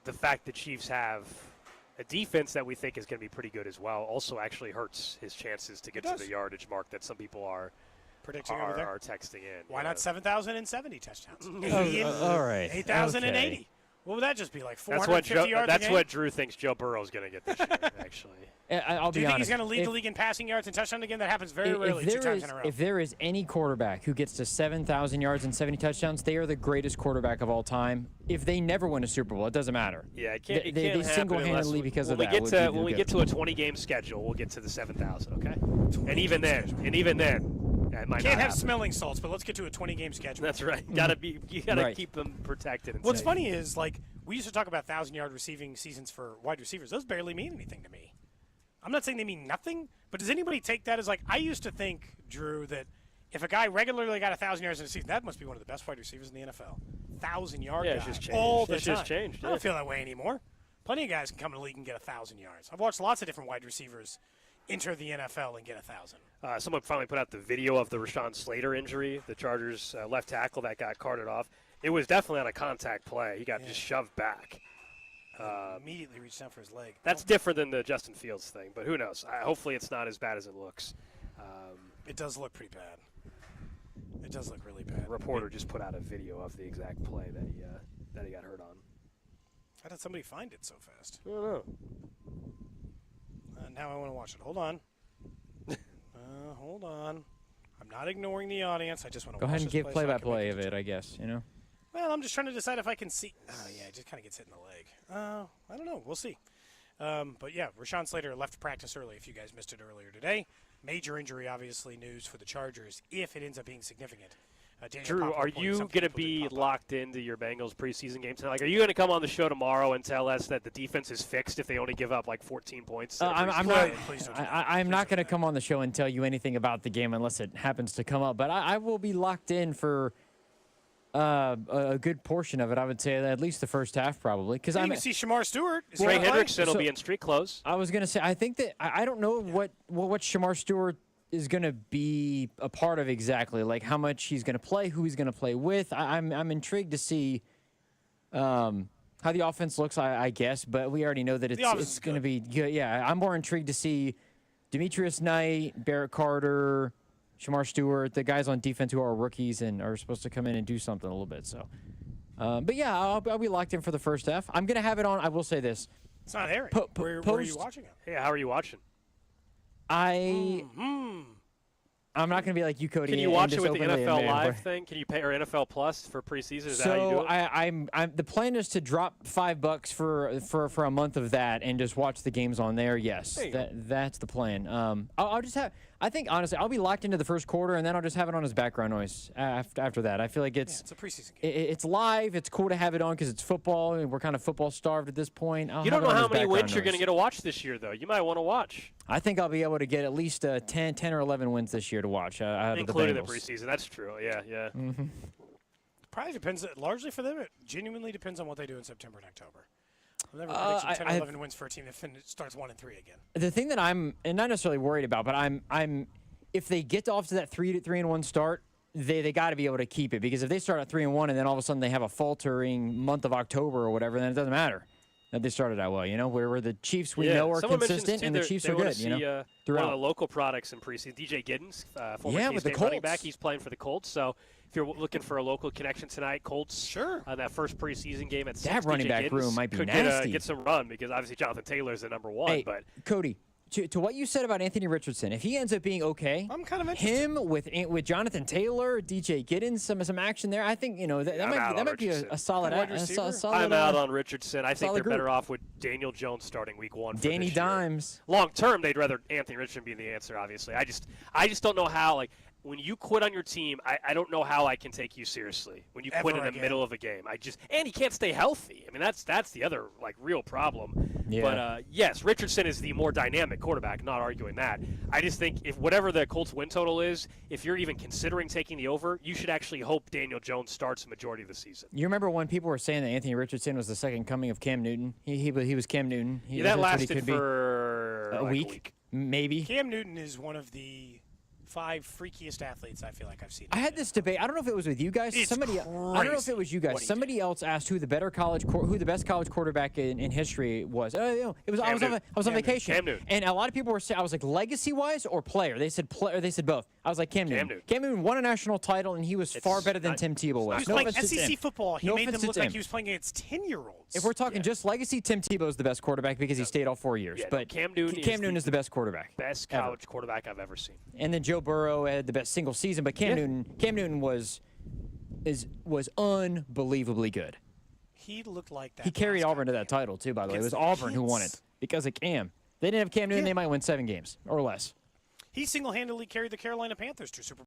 The fact that Chiefs have a defense that we think is going to be pretty good as well also actually hurts his chances to get to the yardage mark that some people are predicting over there. Are texting in. Why not 7,070 touchdowns? All right. 8,080. What would that just be, like 450 yards a game? That's what Drew thinks Joe Burrow's going to get this year, actually. I'll Do be you think honest. he's going to lead the league in passing yards and touchdowns again? That happens very rarely, 2 times in a row. If there is any quarterback who gets to 7,000 yards and 70 touchdowns, they are the greatest quarterback of all time. If they never win a Super Bowl, it doesn't matter. Yeah, it can't they happen single-handedly because of that. When we get to a 20-game schedule, we'll get to the 7,000, okay? And even then, it might can't not have happen. smelling salts, but let's get to a 20-game schedule. That's right. You gotta keep them protected. What's funny is, we used to talk about 1,000-yard receiving seasons for wide receivers. Those barely mean anything to me. I'm not saying they mean nothing, but does anybody take that as I used to think, Drew, that if a guy regularly got 1,000 yards in a season, that must be one of the best wide receivers in the NFL. 1,000-yard guy it's just changed. all the it's time. Just changed. I don't feel that way anymore. Plenty of guys can come to the league and get 1,000 yards. I've watched lots of different wide receivers enter the NFL and get 1,000. Someone finally put out the video of the Rashawn Slater injury, the Chargers left tackle that got carted off. It was definitely on a contact play. He got just shoved back. Immediately reached down for his leg. That's different than the Justin Fields thing, but who knows? Hopefully it's not as bad as it looks. It does look pretty bad. It does look really bad. A reporter just put out a video of the exact play that he got hurt on. How did somebody find it so fast? I don't know. Now I want to watch it. Hold on. Hold on. I'm not ignoring the audience. I just want to Go watch ahead and this give play play-by-play of it, I guess, Well, I'm just trying to decide if I can see. Oh, yeah, it just kind of gets hit in the leg. I don't know. We'll see. But, yeah, Rashawn Slater left practice early, if you guys missed it earlier today. Major injury, obviously, news for the Chargers if it ends up being significant. Drew, are you going to be locked into your Bengals preseason game tonight? Are you going to come on the show tomorrow and tell us that the defense is fixed if they only give up 14 points? I'm not going to come on the show and tell you anything about the game unless it happens to come up. But I will be locked in for a good portion of it. I would say at least the first half, probably. Because you can see Shamar Stewart. Trey Hendrickson will be in street clothes. I was going to say, I think that I don't know what Shamar Stewart is going to be a part of exactly, like how much he's going to play, who he's going to play with. I'm intrigued to see how the offense looks, I guess, but we already know that it's going to be good. Yeah, I'm more intrigued to see Demetrius Knight, Barrett Carter, Shamar Stewart, the guys on defense who are rookies and are supposed to come in and do something a little bit. So, but yeah, I'll be locked in for the first half. I'm going to have it on. I will say this. It's not airing. Where are you watching it? Yeah, how are you watching? I'm not going to be like you, Cody. Can you watch it with the NFL Live thing? Can you pay or NFL Plus for preseason? Is that how you do it? I'm the plan is to drop $5 for a month of that and just watch the games on there. Yes, that's the plan. I'll just have. I think honestly, I'll be locked into the first quarter and then I'll just have it on as background noise after that. I feel like it's a preseason game. It's live. It's cool to have it on because it's football and we're kind of football starved at this point. You don't know how many wins you're going to get to watch this year, though. You might want to watch. I think I'll be able to get at least 10 or 11 wins this year to watch out including of the preseason. That's true. Yeah. Mm-hmm. Probably depends. Largely for them, it genuinely depends on what they do in September and October. I've never predicted 10 or 11 wins for a team that starts 1-3 again. The thing that I'm not necessarily worried about, but I'm if they get off to that 3-1 start, they got to be able to keep it, because if they start at 3-1 and then all of a sudden they have a faltering month of October or whatever, then it doesn't matter that they started out well. Where the Chiefs know are consistent and the Chiefs are good. One of the local products in preseason, DJ Giddens, former K-State running back, he's playing for the Colts. So if you're looking for a local connection tonight, Colts on that first preseason game at 6, that running back room might be could nasty. Get some run, because obviously Jonathan Taylor is the number one. Hey, but Cody, to what you said about Anthony Richardson, if he ends up being okay, I'm kind of interested. Him with Jonathan Taylor, DJ Giddens, some action there. I think that might be a solid. I'm out on Richardson. I think they're better off with Daniel Jones starting week 1. Danny Dimes. Long term, they'd rather Anthony Richardson be the answer. Obviously, I just don't know how. When you quit on your team, I don't know how I can take you seriously. When you quit in the middle of a game, and he can't stay healthy. I mean, that's the other real problem. Yeah. But yes, Richardson is the more dynamic quarterback. Not arguing that. I just think if whatever the Colts win total is, if you're even considering taking the over, you should actually hope Daniel Jones starts the majority of the season. You remember when people were saying that Anthony Richardson was the second coming of Cam Newton? He was Cam Newton. That lasted for a week, maybe. Cam Newton is one of the 5 freakiest athletes I feel like I've seen. I had this debate. I don't know if it was with you guys. I don't know if it was you guys. Somebody else asked who the best college quarterback in history was. I was on vacation. Cam Newton. And a lot of people were saying, I was like, legacy wise or player. They said they said both. I was like, Cam Newton. Cam Newton won a national title, and he was far better than Tim Tebow was. He was playing SEC football. He made them look like he was playing against 10-year-olds. If we're talking just legacy, Tim Tebow is the best quarterback because he stayed all 4 years. But Cam Newton is the best quarterback. Best college quarterback I've ever seen. And then Joe Burrow had the best single season, but Cam Newton was unbelievably good. He looked like that. He carried Auburn to that title too, by the way. It was Auburn who won it because of Cam. They didn't have Cam Newton, they might win 7 games or less. He single-handedly carried the Carolina Panthers to Super